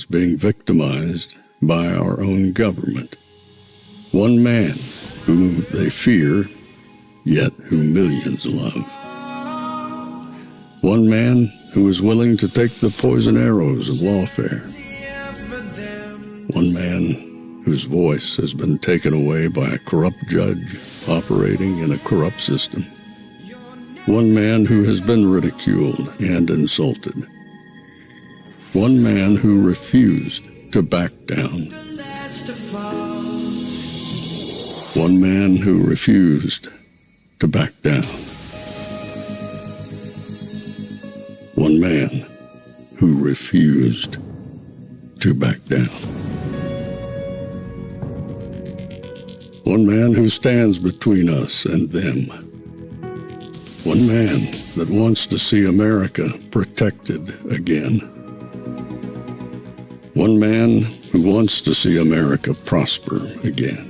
being victimized by our own government. One man whom they fear, yet who millions love. One man who is willing to take the poison arrows of lawfare. One man whose voice has been taken away by a corrupt judge operating in a corrupt system. One man who has been ridiculed and insulted. One man who refused to back down. One man who refused to back down. One man who refused to back down. One man who stands between us and them. One man that wants to see America protected again. One man who wants to see America prosper again.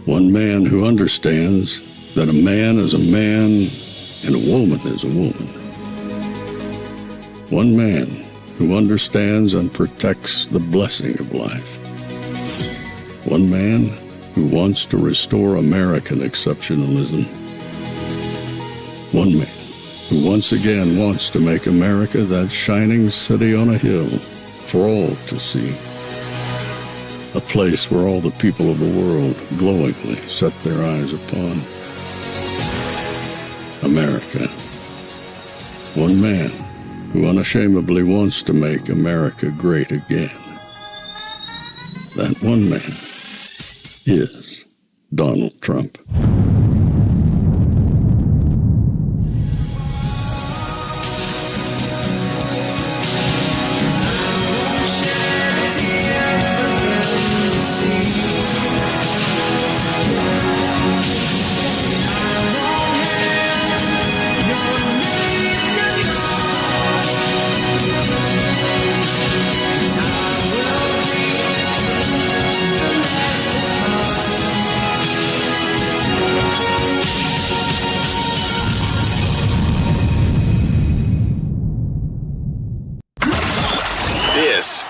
One man who understands that a man is a man and a woman is a woman. One man who understands and protects the blessing of life. One man who wants to restore American exceptionalism. One man who once again wants to make America that shining city on a hill for all to see. A place where all the people of the world glowingly set their eyes upon. America. One man who unashamedly wants to make America great again. That one man is Donald Trump.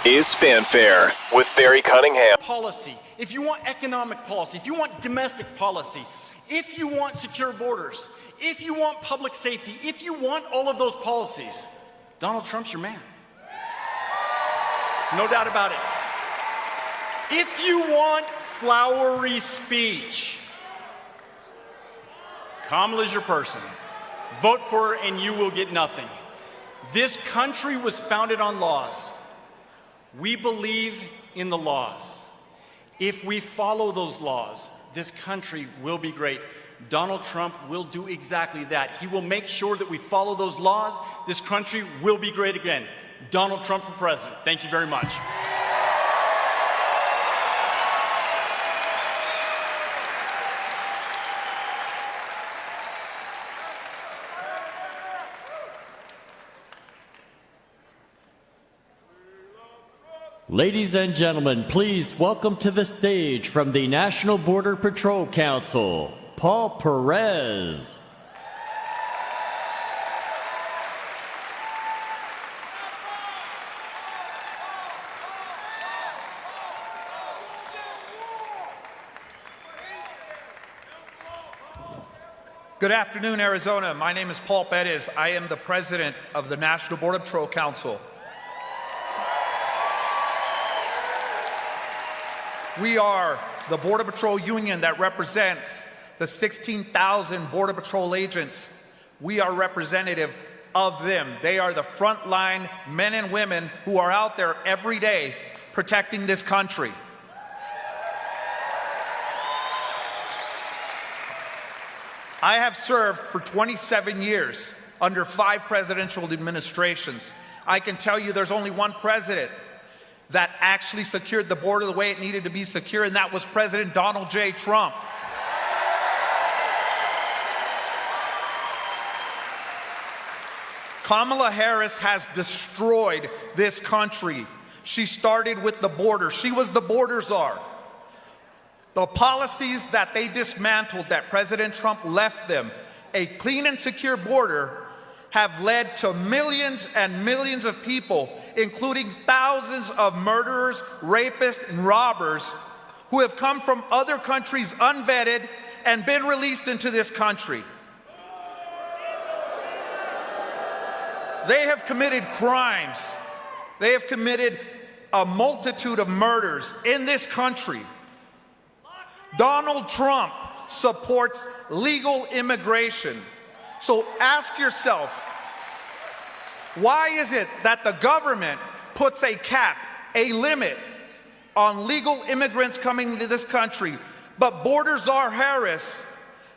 Is Fanfare with Barry Cunningham. Policy. If you want economic policy, if you want domestic policy, if you want secure borders, if you want public safety, if you want all of those policies, Donald Trump's your man. No doubt about it. If you want flowery speech, Kamala's your person. Vote for her and you will get nothing. This country was founded on laws. We believe in the laws. If we follow those laws, this country will be great. Donald Trump will do exactly that. He will make sure that we follow those laws. This country will be great again. Donald Trump for president. Thank you very much. Ladies and gentlemen, please welcome to the stage from the National Border Patrol Council, Paul Perez. Good afternoon, Arizona. My name is Paul Perez. I am the president of the National Border Patrol Council. We are the Border Patrol Union that represents the 16,000 Border Patrol agents. We are representative of them. They are the frontline men and women who are out there every day protecting this country. I have served for 27 years under 5 presidential administrations. I can tell you there's only one president that actually secured the border the way it needed to be secure, and that was President Donald J. Trump. Kamala Harris has destroyed this country. She started with the border. She was the border czar. The policies that they dismantled, that President Trump left them, a clean and secure border, have led to millions and millions of people including thousands of murderers, rapists, and robbers who have come from other countries unvetted and been released into this country. They have committed crimes. They have committed a multitude of murders in this country. Donald Trump supports legal immigration. So ask yourself, why is it that the government puts a cap, a limit on legal immigrants coming into this country, but Border Czar Harris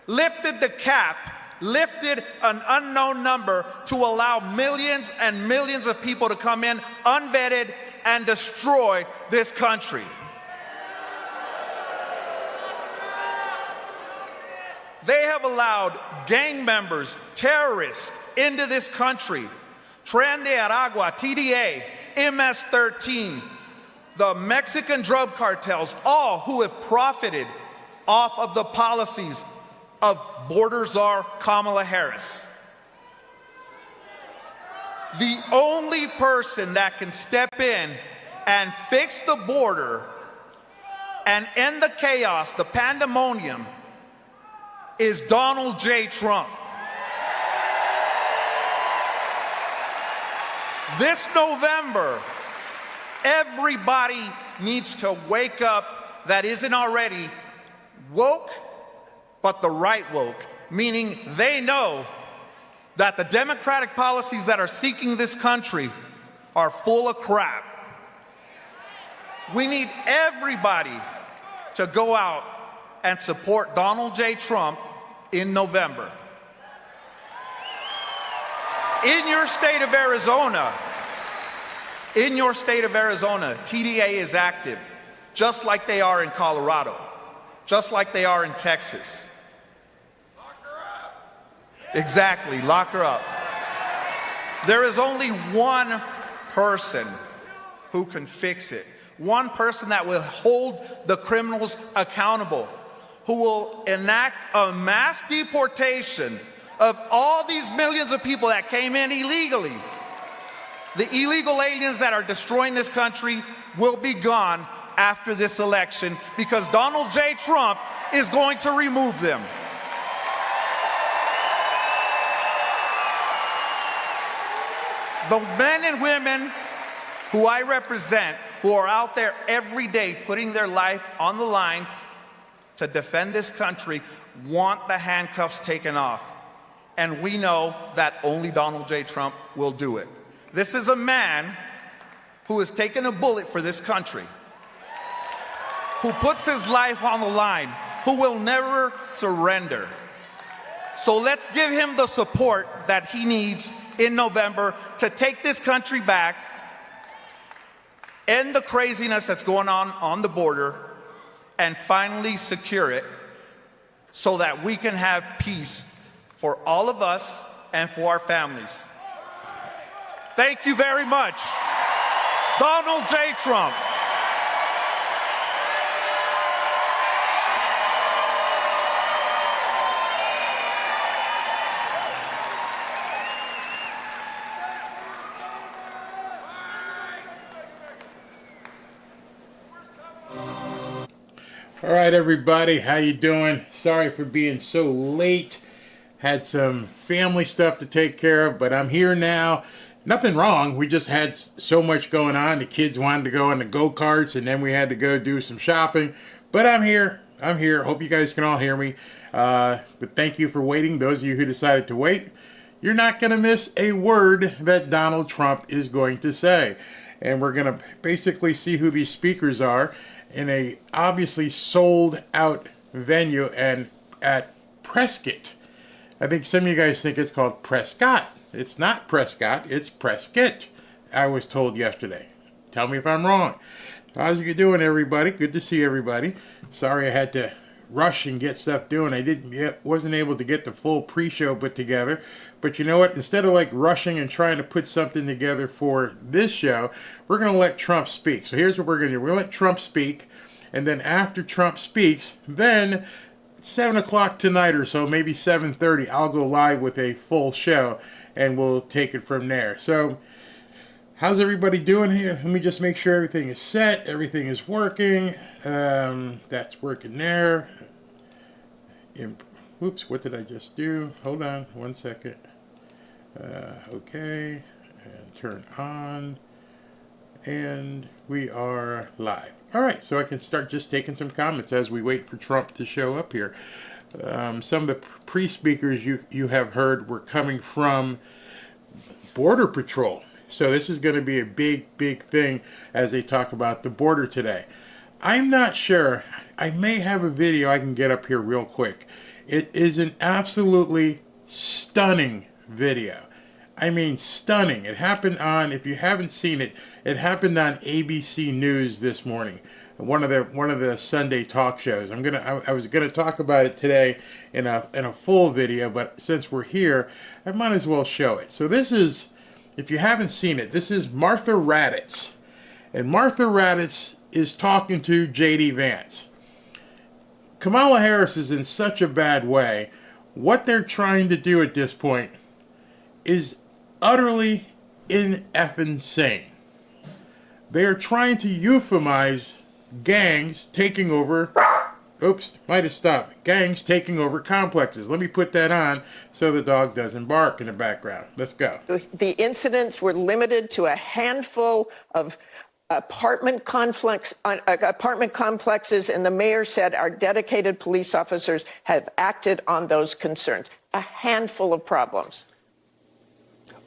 lifted the cap, lifted an unknown number to allow millions and millions of people to come in unvetted and destroy this country? They have allowed gang members, terrorists into this country. Tren de Aragua, TDA, MS-13, the Mexican drug cartels, all who have profited off of the policies of Border Czar Kamala Harris. The only person that can step in and fix the border and end the chaos, the pandemonium, is Donald J. Trump. This November, everybody needs to wake up that isn't already woke, but the right woke, meaning they know that the democratic policies that are seeking this country are full of crap. We need everybody to go out and support Donald J. Trump in November. In your state of Arizona, TDA is active, just like they are in Colorado, just like they are in Texas. Lock her up. Exactly, lock her up. There is only one person who can fix it. One person that will hold the criminals accountable, who will enact a mass deportation of all these millions of people that came in illegally. The illegal aliens that are destroying this country will be gone after this election because Donald J. Trump is going to remove them. The men and women who I represent, who are out there every day putting their life on the line to defend this country, want the handcuffs taken off. And we know that only Donald J. Trump will do it. This is a man who has taken a bullet for this country, who puts his life on the line, who will never surrender. So let's give him the support that he needs in November to take this country back, end the craziness that's going on the border, and finally secure it so that we can have peace for all of us and for our families. Thank you very much. Donald J. Trump. All right, everybody, how you doing? Sorry for being so late. Had some family stuff to take care of, but I'm here now. Nothing wrong. We just had so much going on. The kids wanted to go on the go-karts, and then we had to go do some shopping. But I'm here. I'm here. Hope you guys can all hear me. But thank you for waiting. Those of you who decided to wait, you're not going to miss a word that Donald Trump is going to say. And we're going to basically see who these speakers are in a obviously sold out venue and at Prescott. I think some of you guys think it's called Prescott. It's not Prescott, it's Prescott, I was told yesterday. Tell me if I'm wrong. How's you doing, everybody? Good to see everybody. Sorry I had to rush and get stuff doing. Wasn't able to get the full pre-show put together. But you know what? Instead of like rushing and trying to put something together for this show, we're going to let Trump speak. So here's what we're going to do. We're going to let Trump speak. And then after Trump speaks, then 7 o'clock tonight or so, maybe 7:30, I'll go live with a full show and we'll take it from there. So How's everybody doing here? Let me just make sure everything is set. Everything is working. That's working there. Oops, what did I just do? Hold on 1 second. Okay, and turn on. And we are live. All right, so I can start just taking some comments as we wait for Trump to show up here. Some of the pre-speakers you have heard were coming from Border Patrol. So this is going to be a big thing as they talk about the border today. I'm not sure. I may have a video I can get up here real quick. It is an absolutely stunning video. I mean, stunning. It happened on, if you haven't seen it, it happened on ABC News this morning. One of the Sunday talk shows. I was gonna talk about it today in a full video, but since we're here, I might as well show it. So this is, if you haven't seen it, this is Martha Raddatz. And Martha Raddatz is talking to J.D. Vance. Kamala Harris is in such a bad way. What they're trying to do at this point is utterly insane. They are trying to euphemize gangs taking over. Oops, might have stopped. Gangs taking over complexes. Let me put that on so the dog doesn't bark in the background. Let's go. The incidents were limited to a handful of apartment complexes, and the mayor said our dedicated police officers have acted on those concerns. A handful of problems.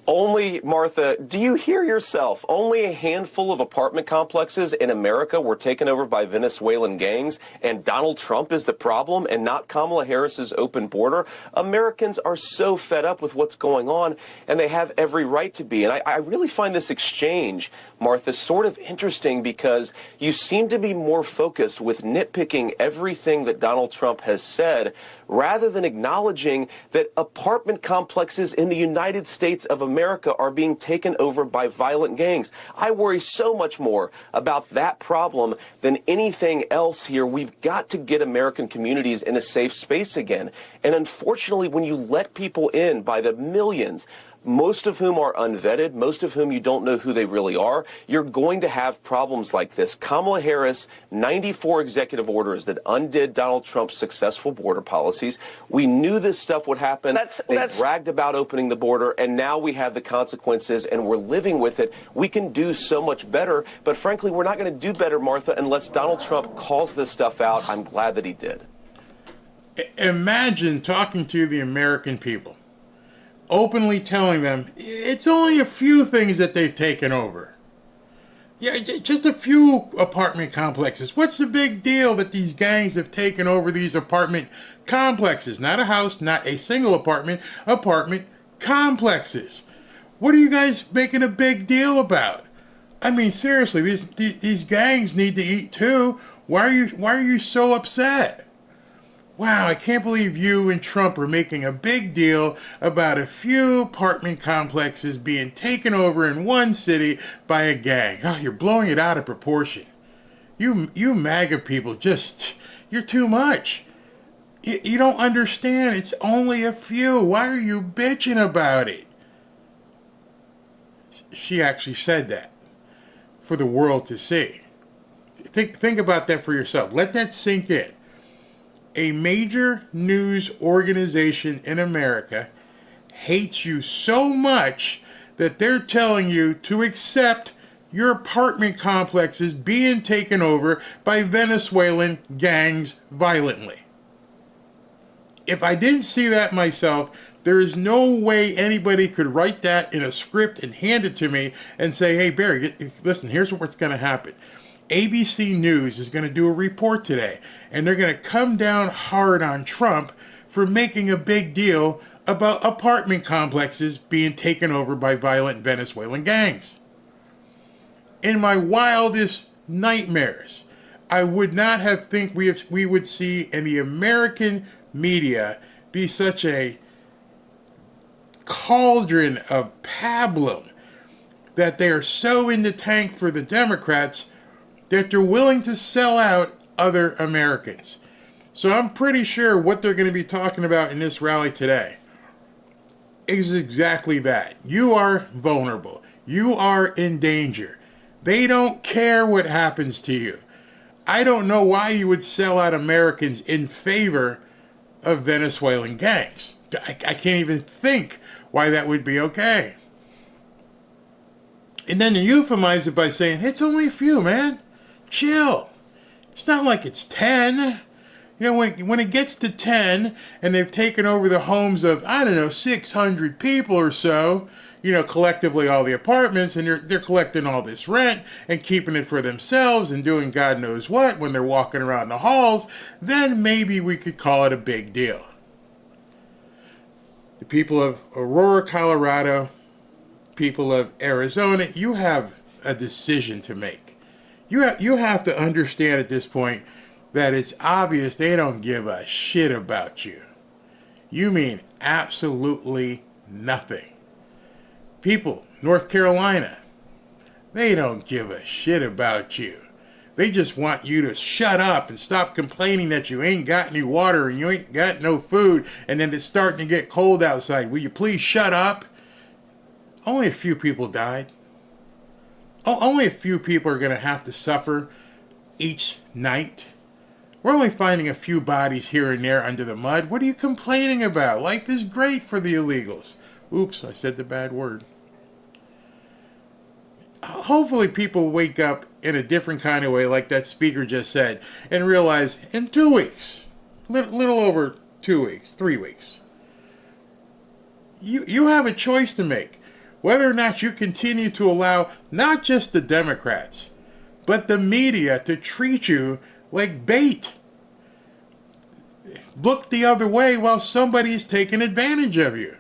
Only, Martha, do you hear yourself? Only a handful of apartment complexes in America were taken over by Venezuelan gangs, and Donald Trump is the problem and not Kamala Harris's open border? Americans are so fed up with what's going on, and they have every right to be. And I really find this exchange, Martha, sort of interesting because you seem to be more focused with nitpicking everything that Donald Trump has said rather than acknowledging that apartment complexes in the United States of America are being taken over by violent gangs. I worry so much more about that problem than anything else here. We've got to get American communities in a safe space again. And unfortunately, when you let people in by the millions, most of whom are unvetted, most of whom you don't know who they really are, you're going to have problems like this. Kamala Harris, 94 executive orders that undid Donald Trump's successful border policies. We knew this stuff would happen. They bragged about opening the border, and now we have the consequences, and we're living with it. We can do so much better, but frankly, we're not going to do better, Martha, unless Donald Trump calls this stuff out. I'm glad that he did. Imagine talking to the American people, openly telling them it's only a few things that they've taken over. Yeah, just a few apartment complexes. What's the big deal that these gangs have taken over these apartment complexes? Not a house, not a single apartment complexes. What are you guys making a big deal about? I mean, seriously, these gangs need to eat too. Why are you so upset? Wow, I can't believe you and Trump are making a big deal about a few apartment complexes being taken over in one city by a gang. Oh, you're blowing it out of proportion. You MAGA people, you're too much. You don't understand. It's only a few. Why are you bitching about it? She actually said that for the world to see. Think about that for yourself. Let that sink in. A major news organization in America hates you so much that they're telling you to accept your apartment complexes being taken over by Venezuelan gangs violently. If I didn't see that myself, there is no way anybody could write that in a script and hand it to me and say, hey, Barry, listen, here's what's going to happen. ABC News is going to do a report today, and they're going to come down hard on Trump for making a big deal about apartment complexes being taken over by violent Venezuelan gangs. In my wildest nightmares, I would not have think we would see in the American media be such a cauldron of pablum that they are so in the tank for the Democrats that they're willing to sell out other Americans. So I'm pretty sure what they're going to be talking about in this rally today is exactly that. You are vulnerable. You are in danger. They don't care what happens to you. I don't know why you would sell out Americans in favor of Venezuelan gangs. I can't even think why that would be okay. And then you euphemize it by saying, it's only a few, man. Chill. It's not like it's 10. You know, when it gets to 10 and they've taken over the homes of, 600 people or so, collectively all the apartments, and they're collecting all this rent and keeping it for themselves and doing God knows what when they're walking around the halls, then maybe we could call it a big deal. The people of Aurora, Colorado, people of Arizona, you have a decision to make. You have to understand at this point that it's obvious they don't give a shit about you. You mean absolutely nothing. People, North Carolina, they don't give a shit about you. They just want you to shut up and stop complaining that you ain't got any water and you ain't got no food, and then it's starting to get cold outside. Will you please shut up? Only a few people died. Only a few people are going to have to suffer each night. We're only finding a few bodies here and there under the mud. What are you complaining about? Life is great for the illegals. Oops, I said the bad word. Hopefully people wake up in a different kind of way, like that speaker just said, and realize in 2 weeks, little over 2 weeks, 3 weeks, you have a choice to make. Whether or not you continue to allow not just the Democrats, but the media to treat you like bait. Look the other way while somebody's taking advantage of you.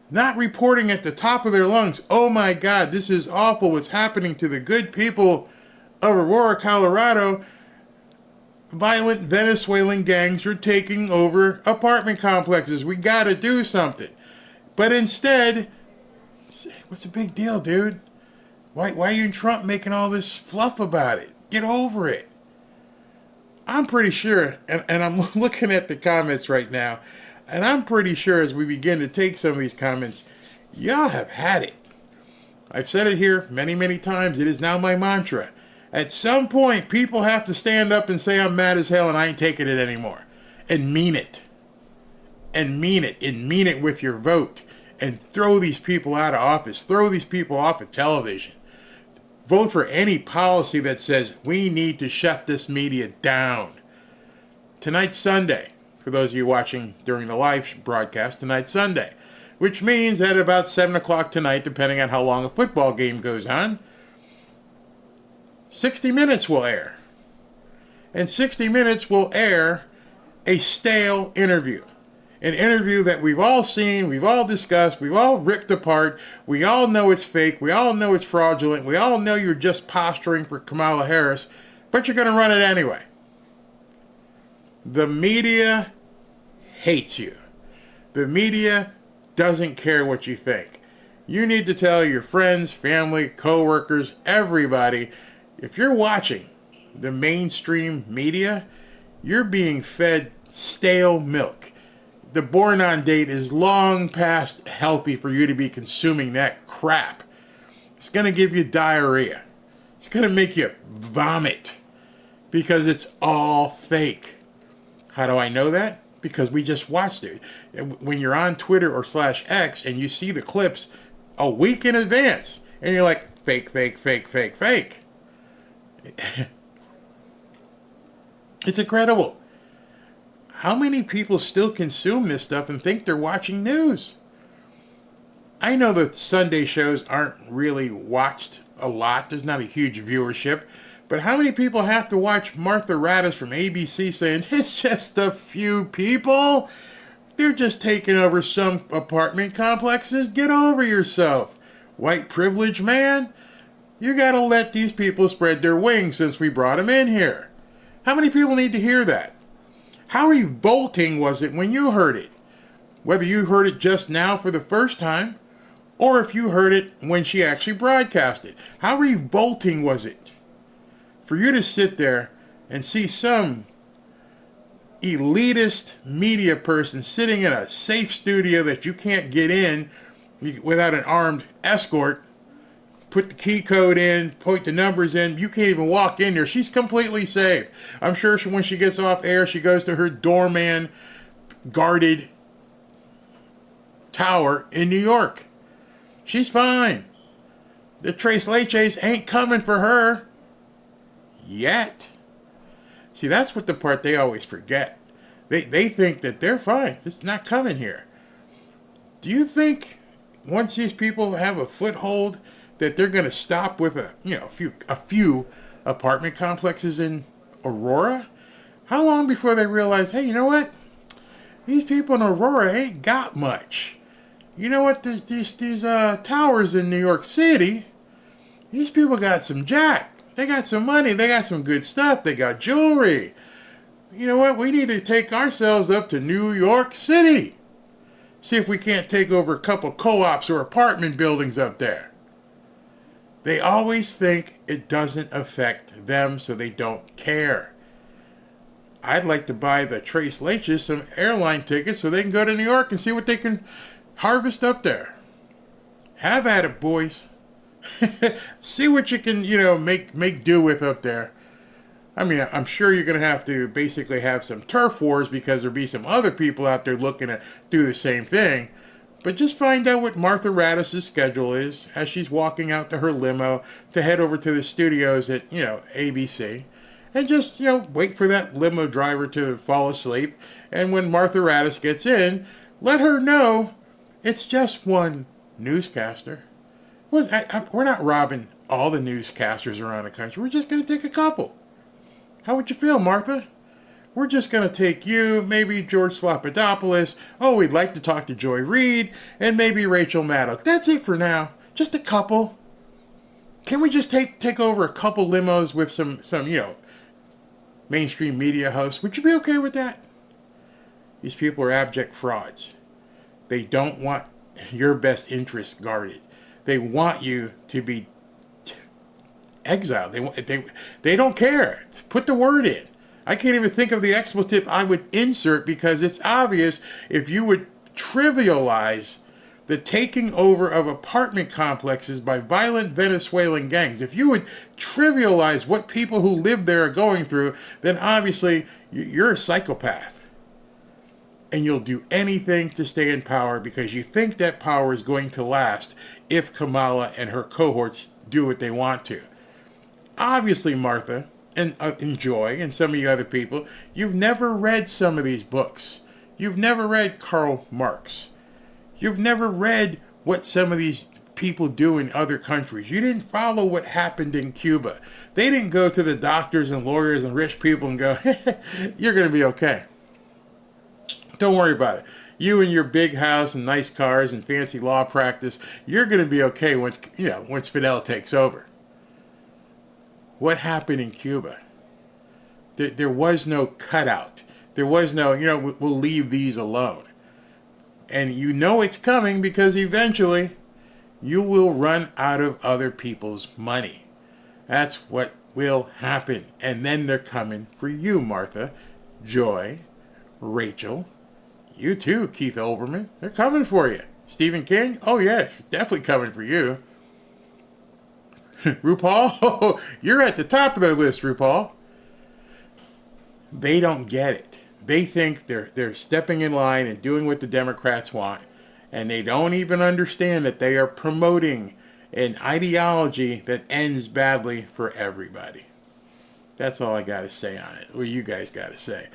Not reporting at the top of their lungs, oh my God, this is awful what's happening to the good people of Aurora, Colorado. Violent Venezuelan gangs are taking over apartment complexes. We got to do something. But instead, what's the big deal, dude? Why are you and Trump making all this fluff about it? Get over it. I'm pretty sure, and I'm looking at the comments right now, and I'm pretty sure as we begin to take some of these comments, y'all have had it. I've said it here many, many times. It is now my mantra. At some point, people have to stand up and say, I'm mad as hell and I ain't taking it anymore. And mean it. And mean it. And mean it with your vote. And throw these people out of office. Throw these people off of television. Vote for any policy that says we need to shut this media down. Tonight's Sunday. For those of you watching during the live broadcast, tonight's Sunday. Which means at about 7 o'clock tonight, depending on how long a football game goes on, 60 Minutes will air. And 60 Minutes will air a stale interview. An interview that we've all seen, we've all discussed, we've all ripped apart. We all know it's fake. We all know it's fraudulent. We all know you're just posturing for Kamala Harris, but you're going to run it anyway. The media hates you. The media doesn't care what you think. You need to tell your friends, family, co-workers, everybody, if you're watching the mainstream media, you're being fed stale milk. The born-on date is long past healthy for you to be consuming that crap. It's going to give you diarrhea. It's going to make you vomit because it's all fake. How do I know that? Because we just watched it. When you're on Twitter or /X and you see the clips a week in advance and you're like, fake, fake, fake, fake, fake. It's incredible. How many people still consume this stuff and think they're watching news? I know that Sunday shows aren't really watched a lot. There's not a huge viewership. But how many people have to watch Martha Raddatz from ABC saying, it's just a few people? They're just taking over some apartment complexes. Get over yourself. White privilege, man. You got to let these people spread their wings since we brought them in here. How many people need to hear that? How revolting was it when you heard it? Whether you heard it just now for the first time, or if you heard it when she actually broadcast it. How revolting was it for you to sit there and see some elitist media person sitting in a safe studio that you can't get in without an armed escort put the key code in, point the numbers in. You can't even walk in there. She's completely safe. I'm sure when she gets off air, she goes to her doorman guarded tower in New York. She's fine. The Tres Leches ain't coming for her yet. See, that's what the part they always forget. They think that they're fine. It's not coming here. Do you think once these people have a foothold that they're going to stop with a few apartment complexes in Aurora? How long before they realize, hey, you know what? These people in Aurora ain't got much. You know what? These towers in New York City, these people got some jack. They got some money. They got some good stuff. They got jewelry. You know what? We need to take ourselves up to New York City. See if we can't take over a couple co-ops or apartment buildings up there. They always think it doesn't affect them, so they don't care. I'd like to buy the Tres Leches some airline tickets so they can go to New York and see what they can harvest up there. Have at it, boys. See what you can, make do with up there. I mean, I'm sure you're going to have to basically have some turf wars because there'll be some other people out there looking to do the same thing. But just find out what Martha Raddass's schedule is as she's walking out to her limo to head over to the studios at, ABC. And just, wait for that limo driver to fall asleep. And when Martha Raddass gets in, let her know it's just one newscaster. We're not robbing all the newscasters around the country. We're just going to take a couple. How would you feel, Martha? We're just going to take you, maybe George Slopadopoulos. Oh, we'd like to talk to Joy Reid, and maybe Rachel Maddow. That's it for now. Just a couple. Can we just take over a couple limos with some mainstream media hosts? Would you be okay with that? These people are abject frauds. They don't want your best interests guarded. They want you to be exiled. They don't care. Put the word in. I can't even think of the expletive I would insert because it's obvious if you would trivialize the taking over of apartment complexes by violent Venezuelan gangs. If you would trivialize what people who live there are going through, then obviously you're a psychopath. And you'll do anything to stay in power because you think that power is going to last if Kamala and her cohorts do what they want to. Obviously, Martha, and Joy, and some of you other people, you've never read some of these books. You've never read Karl Marx. You've never read what some of these people do in other countries. You didn't follow what happened in Cuba. They didn't go to the doctors and lawyers and rich people and go, you're going to be okay. Don't worry about it. You and your big house and nice cars and fancy law practice, you're going to be okay once Fidel takes over. What happened in Cuba? There was no cutout. There was no, we'll leave these alone. And it's coming because eventually you will run out of other people's money. That's what will happen. And then they're coming for you, Martha, Joy, Rachel, you too, Keith Olbermann. They're coming for you. Stephen King? Oh, yeah, definitely coming for you. RuPaul? You're at the top of their list, RuPaul. They don't get it. They think they're stepping in line and doing what the Democrats want, and they don't even understand that they are promoting an ideology that ends badly for everybody. That's all I got to say on it. Well, you guys got to say.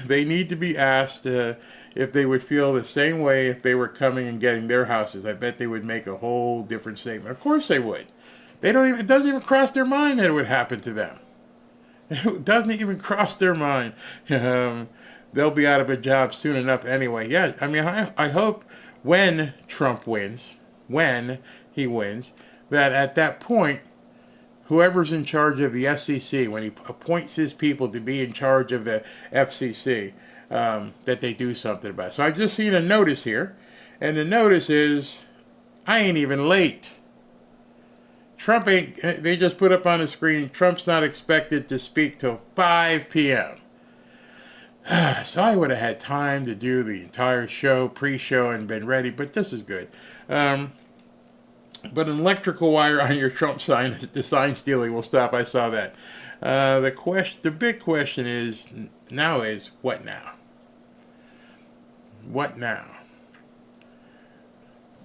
They need to be asked if they would feel the same way if they were coming and getting their houses. I bet they would make a whole different statement. Of course they would. It doesn't even cross their mind that it would happen to them. It doesn't even cross their mind. They'll be out of a job soon enough anyway. Yeah, I mean, I hope when Trump wins, when he wins, that at that point, whoever's in charge of the SEC, when he appoints his people to be in charge of the FCC, that they do something about it. So I've just seen a notice here, and the notice is, I ain't even late. They just put up on the screen, Trump's not expected to speak till 5 p.m. So I would have had time to do the entire show, pre-show, and been ready, but this is good. But an electrical wire on your Trump sign, the sign stealing will stop. I saw that. The big question is what now? What now?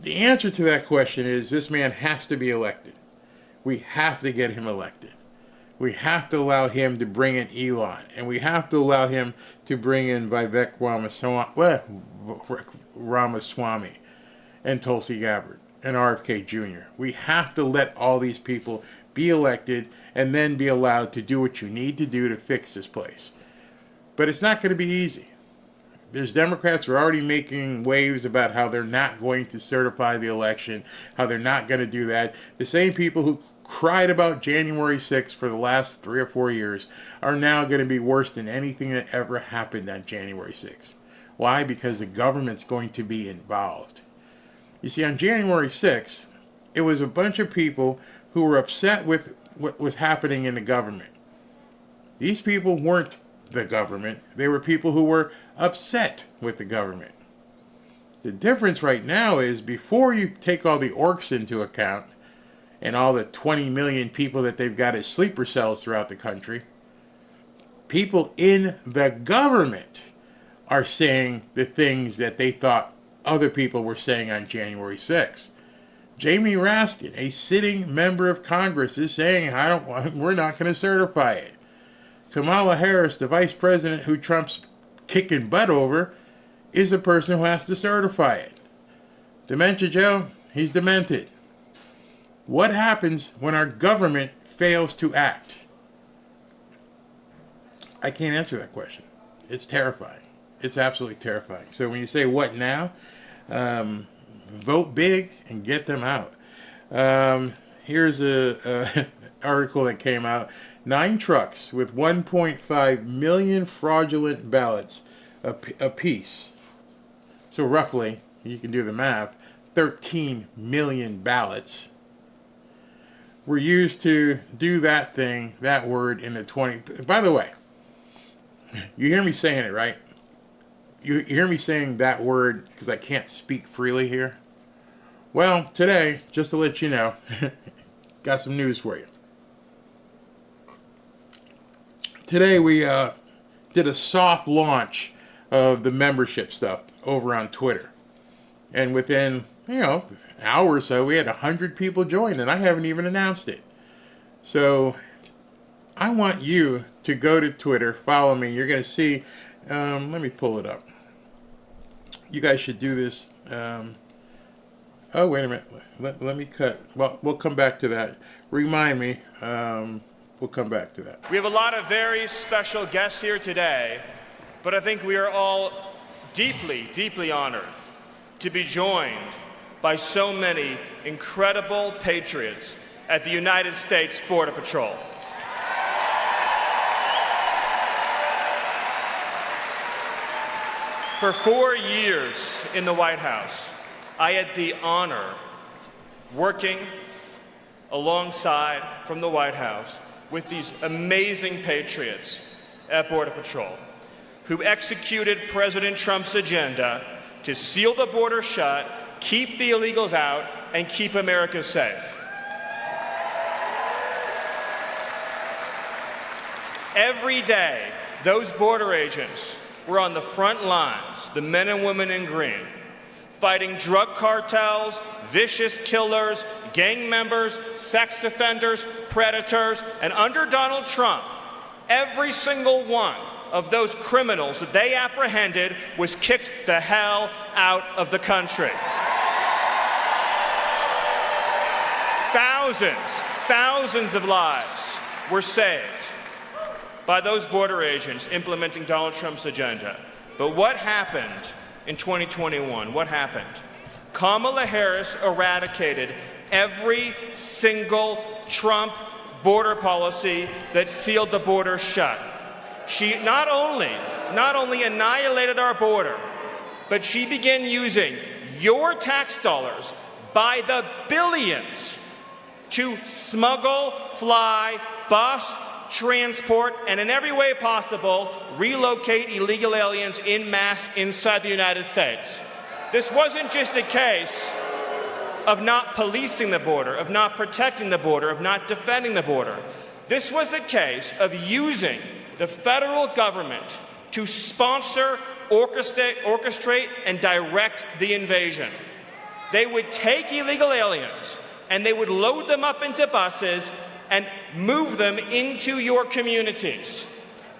The answer to that question is this man has to be elected. We have to get him elected. We have to allow him to bring in Elon, and we have to allow him to bring in Vivek Ramaswamy and Tulsi Gabbard and RFK Jr. We have to let all these people be elected and then be allowed to do what you need to do to fix this place. But it's not going to be easy. There's Democrats who are already making waves about how they're not going to certify the election, how they're not going to do that. The same people who cried about January 6th for the last 3 or 4 years are now going to be worse than anything that ever happened on January 6th. Why? Because the government's going to be involved. You see, on January 6th, it was a bunch of people who were upset with what was happening in the government. These people weren't the government. They were people who were upset with the government. The difference right now is before you take all the orcs into account and all the 20 million people that they've got as sleeper cells throughout the country, people in the government are saying the things that they thought other people were saying on January 6th. Jamie Raskin, a sitting member of Congress, is saying, we're not going to certify it. Kamala Harris, the vice president who Trump's kicking butt over, is the person who has to certify it. Dementia Joe, he's demented. What happens when our government fails to act? I can't answer that question. It's terrifying. It's absolutely terrifying. So when you say what now, vote big and get them out. Here's a article that came out. 9 trucks with 1.5 million fraudulent ballots apiece. So roughly, you can do the math, 13 million ballots were used to do that word in the 20... By the way, you hear me saying it, right? You hear me saying that word because I can't speak freely here? Well, today, just to let you know, got some news for you. Today we did a soft launch of the membership stuff over on Twitter. And within, an hour or so, we had 100 people join, and I haven't even announced it. So I want you to go to Twitter, follow me. You're going to see, let me pull it up. You guys should do this. Oh, wait a minute. Let me cut. Well, we'll come back to that. Remind me. We'll come back to that. We have a lot of very special guests here today, but I think we are all deeply, deeply honored to be joined by so many incredible patriots at the United States Border Patrol. For 4 years in the White House, I had the honor working alongside from the White House with these amazing patriots at Border Patrol who executed President Trump's agenda to seal the border shut, keep the illegals out, and keep America safe. Every day, those border agents were on the front lines, the men and women in green, fighting drug cartels, vicious killers, gang members, sex offenders, predators, and under Donald Trump, every single one of those criminals that they apprehended was kicked the hell out of the country. Thousands of lives were saved by those border agents implementing Donald Trump's agenda. But what happened in 2021? What happened? Kamala Harris eradicated every single Trump border policy that sealed the border shut. She not only annihilated our border, but she began using your tax dollars by the billions to smuggle, fly, bus, transport, and in every way possible, relocate illegal aliens en masse inside the United States. This wasn't just a case of not policing the border, of not protecting the border, of not defending the border. This was a case of using the federal government to sponsor, orchestrate, and direct the invasion. They would take illegal aliens and they would load them up into buses and move them into your communities.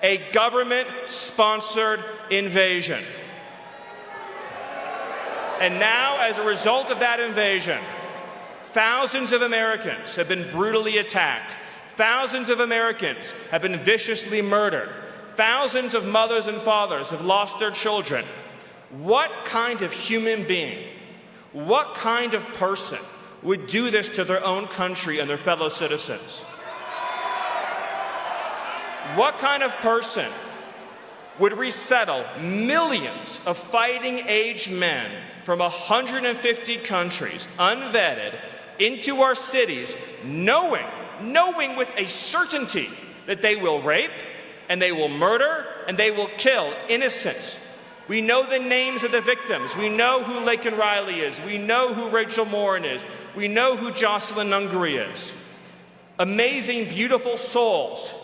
A government-sponsored invasion. And now, as a result of that invasion, thousands of Americans have been brutally attacked. Thousands of Americans have been viciously murdered. Thousands of mothers and fathers have lost their children. What kind of human being, what kind of person would do this to their own country and their fellow citizens? What kind of person would resettle millions of fighting-age men from 150 countries, unvetted, into our cities, knowing with a certainty that they will rape, and they will murder, and they will kill innocents? We know the names of the victims. We know who Laken Riley is. We know who Rachel Morin is. We know who Jocelyn Nungary is. Amazing, beautiful souls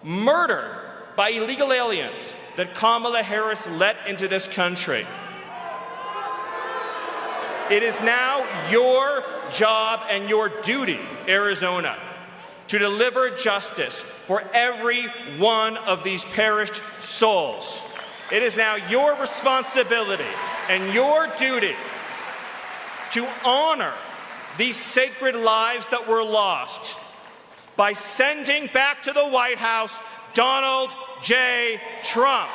murdered by illegal aliens that Kamala Harris let into this country. It is now your job and your duty, Arizona, to deliver justice for every one of these perished souls. It is now your responsibility and your duty to honor these sacred lives that were lost by sending back to the White House Donald J. Trump.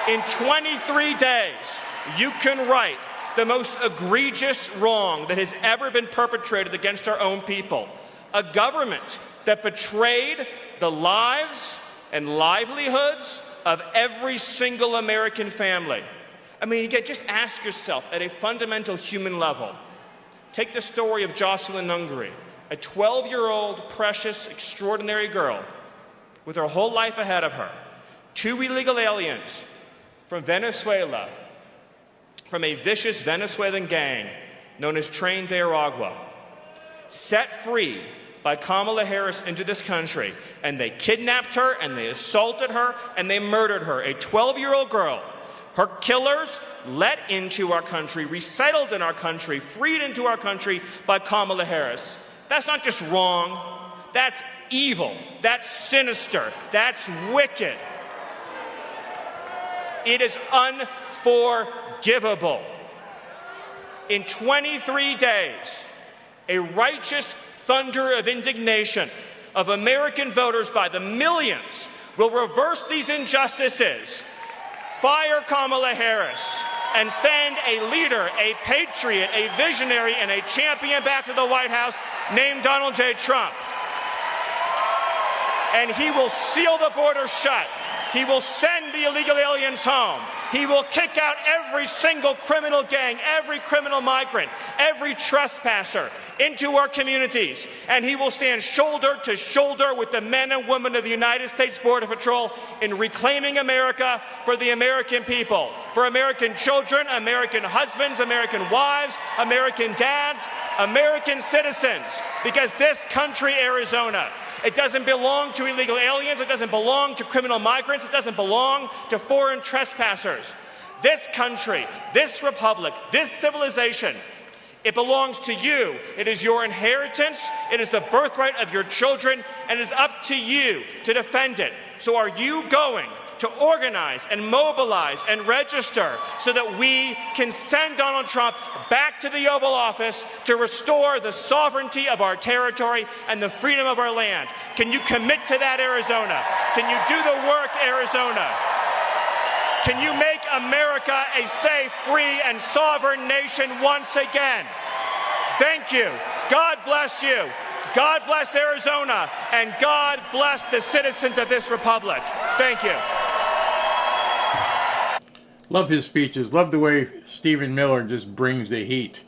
In 23 days, you can right the most egregious wrong that has ever been perpetrated against our own people. A government that betrayed the lives and livelihoods of every single American family. I mean, again, just ask yourself at a fundamental human level. Take the story of Jocelyn Nungary, a 12-year-old, precious, extraordinary girl with her whole life ahead of her. 2 illegal aliens from Venezuela, from a vicious Venezuelan gang known as Tren de Aragua, set free by Kamala Harris into this country, and they kidnapped her, and they assaulted her, and they murdered her, a 12-year-old girl. Her killers let into our country, resettled in our country, freed into our country by Kamala Harris. That's not just wrong, that's evil, that's sinister, that's wicked. It is unforgivable. In 23 days, a righteous thunder of indignation of American voters by the millions will reverse these injustices, fire Kamala Harris, and send a leader, a patriot, a visionary, and a champion back to the White House named Donald J. Trump. And he will seal the border shut. He will send the illegal aliens home. He will kick out every single criminal gang, every criminal migrant, every trespasser into our communities. And he will stand shoulder to shoulder with the men and women of the United States Border Patrol in reclaiming America for the American people, for American children, American husbands, American wives, American dads, American citizens. Because this country, Arizona, it doesn't belong to illegal aliens. It doesn't belong to criminal migrants. It doesn't belong to foreign trespassers. This country, this republic, this civilization, it belongs to you. It is your inheritance. It is the birthright of your children, and it is up to you to defend it. So are you going to organize and mobilize and register so that we can send Donald Trump back to the Oval Office to restore the sovereignty of our territory and the freedom of our land? Can you commit to that, Arizona? Can you do the work, Arizona? Can you make America a safe, free, and sovereign nation once again? Thank you. God bless you. God bless Arizona, and God bless the citizens of this republic. Thank you. Love his speeches. Love the way Stephen Miller just brings the heat.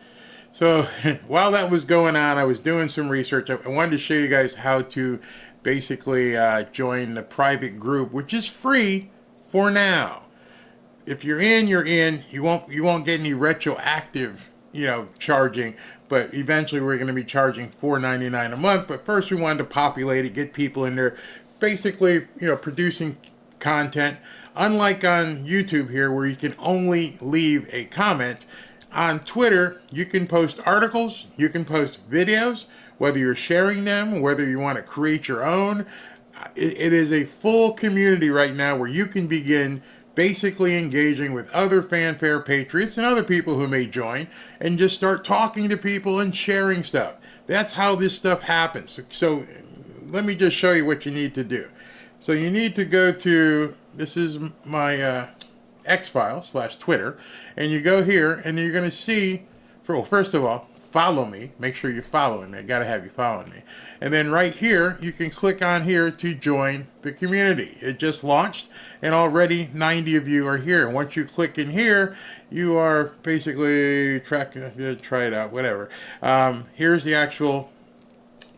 So while that was going on, I was doing some research. I wanted to show you guys how to basically join the private group, which is free for now. if you're in, you're in. You won't get any retroactive, charging. But eventually, we're going to be charging $4.99 a month. But first, we wanted to populate it, get people in there, basically, producing content. Unlike on YouTube here, where you can only leave a comment, on Twitter, you can post articles, you can post videos, whether you're sharing them, whether you want to create your own. It is a full community right now where you can begin basically engaging with other fanfare patriots and other people who may join, and just start talking to people and sharing stuff. That's how this stuff happens. So let me just show you what you need to do. So you need to go to, this is my X-File/Twitter, and you go here and you're going to see, first of all, follow me. Make sure you're following me. I got to have you following me. And then right here, you can click on here to join the community. It just launched, and already 90 of you are here. And once you click in here, you are basically try it out, whatever. Here's the actual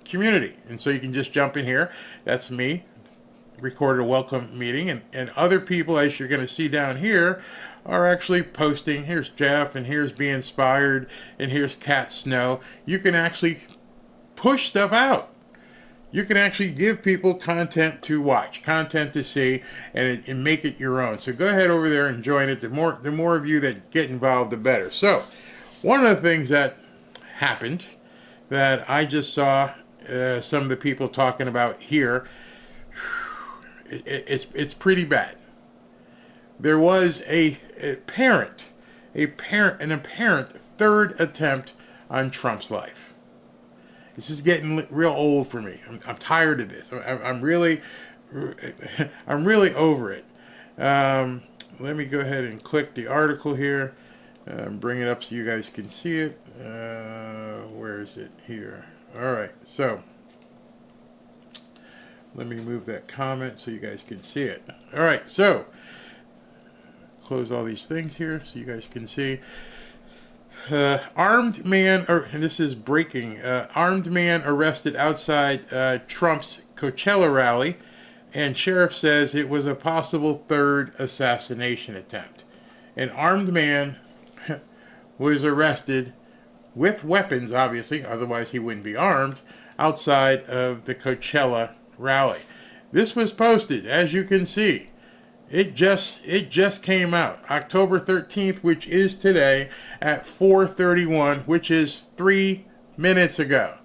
community. And so you can just jump in here. That's me. Recorded a welcome meeting, and other people, as you're going to see down here, are actually posting. Here's Jeff, and here's Be Inspired, and here's Cat Snow. You can actually push stuff out. You can actually give people content to watch, content to see, and make it your own. So go ahead over there and join it. The more of you that get involved, the better. So one of the things that happened that I just saw some of the people talking about here, it's pretty bad. There was an apparent third attempt on Trump's life. This is getting real old for me. I'm tired of this. I'm really over it. Let me go ahead and click the article here. Bring it up so you guys can see it. Where is it? Here. All right. So let me move that comment so you guys can see it. All right. So close all these things here so you guys can see. Armed man, and this is breaking. Armed man arrested outside Trump's Coachella rally, and sheriff says it was a possible third assassination attempt. An armed man was arrested with weapons, obviously, otherwise he wouldn't be armed, outside of the Coachella rally. This was posted, as you can see. It just came out October 13th, which is today, at 4:31, which is 3 minutes ago.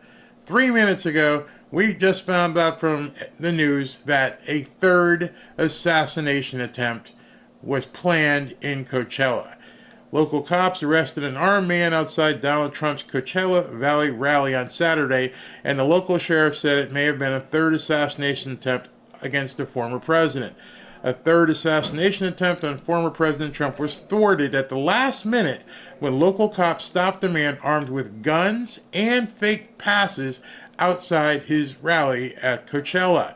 3 minutes ago, we just found out from the news that a third assassination attempt was planned in Coachella. Local cops arrested an armed man outside Donald Trump's Coachella Valley rally on Saturday, and the local sheriff said it may have been a third assassination attempt against the former president. A third assassination attempt on former President Trump was thwarted at the last minute when local cops stopped a man armed with guns and fake passes outside his rally at Coachella.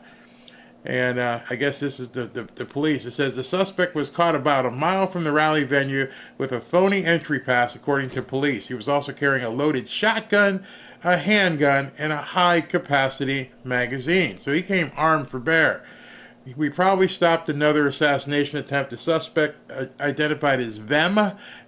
And I guess this is the police. It says the suspect was caught about a mile from the rally venue with a phony entry pass, according to police. He was also carrying a loaded shotgun, a handgun, and a high-capacity magazine. So he came armed for bear. We probably stopped another assassination attempt. The suspect, identified as Vem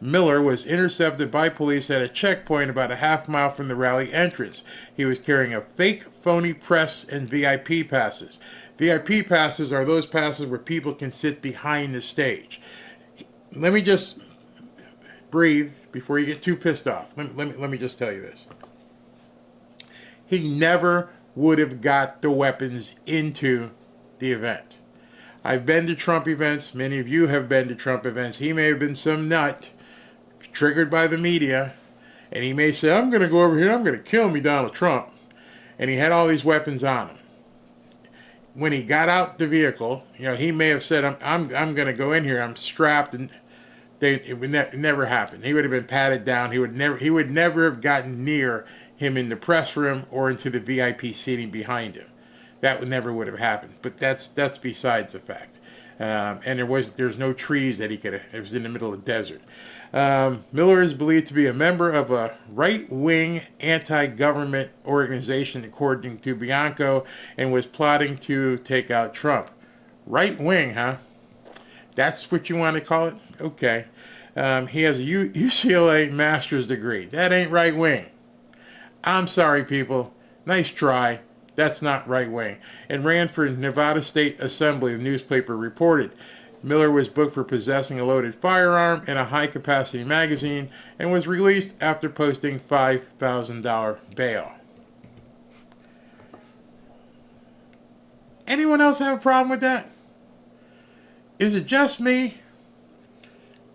Miller, was intercepted by police at a checkpoint about a half mile from the rally entrance. He was carrying a fake phony press and VIP passes. VIP passes are those passes where people can sit behind the stage. Let me just breathe before you get too pissed off. Let me just tell you this. He never would have got the weapons into the event. I've been to Trump events. Many of you have been to Trump events. He may have been some nut triggered by the media, and he may say, I'm going to go over here, I'm going to kill me Donald Trump. And he had all these weapons on him. When he got out the vehicle, he may have said, I'm going to go in here, I'm strapped, and it would never happen. He would have been patted down. He would never have gotten near him in the press room or into the VIP seating behind him. That never would have happened. But that's besides the fact. And there's no trees that he could have. It was in the middle of the desert. Miller is believed to be a member of a right-wing anti-government organization, according to Bianco, and was plotting to take out Trump. Right-wing, huh? That's what you want to call it? Okay. He has a UCLA master's degree. That ain't right wing. I'm sorry, people. Nice try. That's not right wing. And ran for Nevada State Assembly, the newspaper reported. Miller was booked for possessing a loaded firearm in a high-capacity magazine and was released after posting $5,000 bail. Anyone else have a problem with that? Is it just me?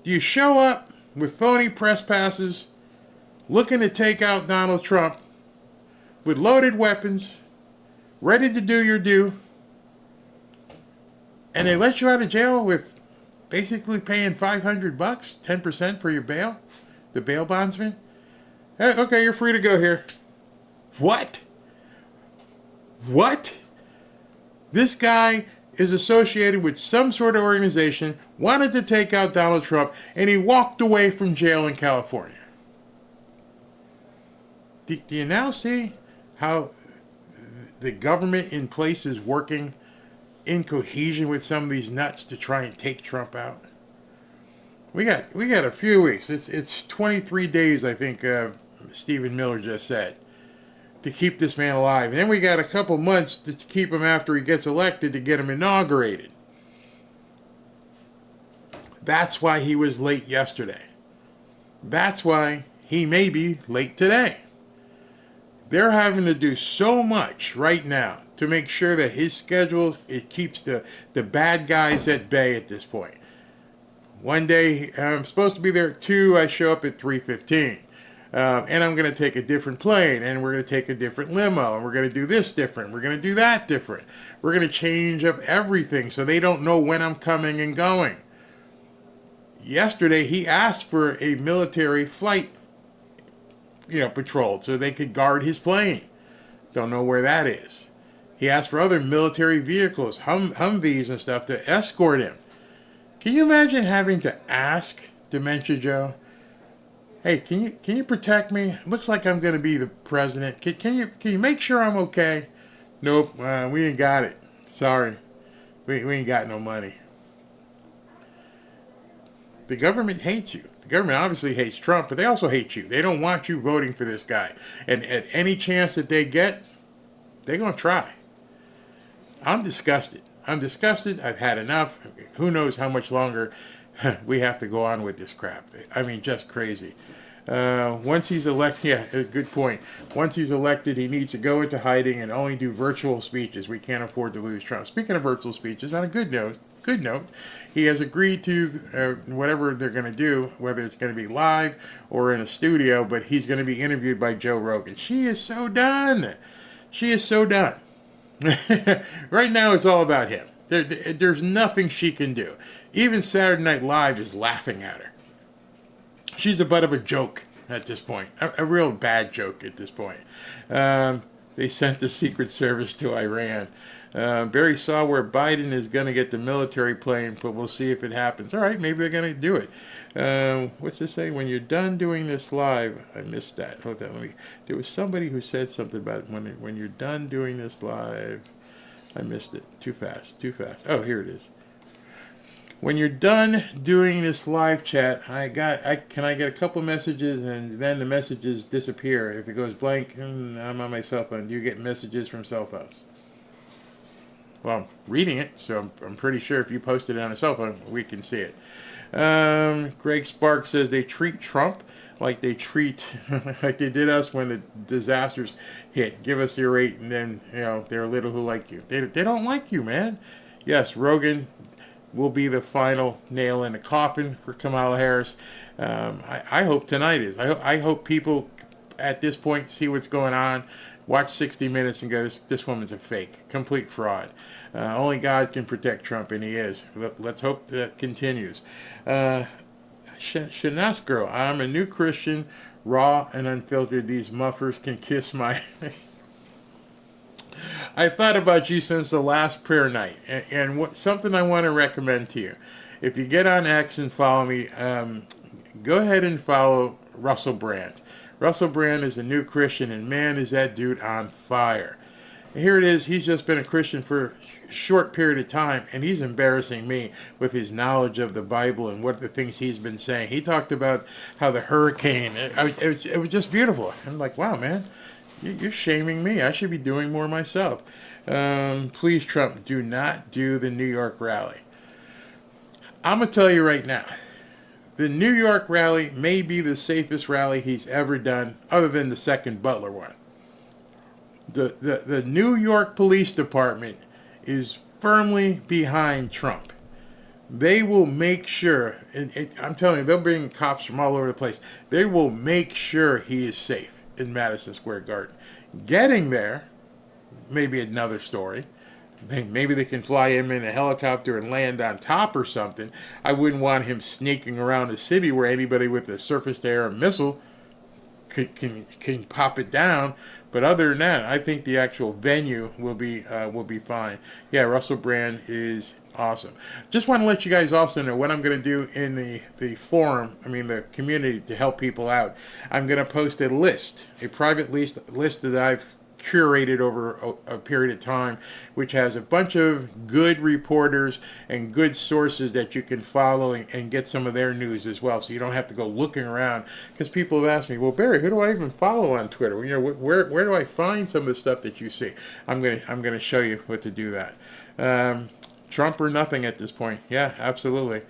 Do you show up with phony press passes looking to take out Donald Trump with loaded weapons, ready to do your due, and they let you out of jail with basically paying $500, 10% for your bail? The bail bondsman? Hey, okay, you're free to go here. What? What? This guy is associated with some sort of organization, wanted to take out Donald Trump, and he walked away from jail in California. Do you now see how the government in place is working in cohesion with some of these nuts to try and take Trump out? We got a few weeks. It's 23 days, I think Stephen Miller just said, to keep this man alive. And then we got a couple months to keep him after he gets elected to get him inaugurated. That's why he was late yesterday. That's why he may be late today. They're having to do so much right now to make sure that his schedule, it keeps the bad guys at bay at this point. One day, I'm supposed to be there at 2, I show up at 3:15. And I'm going to take a different plane, and we're going to take a different limo, and we're going to do this different, we're going to do that different. We're going to change up everything so they don't know when I'm coming and going. Yesterday, he asked for a military flight, patrol so they could guard his plane. Don't know where that is. He asked for other military vehicles, Humvees and stuff, to escort him. Can you imagine having to ask Dementia Joe, hey, can you protect me? It looks like I'm going to be the president. Can you make sure I'm okay? Nope, we ain't got it. Sorry, we ain't got no money. The government hates you. The government obviously hates Trump, but they also hate you. They don't want you voting for this guy. And at any chance that they get, they're going to try. I'm disgusted. I've had enough. Who knows how much longer we have to go on with this crap. I mean, just crazy. Once he's elected, yeah, good point. Once he's elected, he needs to go into hiding and only do virtual speeches. We can't afford to lose Trump. Speaking of virtual speeches, on a good note, he has agreed to whatever they're going to do, whether it's going to be live or in a studio, but he's going to be interviewed by Joe Rogan. She is so done. Right now, it's all about him. There's nothing she can do. Even Saturday Night Live is laughing at her. She's a butt of a joke at this point. A real bad joke at this point. They sent the Secret Service to Iran. Barry saw where Biden is going to get the military plane, but we'll see if it happens. All right, maybe they're going to do it. What's this say? When you're done doing this live, I missed that. Hold on, there was somebody who said something about when you're done doing this live. I missed it. Too fast. Oh, here it is. When you're done doing this live chat, can I get a couple messages and then the messages disappear? If it goes blank, I'm on my cell phone. Do you get messages from cell phones? Well, I'm reading it, so I'm pretty sure if you posted it on a cell phone, we can see it. Greg Sparks says they treat Trump like they did us when the disasters hit. Give us your rate, and then they're little who like you. They don't like you, man. Yes, Rogan will be the final nail in the coffin for Kamala Harris. I hope tonight is. I hope people at this point see what's going on, watch 60 Minutes and go, this woman's a fake, complete fraud. Only God can protect Trump, and he is. Let's hope that continues. Shanas girl, I'm a new Christian, raw and unfiltered. These muffers can kiss my... I thought about you since the last prayer night, and something I want to recommend to you. If you get on X and follow me, go ahead and follow Russell Brand. Russell Brand is a new Christian, and man, is that dude on fire. Here it is. He's just been a Christian for a short period of time, and he's embarrassing me with his knowledge of the Bible and what the things he's been saying. He talked about how the hurricane, it was just beautiful. I'm like, wow, man, you're shaming me. I should be doing more myself. Please, Trump, do not do the New York rally. I'm going to tell you right now, the New York rally may be the safest rally he's ever done, other than the second Butler one. The New York Police Department is firmly behind Trump. They will make sure, I'm telling you, they'll bring cops from all over the place. They will make sure he is safe in Madison Square Garden. Getting there may be another story. Maybe they can fly him in a helicopter and land on top or something. I wouldn't want him sneaking around the city where anybody with a surface-to-air missile can pop it down. But other than that, I think the actual venue will be fine. Yeah, Russell Brand is awesome. Just want to let you guys also know what I'm going to do in the forum, the community, to help people out. I'm going to post a list, a private list that I've curated over a period of time, which has a bunch of good reporters and good sources that you can follow and get some of their news as well, so you don't have to go looking around. Because people have asked me, well, Barry, who do I even follow on Twitter? Where do I find some of the stuff that you see? I'm gonna show you what to do that. Trump or nothing at this point. Yeah, absolutely.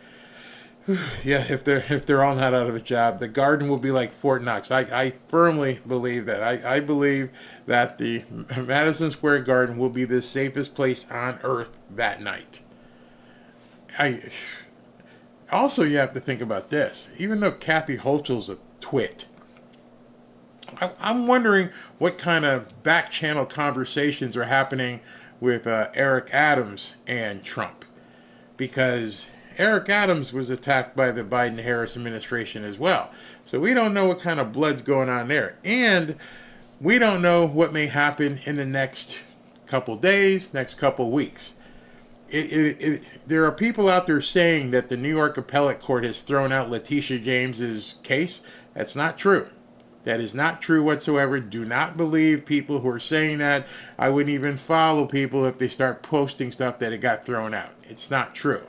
Yeah, if they're all not out of a job, the Garden will be like Fort Knox. I firmly believe that. I believe that the Madison Square Garden will be the safest place on earth that night. Also, you have to think about this. Even though Kathy Hochul's a twit, I'm wondering what kind of back-channel conversations are happening with Eric Adams and Trump, because Eric Adams was attacked by the Biden-Harris administration as well. So we don't know what kind of blood's going on there. And we don't know what may happen in the next couple days, next couple weeks. There are people out there saying that the New York Appellate Court has thrown out Letitia James's case. That's not true. That is not true whatsoever. Do not believe people who are saying that. I wouldn't even follow people if they start posting stuff that it got thrown out. It's not true.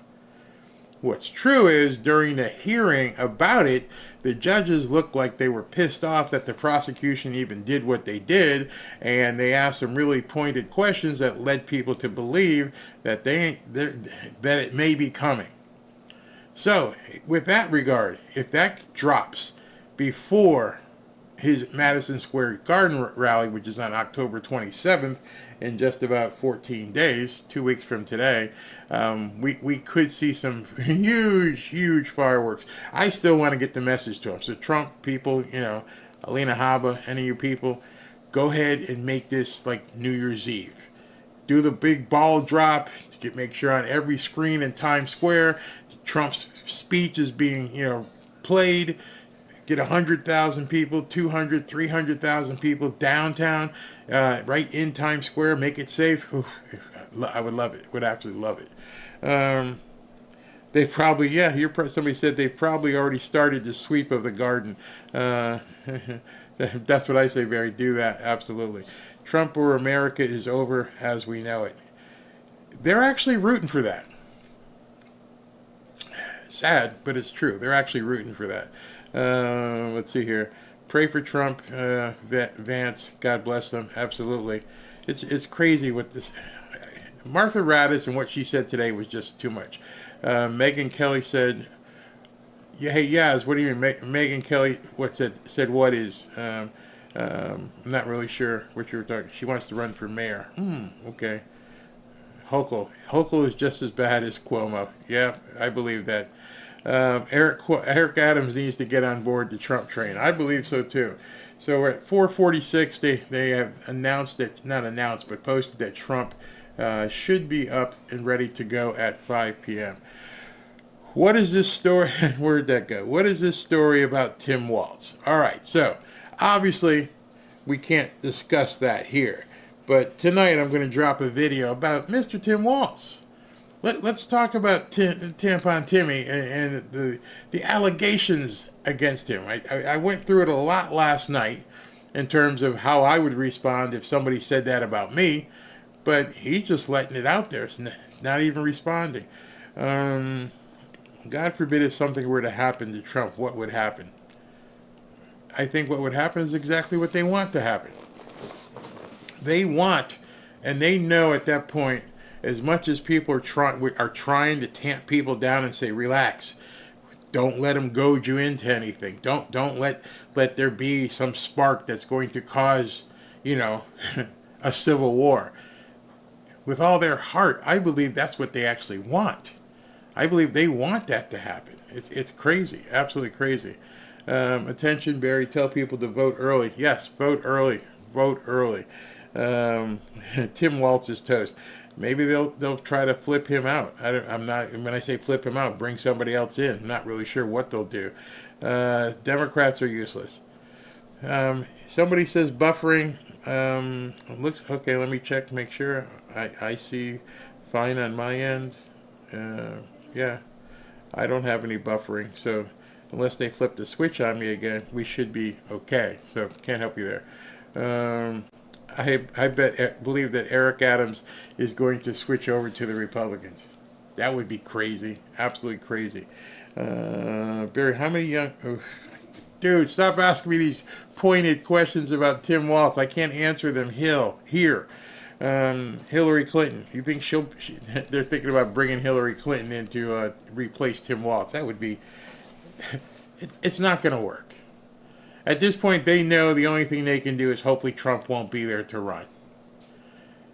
What's true is, during the hearing about it, the judges looked like they were pissed off that the prosecution even did what they did, and they asked some really pointed questions that led people to believe that that it may be coming. So, with that regard, if that drops before his Madison Square Garden rally, which is on October 27th, in just about 14 days, 2 weeks from today, we could see some huge fireworks. I still want to get the message to him. So Trump people, Alina Habba, any of you people, go ahead and make this like New Year's Eve. Do the big ball drop. Make sure on every screen in Times Square, Trump's speech is being, played. Get 100,000 people, 200, 300,000 people downtown, right in Times Square. Make it safe. Oof, I would love it. Would absolutely love it. They probably, somebody said they've probably already started the sweep of the Garden. That's what I say, Barry. Do that. Absolutely. Trump or America is over as we know it. They're actually rooting for that. Sad, but it's true. They're actually rooting for that. Let's see here. Pray for Trump, Vance. God bless them. Absolutely. It's crazy what this. Martha Raddatz and what she said today was just too much. Megyn Kelly said, "Hey, Yaz, what do you mean?" Megyn Kelly, said what is? I'm not really sure what you were talking. She wants to run for mayor. Okay. Hochul is just as bad as Cuomo. Yeah, I believe that. Eric Adams needs to get on board the Trump train. I believe so too. So we're at 4:46. They have posted that Trump should be up and ready to go at 5 p.m. What is this story? Where'd that go? What is this story about Tim Walz? All right, so obviously we can't discuss that here. But tonight I'm going to drop a video about Mr. Tim Walz. Let's talk about Tampon Timmy and the allegations against him. I went through it a lot last night. in terms of how I would respond if somebody said that about me, but he's just letting it out there. It's not even responding. God forbid if something were to happen to Trump, what would happen? I think what would happen is exactly what they want to happen. They want, and they know at that point, as much as people are trying to tamp people down and say, relax, don't let them goad you into anything. Don't let there be some spark that's going to cause, a civil war. With all their heart, I believe that's what they actually want. I believe they want that to happen. It's crazy, absolutely crazy. Attention, Barry, tell people to vote early. Yes, vote early. Vote early. Tim Waltz is toast. Maybe they'll try to flip him out. I'm not. When I say flip him out, bring somebody else in. I'm not really sure what they'll do. Democrats are useless. Somebody says buffering. Looks okay. Let me check. Make sure I see fine on my end. Yeah, I don't have any buffering. So unless they flip the switch on me again, we should be okay. So can't help you there. I believe that Eric Adams is going to switch over to the Republicans. That would be crazy, absolutely crazy. Barry, how many young... Dude, stop asking me these pointed questions about Tim Waltz. I can't answer them here. Hillary Clinton. You think they're thinking about bringing Hillary Clinton in to replace Tim Waltz? That would be... It's not going to work. At this point, they know the only thing they can do is hopefully Trump won't be there to run.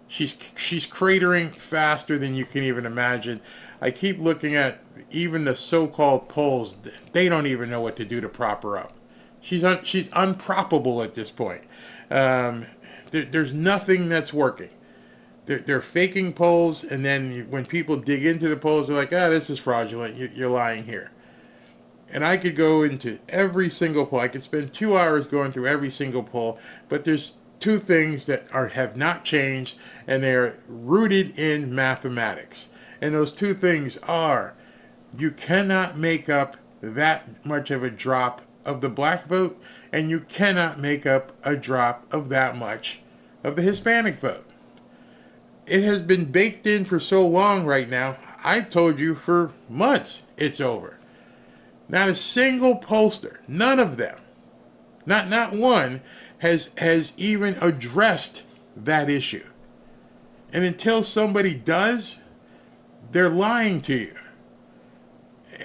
She's cratering faster than you can even imagine. I keep looking at even the so-called polls. They don't even know what to do to prop her up. She's unproppable at this point. There's nothing that's working. They're faking polls, and then when people dig into the polls, they're like, this is fraudulent. You're lying here. And I could go into every single poll. I could spend 2 hours going through every single poll. But there's two things that have not changed, and they're rooted in mathematics. And those two things are, you cannot make up that much of a drop of the black vote, and you cannot make up a drop of that much of the Hispanic vote. It has been baked in for so long right now. I told you for months it's over. Not a single pollster, none of them, not one, has even addressed that issue. And until somebody does, they're lying to you.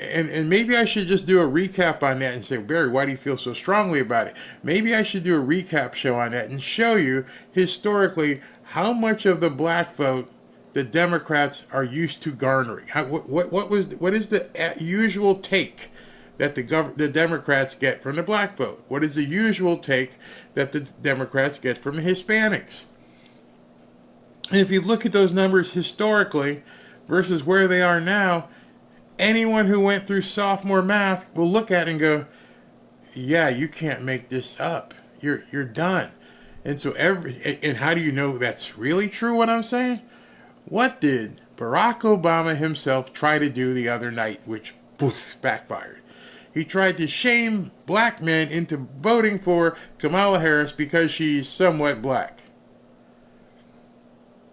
And maybe I should just do a recap on that and say, Barry, why do you feel so strongly about it? Maybe I should do a recap show on that and show you historically how much of the black vote the Democrats are used to garnering. What is the usual take that the Democrats get from the black vote? What is the usual take that the Democrats get from the Hispanics? And if you look at those numbers historically versus where they are now, anyone who went through sophomore math will look at it and go, yeah, you can't make this up. You're done. And so and how do you know that's really true, what I'm saying? What did Barack Obama himself try to do the other night, which backfired? He tried to shame black men into voting for Kamala Harris because she's somewhat black.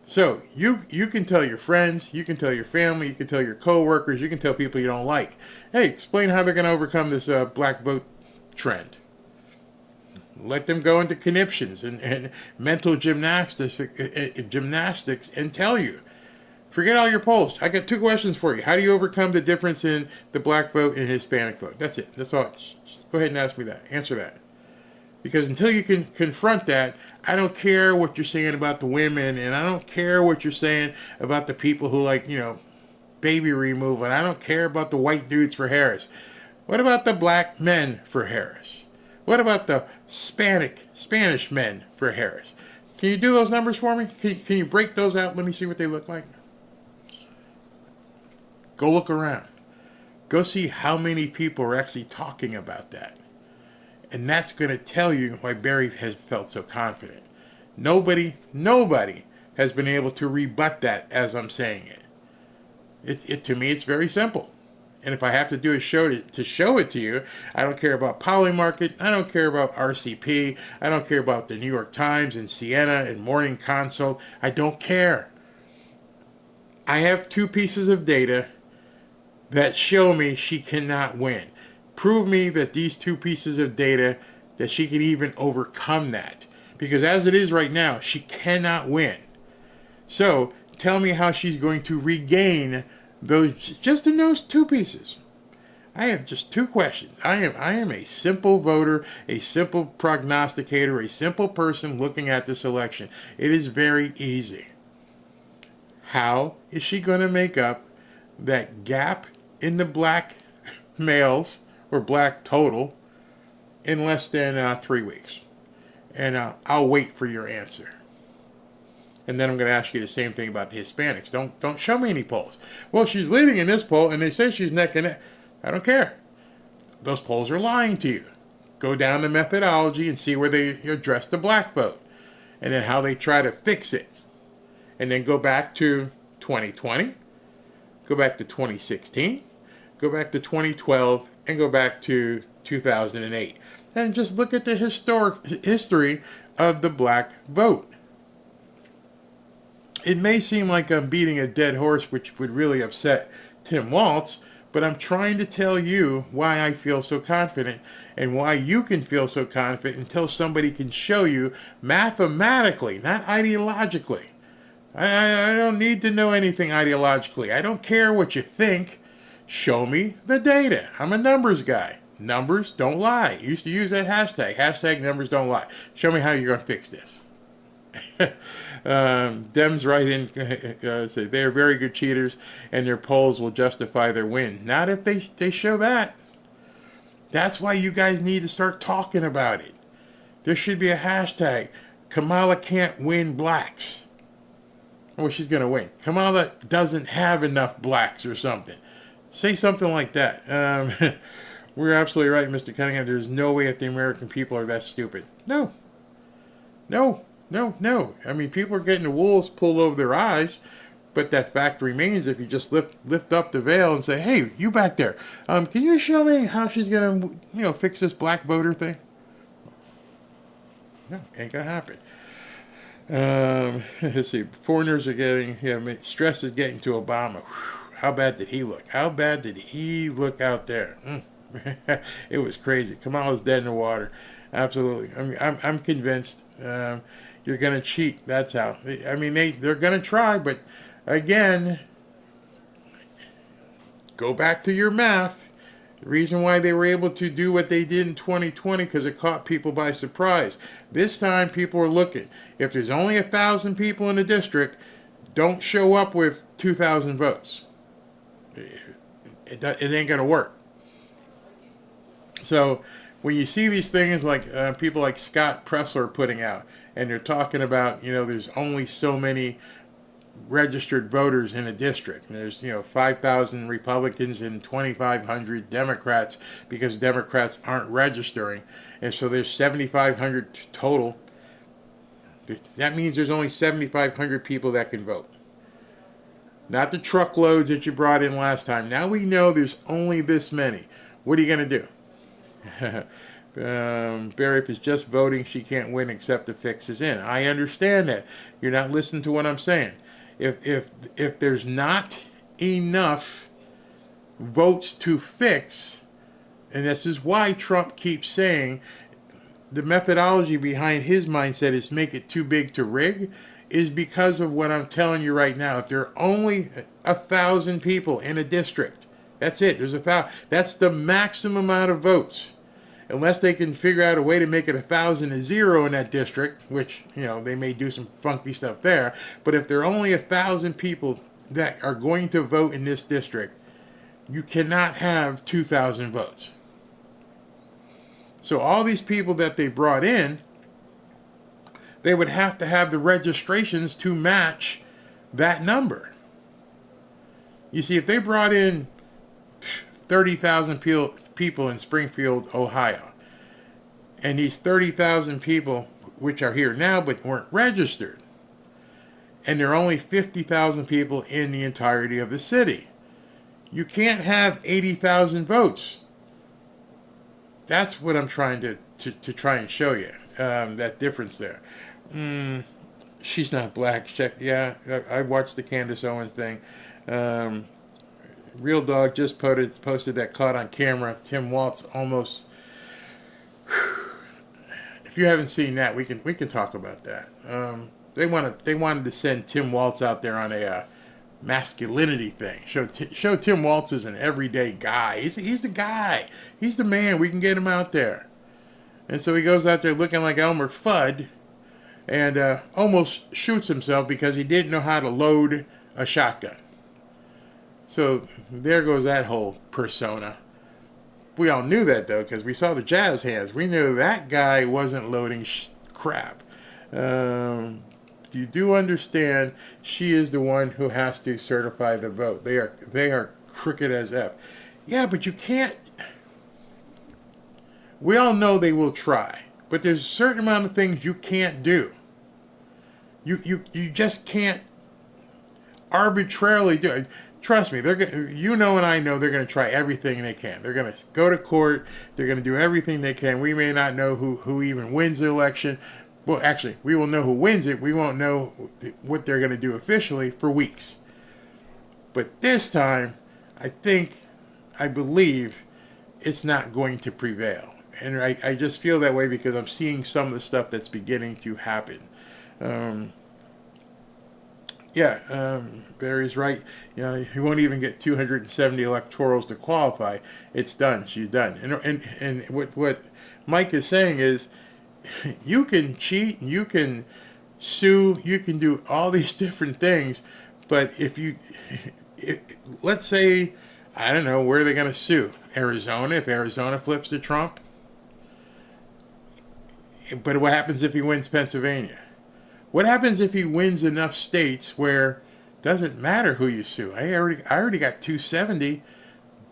So you can tell your friends, you can tell your family, you can tell your coworkers, you can tell people you don't like, hey, explain how they're going to overcome this black vote trend. Let them go into conniptions and mental gymnastics and tell you. Forget all your polls. I got two questions for you. How do you overcome the difference in the black vote and Hispanic vote? That's it. That's all. Just go ahead and ask me that. Answer that. Because until you can confront that, I don't care what you're saying about the women, and I don't care what you're saying about the people who like, baby removal, and I don't care about the white dudes for Harris. What about the black men for Harris? What about the Spanish men for Harris? Can you do those numbers for me? Can you break those out? Let me see what they look like. Go look around. Go see how many people are actually talking about that. And that's going to tell you why Barry has felt so confident. Nobody has been able to rebut that as I'm saying it. To me, it's very simple. And if I have to do a show to show it to you, I don't care about Polymarket. I don't care about RCP. I don't care about the New York Times and Siena and Morning Consult. I don't care. I have 2 pieces of data that show me she cannot win. Prove me that these 2 pieces of data, that she can even overcome that. Because as it is right now, she cannot win. So tell me how she's going to regain those, just in those 2 pieces. I have just 2 questions. I am a simple voter, a simple prognosticator, a simple person looking at this election. It is very easy. How is she going to make up that gap in the black males, or black total, in less than 3 weeks? And I'll wait for your answer. And then I'm going to ask you the same thing about the Hispanics. Don't show me any polls. Well, she's leading in this poll, and they say she's neck and neck. I don't care. Those polls are lying to you. Go down the methodology and see where they address the black vote, and then how they try to fix it. And then go back to 2020, go back to 2016, go back to 2012, and go back to 2008. And just look at the history of the black vote. It may seem like I'm beating a dead horse, which would really upset Tim Walz, but I'm trying to tell you why I feel so confident, and why you can feel so confident until somebody can show you mathematically, not ideologically. I don't need to know anything ideologically. I don't care what you think. Show me the data. I'm a numbers guy. Numbers don't lie. I used to use that hashtag. Hashtag numbers don't lie. Show me how you're going to fix this. Dems write in, say they are very good cheaters and their polls will justify their win. Not if they show that. That's why you guys need to start talking about it. There should be a hashtag. Kamala can't win blacks. Well, she's going to win. Kamala doesn't have enough blacks or something. Say something like that. We're absolutely right, Mr. Cunningham. There's no way that the American people are that stupid. No. I mean, people are getting the wolves pulled over their eyes, but that fact remains if you just lift up the veil and say, hey, you back there, can you show me how she's going to, fix this black voter thing? No, ain't going to happen. Let's see. Foreigners are getting, stress is getting to Obama. Whew, how bad did he look? How bad did he look out there? It was crazy. Kamala's dead in the water. Absolutely. I'm convinced you're going to cheat. That's how. I mean, they're going to try, but again, go back to your math. The reason why they were able to do what they did in 2020 because it caught people by surprise. This time, people are looking. If there's only 1,000 people in the district, don't show up with 2,000 votes. It ain't going to work. So when you see these things like people like Scott Pressler putting out, and they're talking about, there's only so many registered voters in a district. And there's, 5,000 Republicans and 2,500 Democrats because Democrats aren't registering. And so there's 7,500 total. That means there's only 7,500 people that can vote. Not the truckloads that you brought in last time. Now we know there's only this many. What are you going to do? Barry, if it's just voting, she can't win except the fix is in. I understand that. You're not listening to what I'm saying. If there's not enough votes to fix, and this is why Trump keeps saying the methodology behind his mindset is make it too big to rig, is because of what I'm telling you right now. If there are only 1,000 people in a district, that's it. There's 1,000. That's the maximum amount of votes. Unless they can figure out a way to make it 1,000 to 0 in that district, which, they may do some funky stuff there. But if there are only 1,000 people that are going to vote in this district, you cannot have 2,000 votes. So all these people that they brought in, they would have to have the registrations to match that number. You see, if they brought in 30,000 people in Springfield, Ohio, and these 30,000 people, which are here now but weren't registered, and there are only 50,000 people in the entirety of the city, You can't have 80,000 votes. That's what I'm trying to try and show you, that difference there. She's not black. Check. Yeah, I watched the Candace Owens thing. Real Dog just posted that caught on camera. Tim Walz almost. If you haven't seen that, we can talk about that. They wanted to send Tim Walz out there on a masculinity thing. Show Tim Walz as an everyday guy. He's the guy. He's the man. We can get him out there. And so he goes out there looking like Elmer Fudd, and almost shoots himself because he didn't know how to load a shotgun. So there goes that whole persona. We all knew that, though, because we saw the jazz hands. We knew that guy wasn't loading crap. You do understand she is the one who has to certify the vote. They are crooked as F. Yeah, but you can't. We all know they will try, but there's a certain amount of things you can't do. You just can't arbitrarily do it. Trust me, and I know they're going to try everything they can. They're going to go to court. They're going to do everything they can. We may not know who even wins the election. Well, actually, we will know who wins it. We won't know what they're going to do officially for weeks. But this time, I believe it's not going to prevail. And I just feel that way because I'm seeing some of the stuff that's beginning to happen. Barry's right. He won't even get 270 electorals to qualify. It's done. She's done. And what Mike is saying is, you can cheat, you can sue, you can do all these different things, but let's say, I don't know, where are they going to sue? Arizona, if Arizona flips to Trump? But what happens if he wins Pennsylvania? What happens if he wins enough states where it doesn't matter who you sue? I already got 270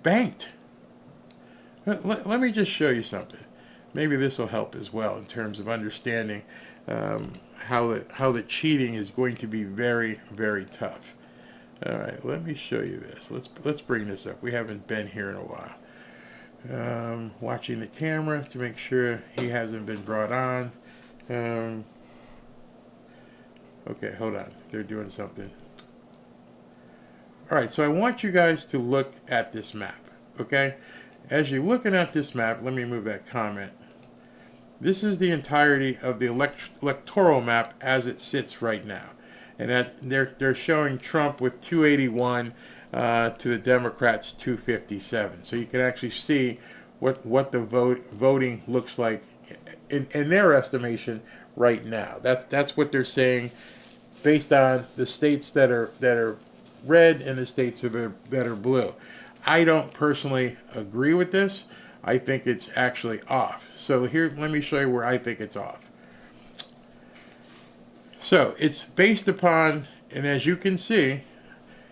banked. Let me just show you something. Maybe this will help as well in terms of understanding how the cheating is going to be very, very tough. All right, let me show you this. Let's bring this up. We haven't been here in a while. Watching the camera to make sure he hasn't been brought on. Okay, hold on. They're doing something. All right, so I want you guys to look at this map, okay? As you're looking at this map, let me move that comment. This is the entirety of the electoral map as it sits right now. And they're showing Trump with 281 to the Democrats 257. So you can actually see what the voting looks like in their estimation right now. That's what they're saying based on the states that are red and the states that are blue. I don't personally agree with this. I think it's actually off. So here, let me show you where I think it's off. So it's based upon, and as you can see,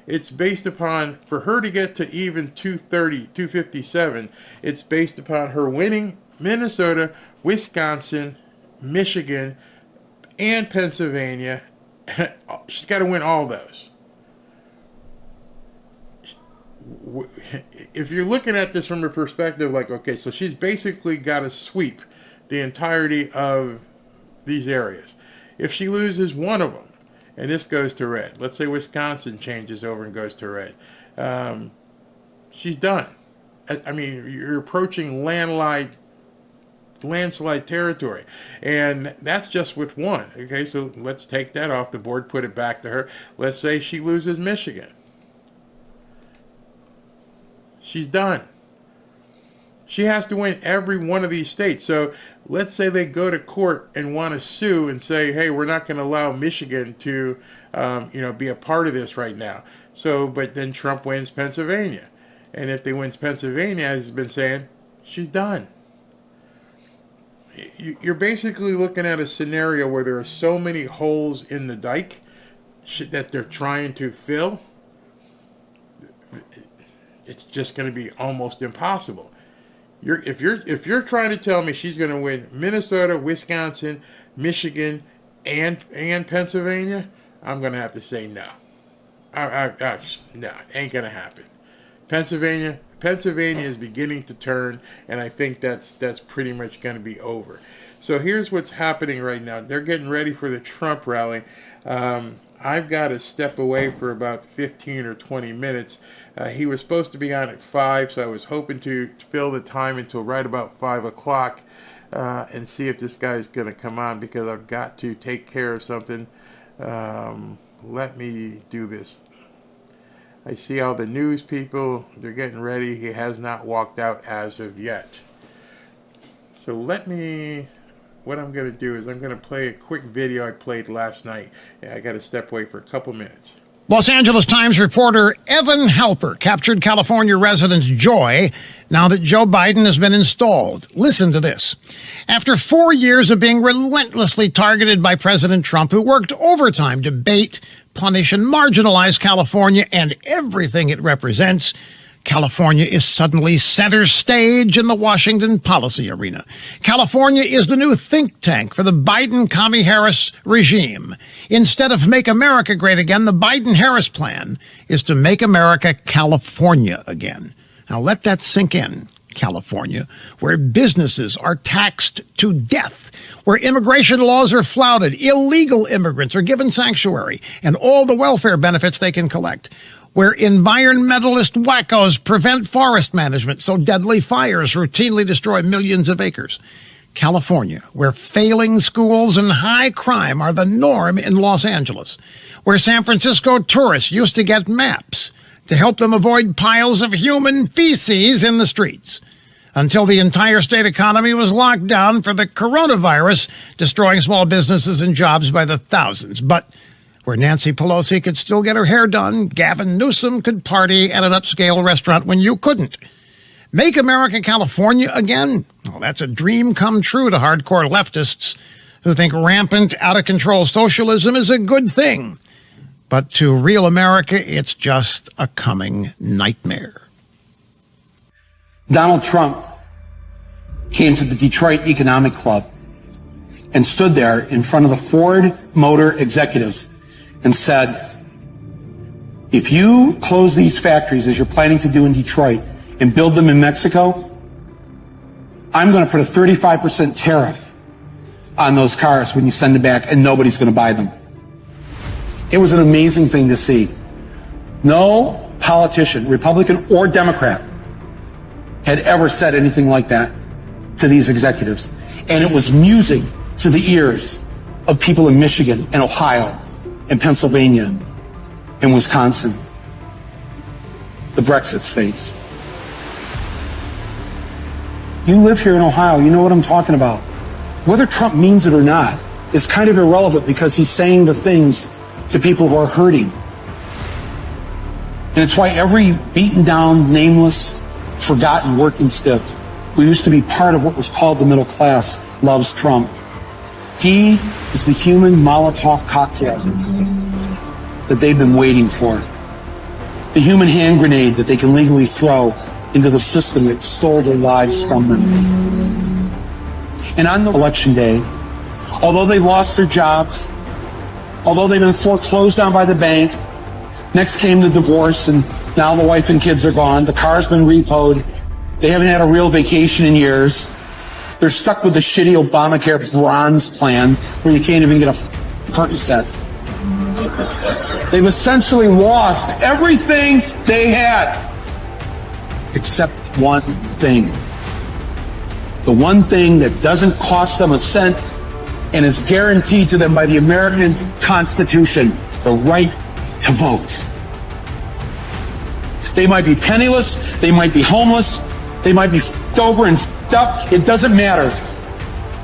it's based upon, for her to get to even 230, 257, it's based upon her winning Minnesota, Wisconsin, Michigan, and Pennsylvania. She's got to win all those. If you're looking at this from a perspective like, okay, so she's basically got to sweep the entirety of these areas. If she loses one of them, and this goes to red, let's say Wisconsin changes over and goes to red, she's done. I mean, you're approaching landslide territory, and that's just with one. Okay, so let's take that off the board, put it back to her. Let's say she loses Michigan. She's done. She has to win every one of these states. So let's say they go to court and want to sue and say, hey, we're not going to allow Michigan to be a part of this right now. So, but then Trump wins Pennsylvania. And if they wins Pennsylvania, as he's been saying, she's done. You're basically looking at a scenario where there are so many holes in the dike that they're trying to fill. It's just going to be almost impossible. If you're trying to tell me she's going to win Minnesota, Wisconsin, Michigan, and Pennsylvania, I'm going to have to say no. No, ain't going to happen. Pennsylvania is beginning to turn, and I think that's pretty much going to be over. So here's what's happening right now. They're getting ready for the Trump rally. I've got to step away for about 15 or 20 minutes. He was supposed to be on at 5, so I was hoping to fill the time until right about 5 o'clock and see if this guy's going to come on, because I've got to take care of something. Let me do this. I see all the news people. They're getting ready. He has not walked out as of yet. So what I'm going to do is I'm going to play a quick video I played last night. And I got to step away for a couple minutes. Los Angeles Times reporter Evan Halper captured California residents' joy now that Joe Biden has been installed. Listen to this. After 4 years of being relentlessly targeted by President Trump, who worked overtime to bait, punish, and marginalize California and everything it represents, California is suddenly center stage in the Washington policy arena. California is the new think tank for the Biden-Kamala Harris regime. Instead of Make America Great Again, the Biden-Harris plan is to make America California again. Now let that sink in. California, where businesses are taxed to death, where immigration laws are flouted, illegal immigrants are given sanctuary and all the welfare benefits they can collect, where environmentalist wackos prevent forest management so deadly fires routinely destroy millions of acres. California, where failing schools and high crime are the norm in Los Angeles, where San Francisco tourists used to get maps to help them avoid piles of human feces in the streets, until the entire state economy was locked down for the coronavirus, destroying small businesses and jobs by the thousands. But where Nancy Pelosi could still get her hair done, Gavin Newsom could party at an upscale restaurant when you couldn't. Make America California again? Well, that's a dream come true to hardcore leftists who think rampant, out-of-control socialism is a good thing. But to real America, it's just a coming nightmare. Donald Trump came to the Detroit Economic Club and stood there in front of the Ford Motor executives and said, if you close these factories as you're planning to do in Detroit and build them in Mexico, I'm going to put a 35% tariff on those cars when you send them back, and nobody's going to buy them. It was an amazing thing to see. No politician, Republican or Democrat, had ever said anything like that to these executives. And it was music to the ears of people in Michigan and Ohio and Pennsylvania and Wisconsin, the Brexit states. You live here in Ohio, you know what I'm talking about. Whether Trump means it or not is kind of irrelevant, because he's saying the things to people who are hurting. And it's why every beaten down, nameless, forgotten working stiff who used to be part of what was called the middle class loves Trump. He is the human Molotov cocktail that they've been waiting for. The human hand grenade that they can legally throw into the system that stole their lives from them. And on the election day, although they lost their jobs, although they've been foreclosed on by the bank, next came the divorce, and now the wife and kids are gone. The car's been repoed. They haven't had a real vacation in years. They're stuck with the shitty Obamacare bronze plan where you can't even get a Percocet. They've essentially lost everything they had except one thing. The one thing that doesn't cost them a cent and is guaranteed to them by the American Constitution, the right to vote. They might be penniless, they might be homeless, they might be f***ed over and f***ed up. It doesn't matter,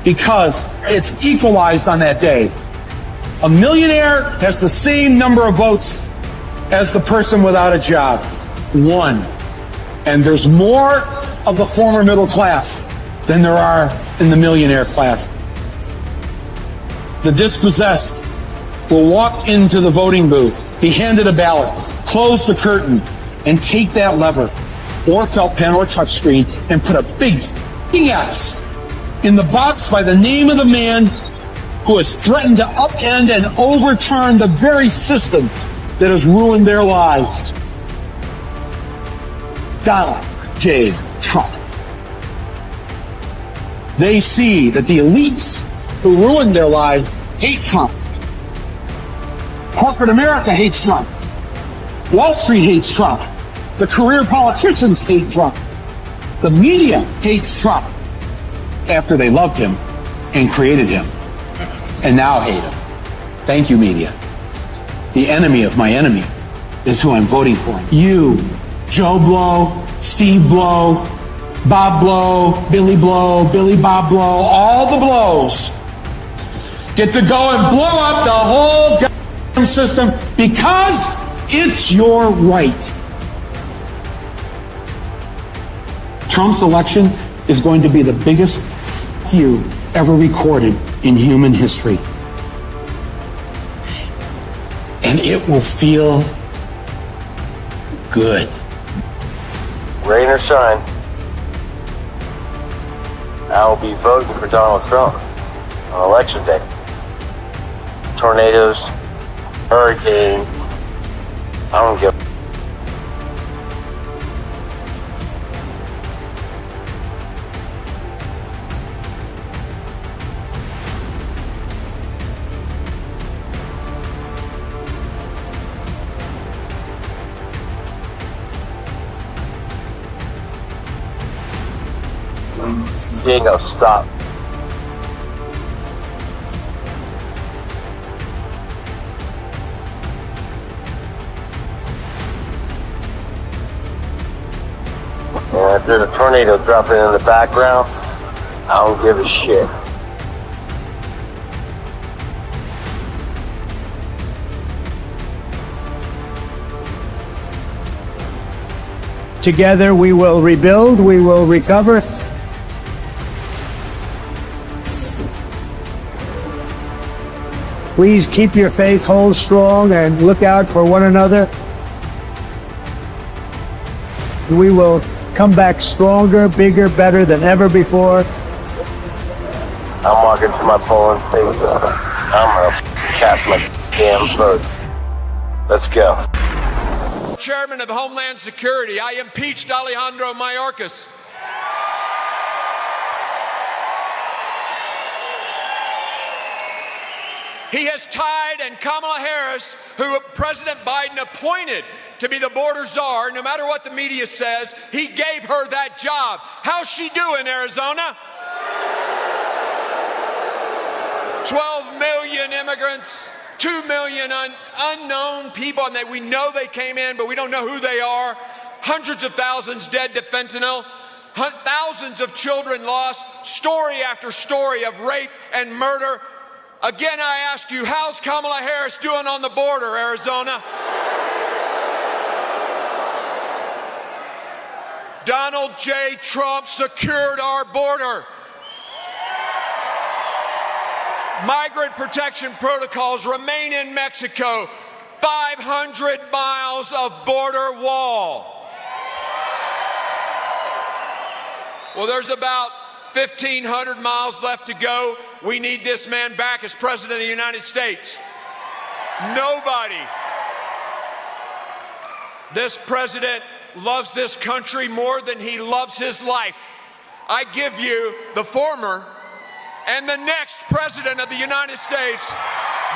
because it's equalized on that day. A millionaire has the same number of votes as the person without a job. One. And there's more of the former middle class than there are in the millionaire class. The dispossessed will walk into the voting booth, be handed a ballot, close the curtain, and take that lever, or felt pen or touchscreen, and put a big X in the box by the name of the man who has threatened to upend and overturn the very system that has ruined their lives. Donald J. Trump. They see that the elites who ruined their lives hate Trump. Corporate America hates Trump. Wall Street hates Trump. The career politicians hate Trump. The media hates Trump after they loved him and created him, and now hate him. Thank you, media. The enemy of my enemy is who I'm voting for. You, Joe Blow, Steve Blow, Bob Blow, Billy Bob Blow, all the blows get to go and blow up the whole goddamn system because it's your right. Trump's election is going to be the biggest f*** you ever recorded in human history. And it will feel good. Rain or shine, I will be voting for Donald Trump on election day. Tornadoes, hurricane, I don't give a Diego, stop. And if there's a tornado dropping in the background, I don't give a shit. Together we will rebuild, we will recover. Please keep your faith, hold strong, and look out for one another. We will come back stronger, bigger, better than ever before. I'm walking to my polling place. I'm gonna cast my damn vote. Let's go. Chairman of Homeland Security, I impeached Alejandro Mayorkas. He has tied, and Kamala Harris, who President Biden appointed to be the border czar, no matter what the media says, he gave her that job. How's she doing, Arizona? 12 million immigrants, 2 million unknown people, and we know they came in, but we don't know who they are. Hundreds of thousands dead to fentanyl. Thousands of children lost. Story after story of rape and murder. Again, I ask you, how's Kamala Harris doing on the border, Arizona? Donald J. Trump secured our border. Migrant protection protocols remain in Mexico. 500 miles of border wall. Well, there's about 1,500 miles left to go. We need this man back as President of the United States. Nobody. This president loves this country more than he loves his life. I give you the former and the next President of the United States,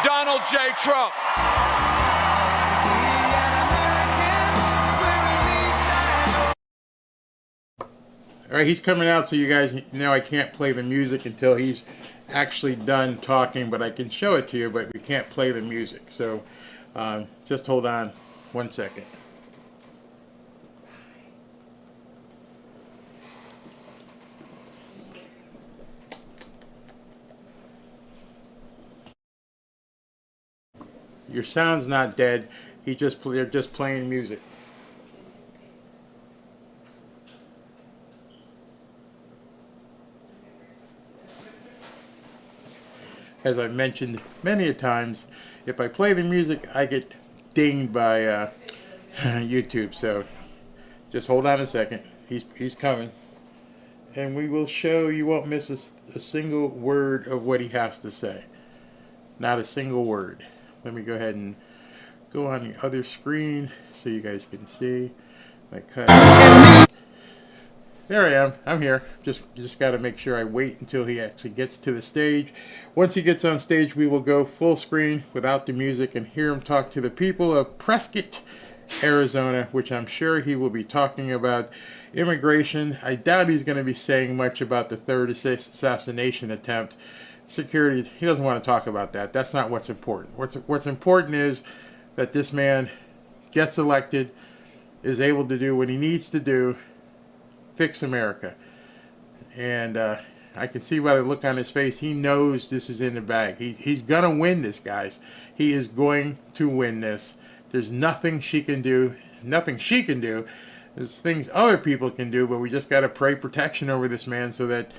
Donald J. Trump. All right, he's coming out, so you guys know I can't play the music until he's actually done talking, but I can show it to you, but we can't play the music. So just hold on 1 second. Your sound's not dead. They're just playing music. As I've mentioned many a times, if I play the music, I get dinged by YouTube. So just hold on a second. He's coming, and we will show you. Won't miss a single word of what he has to say. Not a single word. Let me go ahead and go on the other screen so you guys can see my cut. There I am. I'm here. Just got to make sure I wait until he actually gets to the stage. Once he gets on stage, we will go full screen without the music and hear him talk to the people of Prescott, Arizona, which I'm sure he will be talking about immigration. I doubt he's going to be saying much about the third assassination attempt. Security, he doesn't want to talk about that. That's not what's important. What's important is that this man gets elected, is able to do what he needs to do, fix America. And I can see by the look on his face, he knows this is in the bag. He's going to win this, guys. He is going to win this. There's nothing she can do. Nothing she can do. There's things other people can do, but we just got to pray protection over this man so that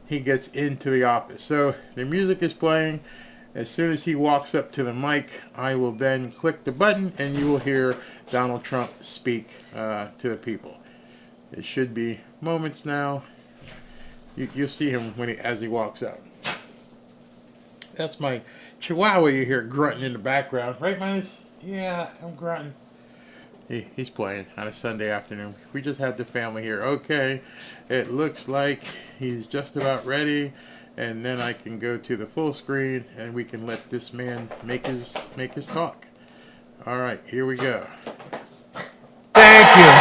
he gets into the office. So the music is playing. As soon as he walks up to the mic, I will then click the button and you will hear Donald Trump speak to the people. It should be moments now. You'll see him as he walks out. That's my Chihuahua you hear grunting in the background. Right, Minus? Yeah, I'm grunting. He's playing on a Sunday afternoon. We just had the family here. Okay, it looks like he's just about ready. And then I can go to the full screen and we can let this man make his talk. All right, here we go. Thank you.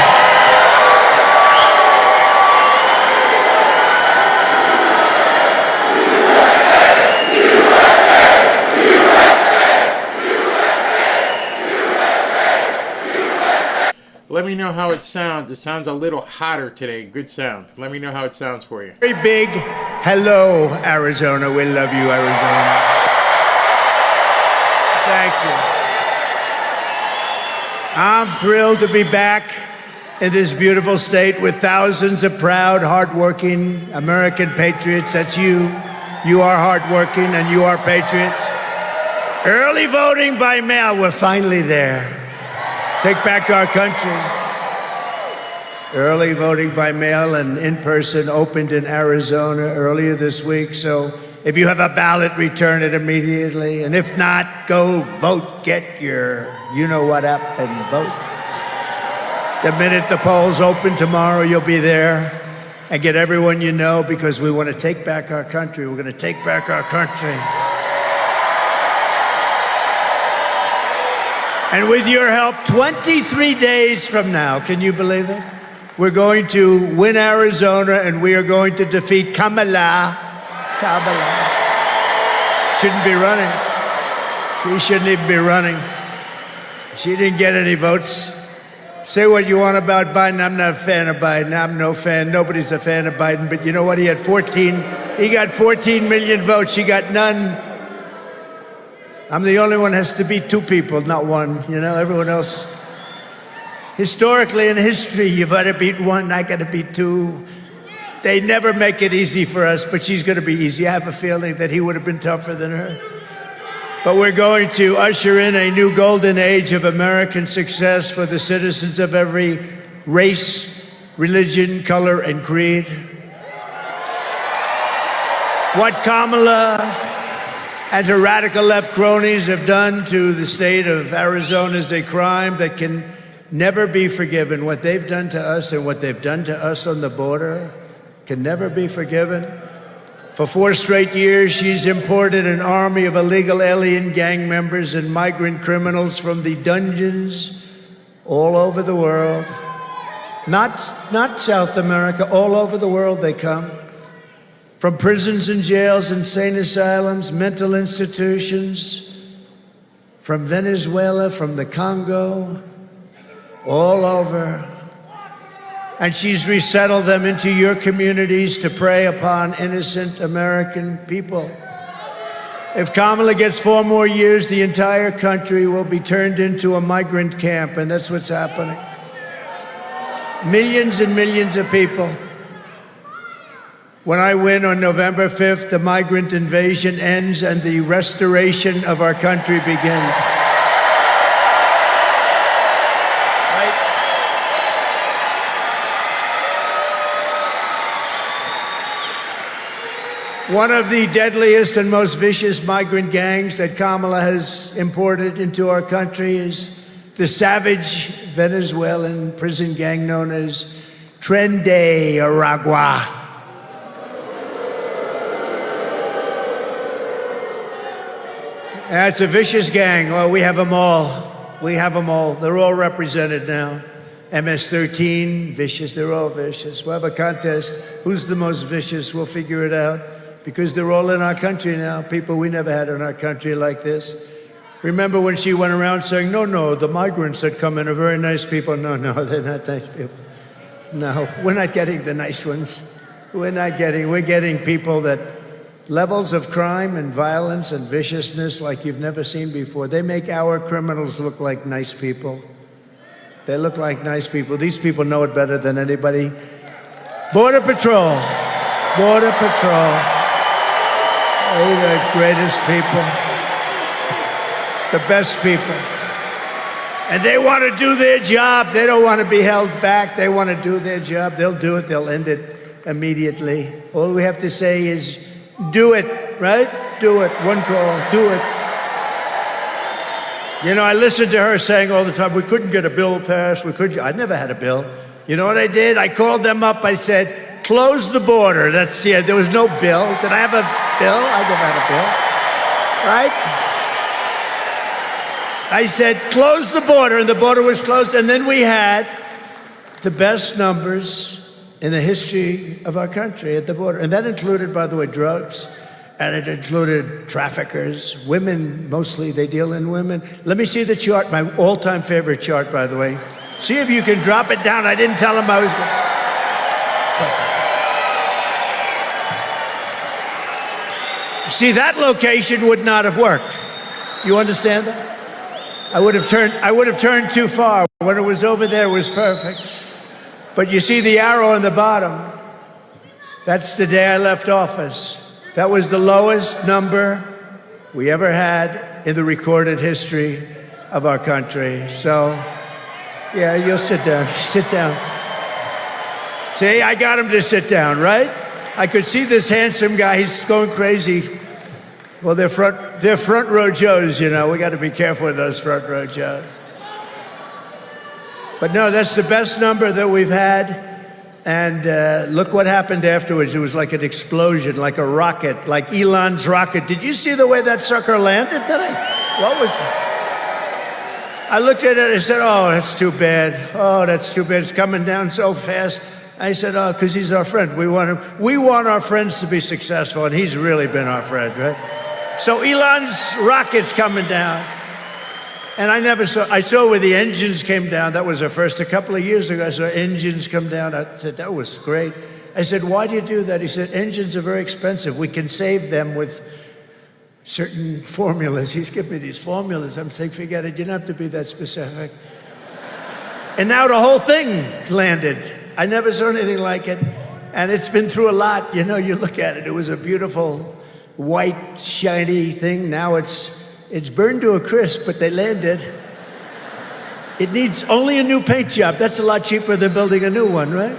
Let me know how it sounds. It sounds a little hotter today. Good sound. Let me know how it sounds for you. Very big hello, Arizona. We love you, Arizona. Thank you. I'm thrilled to be back in this beautiful state with thousands of proud, hardworking American patriots. That's you. You are hardworking and you are patriots. Early voting by mail. We're finally there. Take back our country. Early voting by mail and in person opened in Arizona earlier this week. So if you have a ballot, return it immediately. And if not, go vote. Get your you-know-what up and vote. The minute the polls open tomorrow, you'll be there. And get everyone you know, because we want to take back our country. We're going to take back our country. And with your help, 23 days from now, can you believe it? We're going to win Arizona and we are going to defeat Kamala. Shouldn't be running. She shouldn't even be running. She didn't get any votes. Say what you want about Biden. I'm not a fan of Biden. I'm no fan. Nobody's a fan of Biden. But you know what? He got 14 million votes. She got none. I'm the only one has to beat two people, not one. You know, everyone else. Historically in history, you've got to beat one, I got to beat two. They never make it easy for us, but she's going to be easy. I have a feeling that he would have been tougher than her. But we're going to usher in a new golden age of American success for the citizens of every race, religion, color, and creed. What Kamala and her radical left cronies have done to the state of Arizona is a crime that can never be forgiven. What they've done to us and what they've done to us on the border can never be forgiven. For 4 straight years, she's imported an army of illegal alien gang members and migrant criminals from the dungeons all over the world. Not South America, all over the world they come. From prisons and jails, insane asylums, mental institutions, from Venezuela, from the Congo, all over. And she's resettled them into your communities to prey upon innocent American people. If Kamala gets 4 more years, the entire country will be turned into a migrant camp, and that's what's happening. Millions and millions of people. When I win on November 5th, the migrant invasion ends and the restoration of our country begins. Right? One of the deadliest and most vicious migrant gangs that Kamala has imported into our country is the savage Venezuelan prison gang known as Tren de Aragua. It's a vicious gang. Well, we have them all. We have them all. They're all represented now. MS-13, vicious. They're all vicious. We'll have a contest. Who's the most vicious? We'll figure it out. Because they're all in our country now. People we never had in our country like this. Remember when she went around saying, no, the migrants that come in are very nice people. No, they're not nice people. No, we're not getting the nice ones. We're getting people that levels of crime and violence and viciousness like you've never seen before. They make our criminals look like nice people. They look like nice people. These people know it better than anybody. Border Patrol. Border Patrol. They're the greatest people. The best people. And they want to do their job. They don't want to be held back. They want to do their job. They'll do it. They'll end it immediately. All we have to say is, do it, right? Do it. One call. Do it. You know, I listened to her saying all the time, we couldn't get a bill passed. I never had a bill. You know what I did? I called them up. I said, close the border. There was no bill. Did I have a bill? I never had a bill. Right? I said, close the border, and the border was closed. And then we had the best numbers in the history of our country at the border. And that included, by the way, drugs, and it included traffickers, women, mostly they deal in women. Let me see the chart, my all-time favorite chart, by the way. See if you can drop it down. I didn't tell him I was going to. Perfect. See, that location would not have worked. You understand that? I would have turned too far. When it was over there, it was perfect. But you see the arrow on the bottom? That's the day I left office. That was the lowest number we ever had in the recorded history of our country. So, yeah, you'll sit down. Sit down. See, I got him to sit down, right? I could see this handsome guy. He's going crazy. Well, they're front row Joes, you know. We got to be careful with those front row Joes. But no, that's the best number that we've had. And look what happened afterwards. It was like an explosion, like a rocket, like Elon's rocket. Did you see the way that sucker landed today? What was it? I looked at it and I said, oh, that's too bad. Oh, that's too bad. It's coming down so fast. I said, oh, because he's our friend. We want our friends to be successful, and he's really been our friend, right? So Elon's rocket's coming down. And I saw where the engines came down. That was our first. A couple of years ago, I saw engines come down. I said, that was great. I said, why do you do that? He said, engines are very expensive. We can save them with certain formulas. He's given me these formulas. I'm saying, forget it. You don't have to be that specific. And now the whole thing landed. I never saw anything like it. And it's been through a lot. You know, you look at it. It was a beautiful, white, shiny thing. Now it's burned to a crisp, but they landed. It needs only a new paint job. That's a lot cheaper than building a new one, right?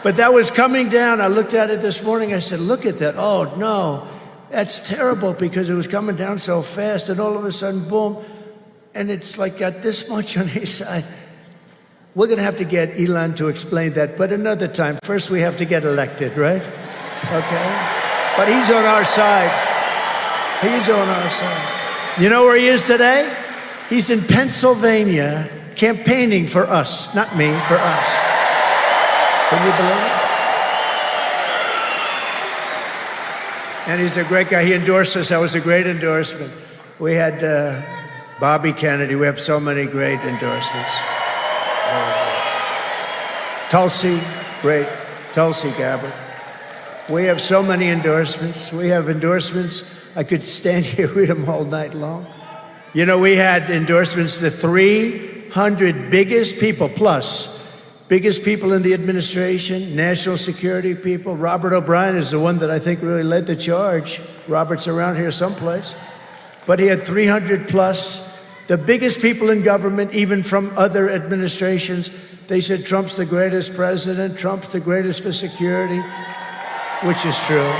But that was coming down. I looked at it this morning. I said, look at that. Oh, no. That's terrible because it was coming down so fast, and all of a sudden, boom, and it's like got this much on each side. We're going to have to get Elon to explain that, but another time. First, we have to get elected, right? Okay? But he's on our side. He's on our side. You know where he is today? He's in Pennsylvania campaigning for us. Not me, for us. Can you believe it? And he's a great guy. He endorsed us. That was a great endorsement. We had Bobby Kennedy. We have so many great endorsements. Tulsi, great. Tulsi Gabbard. We have so many endorsements. We have endorsements. I could stand here and read them all night long. You know, we had endorsements, the 300 biggest people, plus biggest people in the administration, national security people. Robert O'Brien is the one that I think really led the charge. Robert's around here someplace. But he had 300 plus, the biggest people in government, even from other administrations. They said Trump's the greatest president, Trump's the greatest for security, which is true.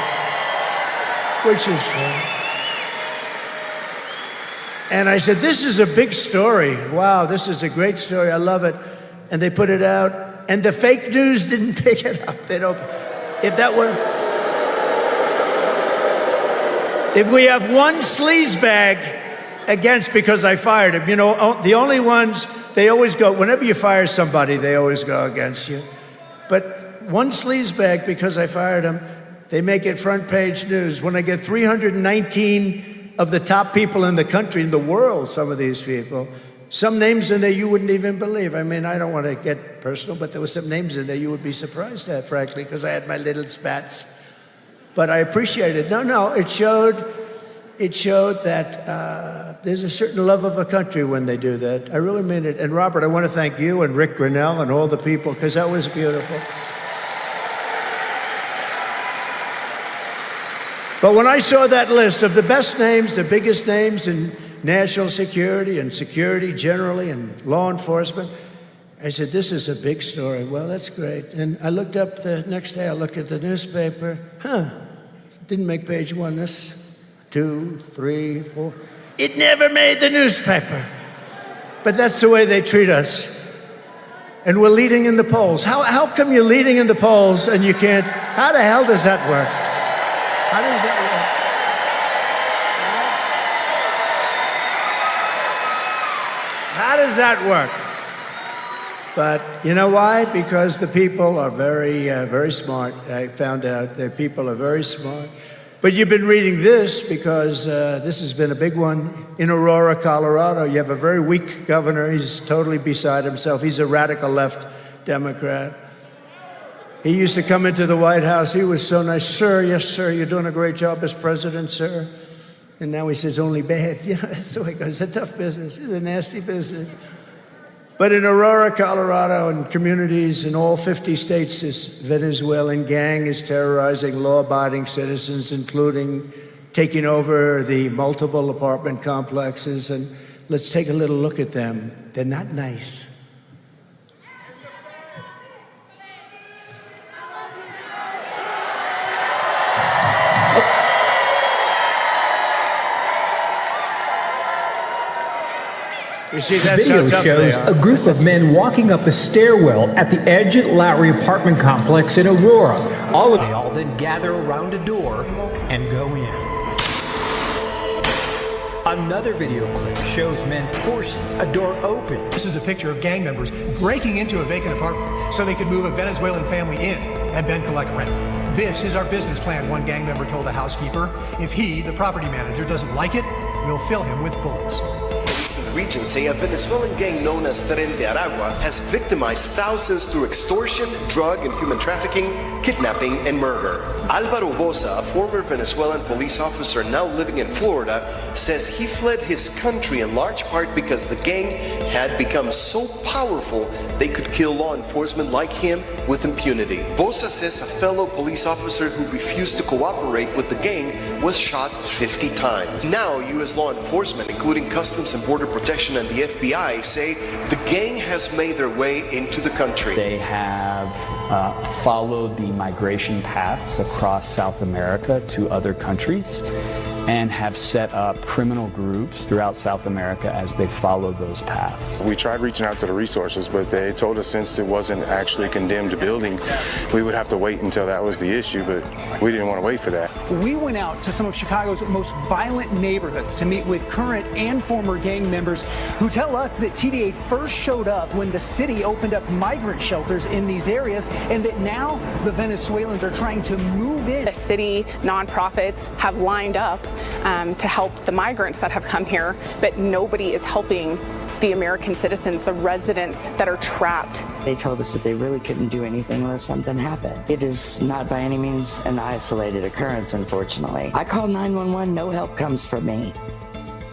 Which is true. And I said, this is a big story. Wow, this is a great story. I love it. And they put it out, And the fake news didn't pick it up. They don't. If we have one sleazebag against because I fired him, you know, the only ones, they always go, whenever you fire somebody, they always go against you. But one sleazebag because I fired him, they make it front page news. When I get 319 of the top people in the country, in the world, some of these people, some names in there you wouldn't even believe. I mean, I don't want to get personal, but there were some names in there you would be surprised at, frankly, because I had my little spats. But I appreciate it. No, it showed that there's a certain love of a country when they do that. I really mean it. And Robert, I want to thank you and Rick Grinnell and all the people, because that was beautiful. But when I saw that list of the best names, the biggest names in national security and security generally and law enforcement, I said, this is a big story. Well, that's great. And I looked up the next day, I looked at the newspaper. Didn't make page one. This, 2, 3, 4. It never made the newspaper. But that's the way they treat us. And we're leading in the polls. How come you're leading in the polls and you can't? How the hell does that work? How does that work? How does that work? But you know why? Because the people are very smart. I found out that people are very smart. But you've been reading this because this has been a big one in Aurora, Colorado. You have a very weak governor. He's totally beside himself. He's a radical left Democrat. He used to come into the White House. He was so nice. Sir, yes, sir, you're doing a great job as president, sir. And now he says only bad. You know, that's the way it goes. It's a tough business. It's a nasty business. But in Aurora, Colorado, and communities in all 50 states, this Venezuelan gang is terrorizing law-abiding citizens, including taking over the multiple apartment complexes. And let's take a little look at them. They're not nice. You see, that's the video shows a group of men walking up a stairwell at the Edge Lowry apartment complex in Aurora. They all then gather around a door and go in. Another video clip shows men forcing a door open. This is a picture of gang members breaking into a vacant apartment so they could move a Venezuelan family in and then collect rent. This is our business plan, one gang member told a housekeeper. If he, the property manager, doesn't like it, we'll fill him with bullets. Region say a Venezuelan gang known as Tren de Aragua has victimized thousands through extortion, drug and human trafficking, kidnapping, and murder. Alvaro Boza, a former Venezuelan police officer now living in Florida, says he fled his country in large part because the gang had become so powerful they could kill law enforcement like him with impunity. Boza says a fellow police officer who refused to cooperate with the gang was shot 50 times. Now, U.S. law enforcement, including Customs and Border Protection and the FBI, say the gang has made their way into the country. They have followed the migration paths across South America to other countries and have set up criminal groups throughout South America as they follow those paths. We tried reaching out to the resources, but they told us since it wasn't actually a condemned building, we would have to wait until that was the issue, but we didn't want to wait for that. We went out to some of Chicago's most violent neighborhoods to meet with current and former gang members who tell us that TDA first showed up when the city opened up migrant shelters in these areas, and that now the Venezuelans are trying to move in. The city nonprofits have lined up to help the migrants that have come here, but nobody is helping the American citizens, the residents that are trapped. They told us that they really couldn't do anything unless something happened. It is not by any means an isolated occurrence, unfortunately. I called 911, no help comes from me.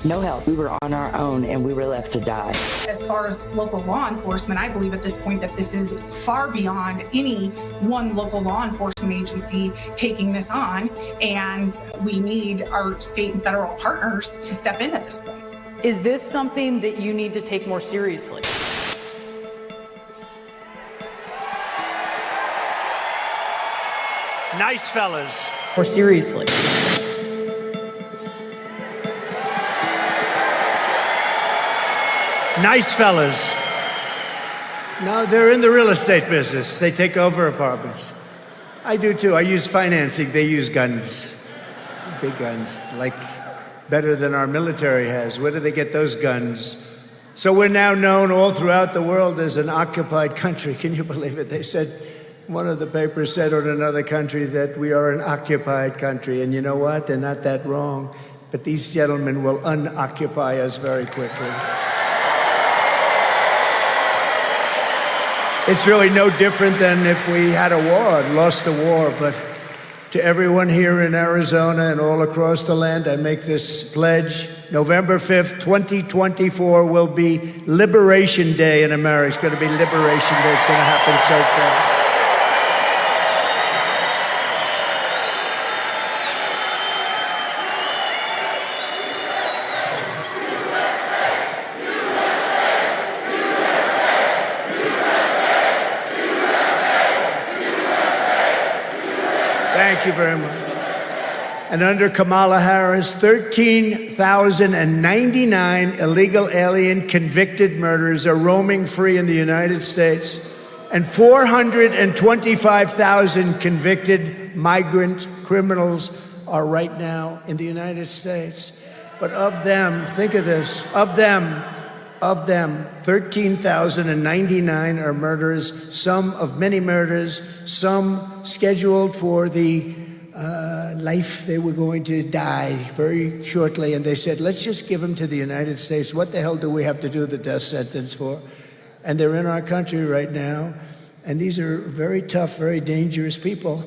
No help. We were on our own and we were left to die. As far as local law enforcement, I believe at this point that this is far beyond any one local law enforcement agency taking this on, and we need our state and federal partners to step in at this point. Is this something that you need to take more seriously? Nice fellas. More seriously. Nice fellas. No, they're in the real estate business. They take over apartments. I do too. I use financing. They use guns. Big guns, like better than our military has. Where do they get those guns? So we're now known all throughout the world as an occupied country. Can you believe it? They said, one of the papers said on another country that we are an occupied country. And you know what? They're not that wrong. But these gentlemen will unoccupy us very quickly. It's really no different than if we had a war and lost a war. But to everyone here in Arizona and all across the land, I make this pledge. November 5th, 2024 will be Liberation Day in America. It's going to be Liberation Day. It's going to happen so fast. Thank you very much. And under Kamala Harris, 13,099 illegal alien convicted murderers are roaming free in the United States, and 425,000 convicted migrant criminals are right now in the United States. But of them, think of this, of them, 13,099 are murderers, some of many murders, some scheduled for the life they were going to die very shortly. And they said, let's just give them to the United States. What the hell do we have to do the death sentence for? And they're in our country right now. And these are very tough, very dangerous people.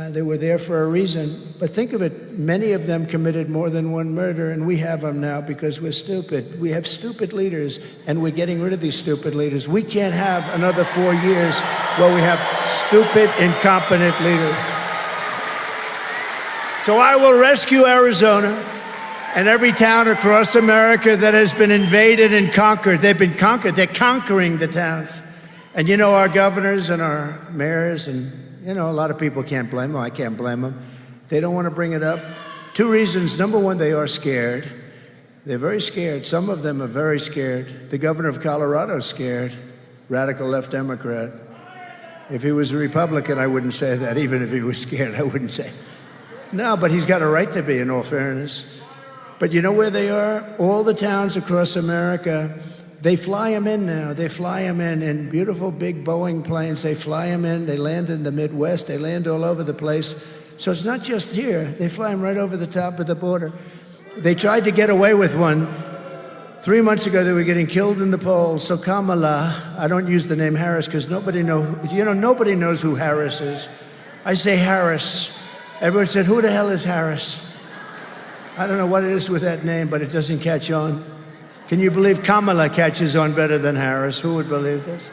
They were there for a reason. But think of it, many of them committed more than one murder, and we have them now because we're stupid. We have stupid leaders, and we're getting rid of these stupid leaders. We can't have another 4 years where we have stupid, incompetent leaders. So I will rescue Arizona and every town across America that has been invaded and conquered. They've been conquered. They're conquering the towns. And you know, our governors and our mayors and you know, a lot of people can't blame them. I can't blame them. They don't want to bring it up. Two reasons. Number one, they are scared. They're very scared. Some of them are very scared. The governor of Colorado is scared. Radical left Democrat. If he was a Republican, I wouldn't say that. Even if he was scared, I wouldn't say. No, but he's got a right to be, in all fairness. But you know where they are? All the towns across America, they fly them in now. They fly them in beautiful big Boeing planes. They fly them in. They land in the Midwest. They land all over the place. So it's not just here. They fly them right over the top of the border. They tried to get away with one. 3 months ago, they were getting killed in the polls. So Kamala, I don't use the name Harris because nobody knows who Harris is. I say Harris. Everyone said, who the hell is Harris? I don't know what it is with that name, but it doesn't catch on. Can you believe Kamala catches on better than Harris? Who would believe this?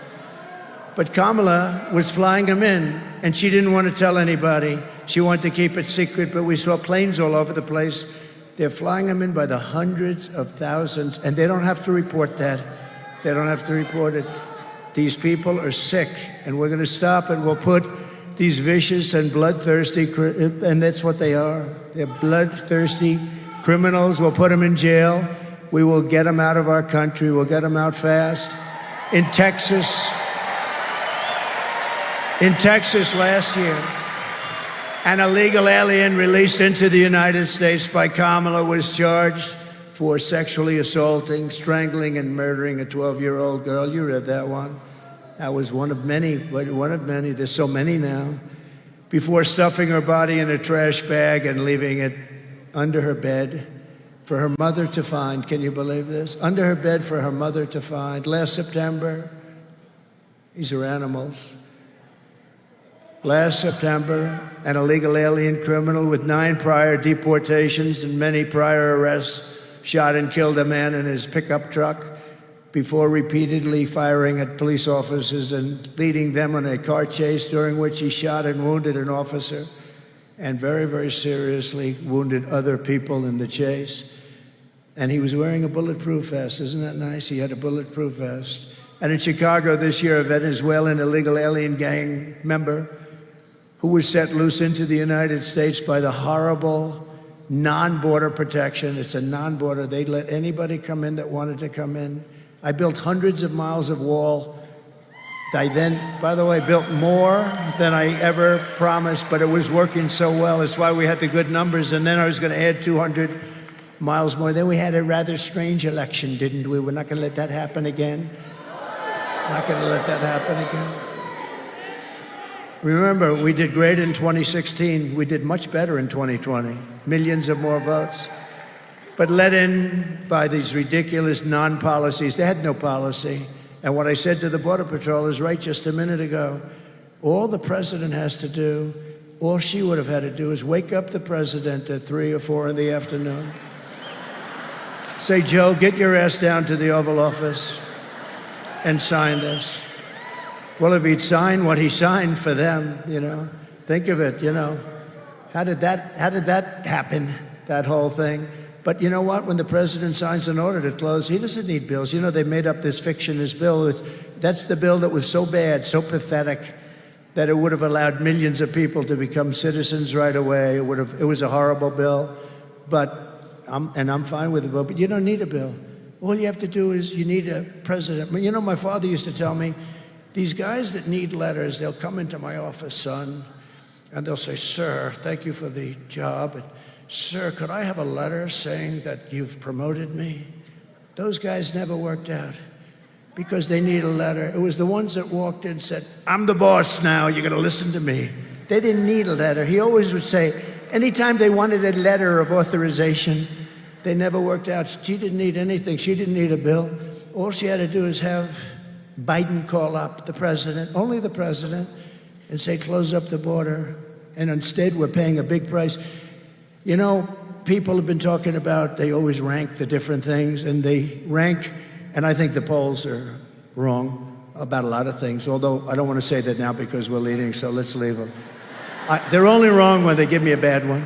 But Kamala was flying them in, and she didn't want to tell anybody. She wanted to keep it secret, but we saw planes all over the place. They're flying them in by the hundreds of thousands, and they don't have to report that. They don't have to report it. These people are sick, and we're going to stop it. We'll put these vicious and bloodthirsty, and that's what they are. They're bloodthirsty criminals. We'll put them in jail. We will get them out of our country. We'll get them out fast. In Texas last year, an illegal alien released into the United States by Kamala was charged for sexually assaulting, strangling, and murdering a 12-year-old girl. You read that one. That was one of many, one of many. There's so many now. Before stuffing her body in a trash bag and leaving it under her bed for her mother to find. Can you believe this? Under her bed for her mother to find. Last September, these are animals. Last September, an illegal alien criminal with 9 prior deportations and many prior arrests shot and killed a man in his pickup truck before repeatedly firing at police officers and leading them on a car chase during which he shot and wounded an officer and very, very seriously wounded other people in the chase. And he was wearing a bulletproof vest. Isn't that nice? He had a bulletproof vest. And in Chicago this year, a Venezuelan illegal alien gang member who was set loose into the United States by the horrible non-border protection. It's a non-border. They'd let anybody come in that wanted to come in. I built hundreds of miles of wall I then, by the way, built more than I ever promised, but it was working so well. That's why we had the good numbers. And then I was going to add 200 miles more. Then we had a rather strange election, didn't we? We're not going to let that happen again. Not going to let that happen again. Remember, we did great in 2016. We did much better in 2020. Millions of more votes. But led in by these ridiculous non-policies. They had no policy. And what I said to the Border Patrol is right just a minute ago. All the president has to do, all she would have had to do is wake up the president at 3 or 4 in the afternoon. Say, Joe, get your ass down to the Oval Office and sign this. Well, if he'd signed what he signed for them, think of it, how did that happen, that whole thing? But you know what? When the president signs an order to close, he doesn't need bills. They made up this fictitious bill. That's the bill that was so bad, so pathetic, that it would have allowed millions of people to become citizens right away. It was a horrible bill, I'm fine with the bill. But you don't need a bill. All you have to do is you need a president. My father used to tell me, these guys that need letters, they'll come into my office, son, and they'll say, sir, thank you for the job. And, sir, could I have a letter saying that you've promoted me? Those guys never worked out because they need a letter. It was the ones that walked in and said, I'm the boss now, you're going to listen to me. They didn't need a letter. He always would say, anytime they wanted a letter of authorization, they never worked out. She didn't need anything. She didn't need a bill. All she had to do is have Biden call up the president, only the president, and say, close up the border. And instead, we're paying a big price. People have been talking about, they always rank the different things, and they rank, and I think the polls are wrong about a lot of things, although I don't want to say that now because we're leading, so let's leave them. They're only wrong when they give me a bad one.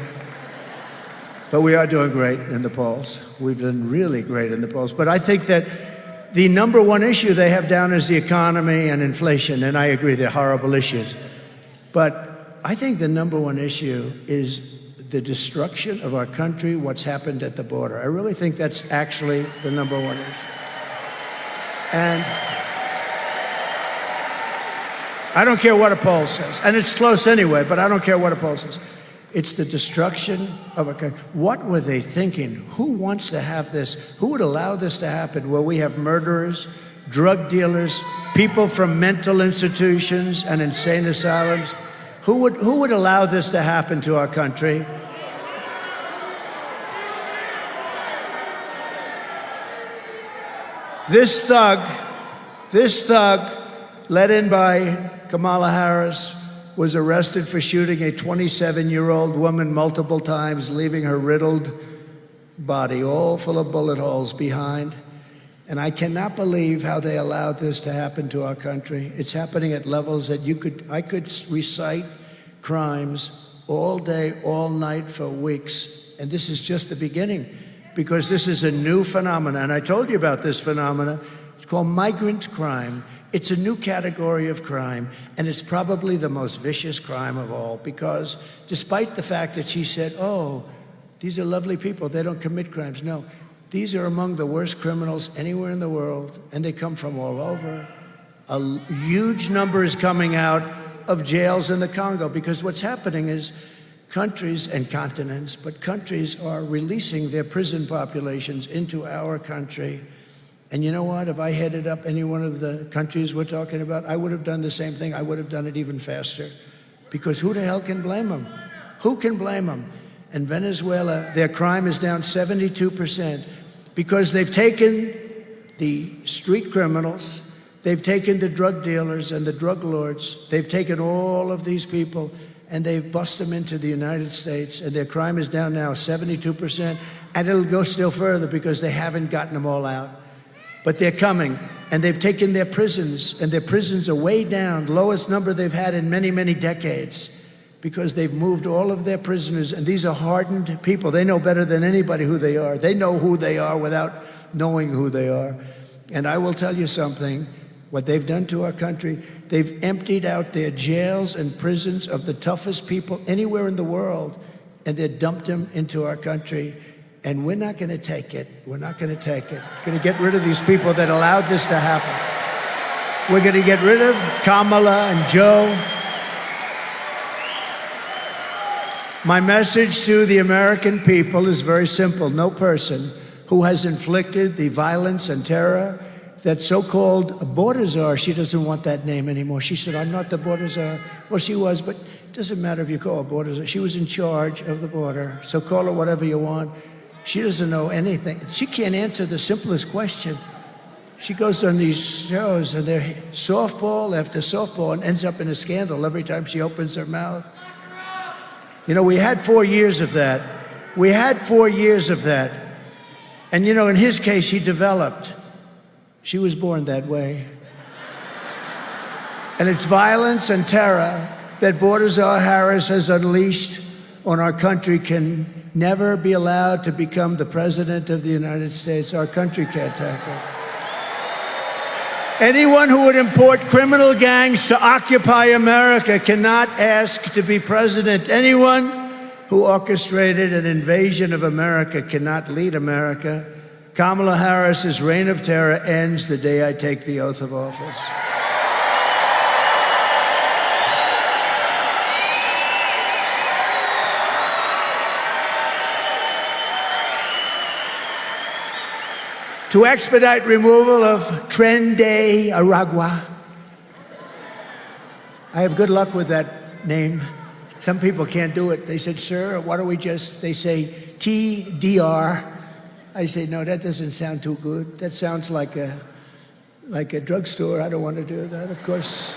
But we are doing great in the polls. We've done really great in the polls. But I think that the number one issue they have down is the economy and inflation, and I agree, they're horrible issues. But I think the number one issue is the destruction of our country, what's happened at the border. I really think that's actually the number one issue. And I don't care what a poll says. And it's close anyway, but I don't care what a poll says. It's the destruction of a country. What were they thinking? Who wants to have this? Who would allow this to happen where we have murderers, drug dealers, people from mental institutions and insane asylums? Who would allow this to happen to our country? This thug, led in by Kamala Harris, was arrested for shooting a 27-year-old woman multiple times, leaving her riddled body all full of bullet holes behind. And I cannot believe how they allowed this to happen to our country. It's happening at levels that I could recite crimes all day, all night for weeks. And this is just the beginning, because this is a new phenomenon. And I told you about this phenomenon. It's called migrant crime. It's a new category of crime, and it's probably the most vicious crime of all, because despite the fact that she said, oh, these are lovely people, they don't commit crimes. No, these are among the worst criminals anywhere in the world, and they come from all over. A huge number is coming out of jails in the Congo, because what's happening is countries and continents, but countries are releasing their prison populations into our country. And you know what? If I headed up any one of the countries we're talking about, I would have done the same thing. I would have done it even faster. Because who the hell can blame them? Who can blame them? In Venezuela, their crime is down 72% because they've taken the street criminals, they've taken the drug dealers and the drug lords, they've taken all of these people and they've busted them into the United States, and their crime is down now 72%, and it'll go still further because they haven't gotten them all out. But they're coming, and they've taken their prisons, and their prisons are way down, lowest number they've had in many, many decades, because they've moved all of their prisoners, and these are hardened people. They know better than anybody who they are. They know who they are without knowing who they are. And I will tell you something, what they've done to our country, they've emptied out their jails and prisons of the toughest people anywhere in the world, and they've dumped them into our country. And we're not going to take it. We're not going to take it. We're going to get rid of these people that allowed this to happen. We're going to get rid of Kamala and Joe. My message to the American people is very simple. No person who has inflicted the violence and terror that so-called border czar, she doesn't want that name anymore. She said, I'm not the border czar. Well, she was, but it doesn't matter if you call her border czar. She was in charge of the border, so call her whatever you want. She doesn't know anything. She can't answer the simplest question. She goes on these shows, and they're softball after softball, and ends up in a scandal every time she opens her mouth. You know, we had 4 years of that. We had 4 years of that. And, you know, in his case, he developed. She was born that way. And it's violence and terror that Border Czar Harris has unleashed on our country can never be allowed to become the President of the United States. Our country can't take it. Anyone who would import criminal gangs to occupy America cannot ask to be president. Anyone who orchestrated an invasion of America cannot lead America. Kamala Harris's reign of terror ends the day I take the oath of office. To expedite removal of Tren de Aragua. I have good luck with that name. Some people can't do it. They said, sir, why don't we just, they say TDR. I say, no, that doesn't sound too good. That sounds like a drugstore. I don't want to do that. Of course,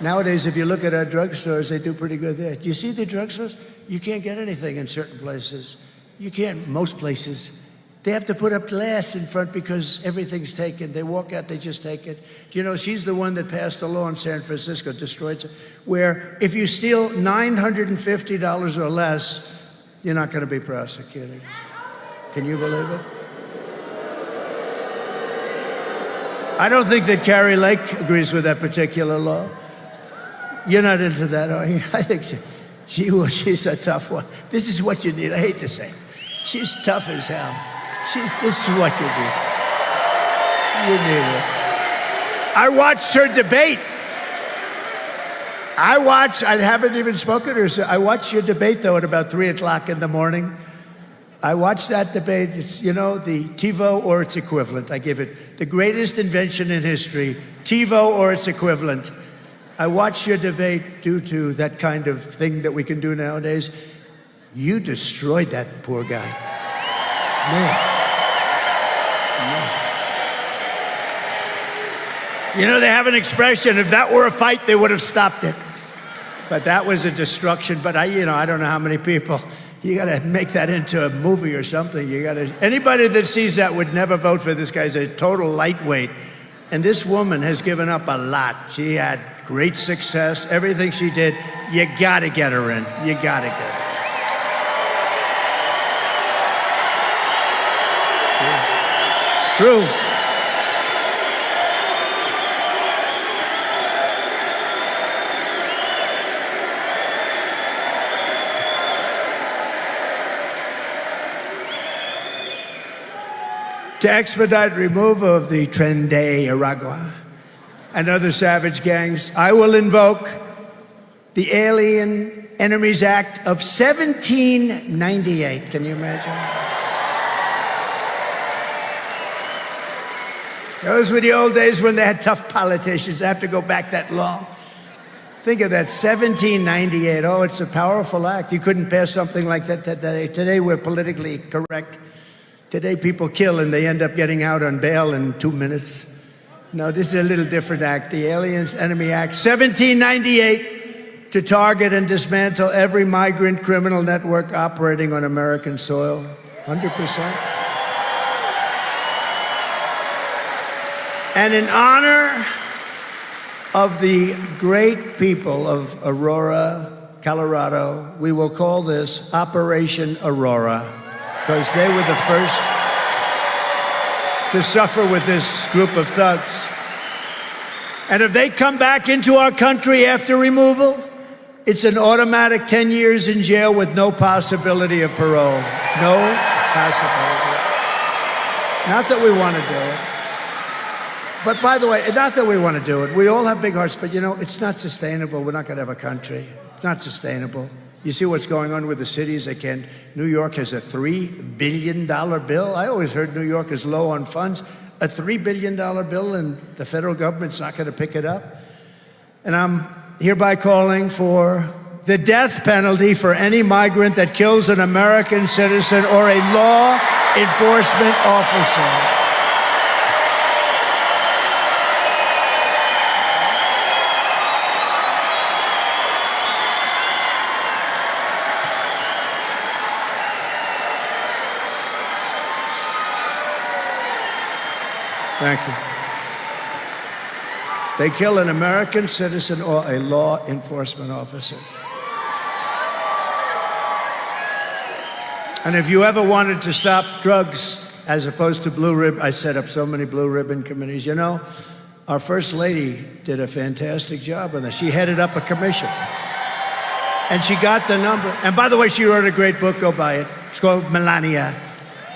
nowadays, if you look at our drugstores, they do pretty good there. Do you see the drugstores? You can't get anything in certain places. You can't, most places. They have to put up glass in front because everything's taken. They walk out, they just take it. Do you know, she's the one that passed a law in San Francisco, destroyed, where if you steal $950 or less, you're not going to be prosecuted. Can you believe it? I don't think that Carrie Lake agrees with that particular law. You're not into that, are you? I think she's a tough one. This is what you need. I hate to say it. She's tough as hell. This is what you need. You need it. I watched her debate. I haven't even spoken to her. So I watched your debate, though, at about 3 o'clock in the morning. I watched that debate. It's, you know, the TiVo or its equivalent. I give it the greatest invention in history, TiVo or its equivalent. I watched your debate due to that kind of thing that we can do nowadays. You destroyed that poor guy. Man. You know, they have an expression, if that were a fight, they would have stopped it. But that was a destruction. But I don't know how many people, you got to make that into a movie or something. Anybody that sees that would never vote for this guy. He's a total lightweight. And this woman has given up a lot. She had great success, everything she did. You got to get her in. You got to get her. True. To expedite removal of the Tren de Aragua and other savage gangs, I will invoke the Alien Enemies Act of 1798. Can you imagine? Those were the old days when they had tough politicians. I have to go back that long. Think of that, 1798. Oh, it's a powerful act. You couldn't pass something like that today. Today, we're politically correct. Today, people kill and they end up getting out on bail in 2 minutes. No, this is a little different act. The Aliens Enemy Act, 1798, to target and dismantle every migrant criminal network operating on American soil. 100%. And in honor of the great people of Aurora, Colorado, we will call this Operation Aurora, because they were the first to suffer with this group of thugs. And if they come back into our country after removal, it's an automatic 10 years in jail with no possibility of parole. No possibility. Not that we want to do it. But by the way, not that we want to do it. We all have big hearts, but it's not sustainable. We're not going to have a country. It's not sustainable. You see what's going on with the cities? New York has a $3 billion bill. I always heard New York is low on funds. A $3 billion bill, and the federal government's not going to pick it up. And I'm hereby calling for the death penalty for any migrant that kills an American citizen or a law enforcement officer. Thank you. They kill an American citizen or a law enforcement officer. And if you ever wanted to stop drugs as opposed to blue ribbon, I set up so many blue ribbon committees. Our First Lady did a fantastic job on this. She headed up a commission. And she got the number. And by the way, she wrote a great book. Go buy it. It's called Melania.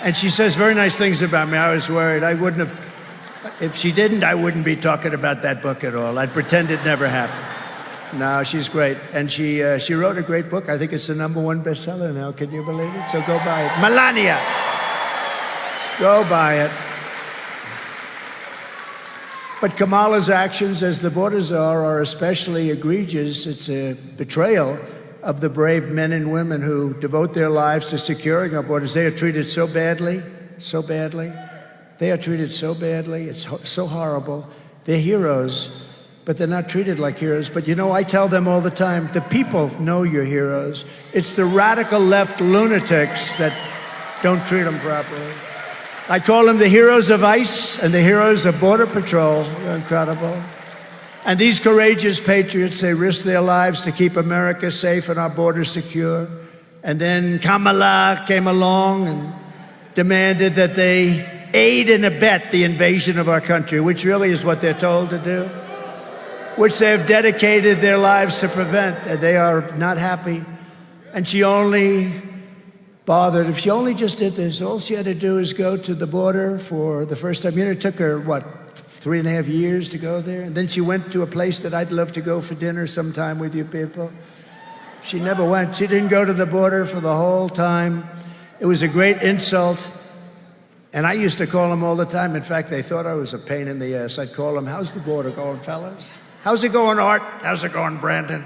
And she says very nice things about me. I was worried. I wouldn't have. If she didn't, I wouldn't be talking about that book at all. I'd pretend it never happened. No, she's great. And she wrote a great book. I think it's the #1 bestseller now. Can you believe it? So go buy it. Melania. Go buy it. But Kamala's actions as the border czar are especially egregious. It's a betrayal of the brave men and women who devote their lives to securing our borders. They are treated so badly, so badly. They are treated so badly. It's so horrible. They're heroes, but they're not treated like heroes. But I tell them all the time, the people know you're heroes. It's the radical left lunatics that don't treat them properly. I call them the heroes of ICE and the heroes of Border Patrol. They're incredible. And these courageous patriots, they risk their lives to keep America safe and our borders secure. And then Kamala came along and demanded that they aid and abet the invasion of our country, which really is what they're told to do, which they have dedicated their lives to prevent. And they are not happy. And she only bothered, if she only just did this, all she had to do is go to the border for the first time. It took her, 3.5 years to go there? And then she went to a place that I'd love to go for dinner sometime with you people. She never went. She didn't go to the border for the whole time. It was a great insult. And I used to call them all the time. In fact, they thought I was a pain in the ass. I'd call them, how's the border going, fellas? How's it going, Art? How's it going, Brandon?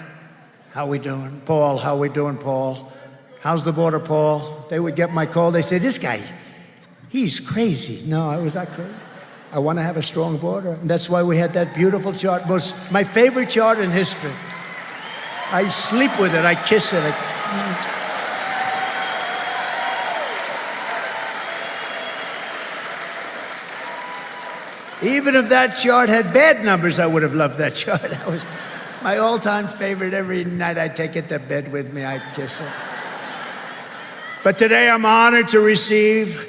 How we doing? Paul, how we doing, Paul? How's the border, Paul? They would get my call. They say, this guy, he's crazy. No, I was not crazy. I want to have a strong border. And that's why we had that beautiful chart. My favorite chart in history. I sleep with it. I kiss it. Even if that chart had bad numbers, I would have loved that chart. That was my all-time favorite. Every night I'd take it to bed with me. I'd kiss it. But today I'm honored to receive,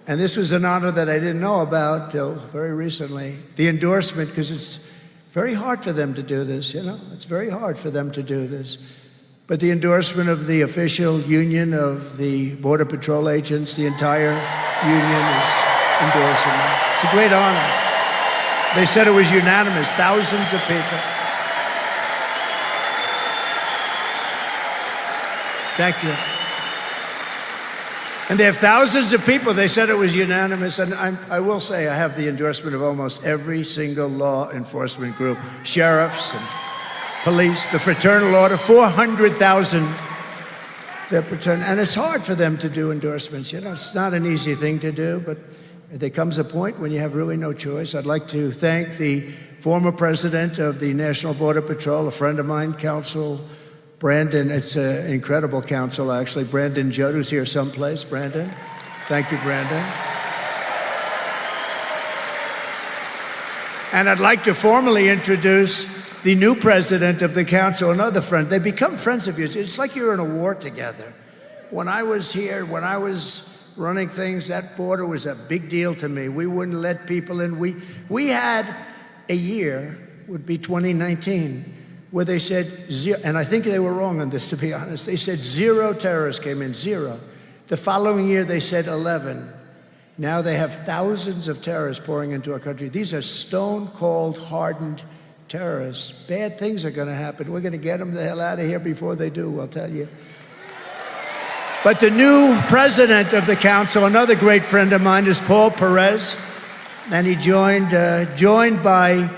and this was an honor that I didn't know about till very recently, the endorsement, because it's very hard for them to do this, It's very hard for them to do this. But the endorsement of the official union of the Border Patrol agents, the entire union is endorsing it. It's a great honor. They said it was unanimous, thousands of people. Thank you. And they have thousands of people. They said it was unanimous. And I will say I have the endorsement of almost every single law enforcement group, sheriffs and police, the Fraternal Order, 400,000. And it's hard for them to do endorsements. It's not an easy thing to do, but there comes a point when you have really no choice. I'd like to thank the former president of the National Border Patrol, a friend of mine, Counsel Brandon. It's an incredible council, actually. Brandon Judd, who's here someplace. Brandon. Thank you, Brandon. And I'd like to formally introduce the new president of the council, another friend. They become friends of yours. It's like you're in a war together. When I was here, when I was running things, that border was a big deal to me. We wouldn't let people in. We had a year, would be 2019, where they said zero, and I think they were wrong on this, to be honest. They said 0 terrorists came in, 0. The following year, they said 11. Now they have thousands of terrorists pouring into our country. These are stone-cold, hardened terrorists. Bad things are going to happen. We're going to get them the hell out of here before they do, I'll tell you. But the new president of the council, another great friend of mine, is Paul Perez. And he joined by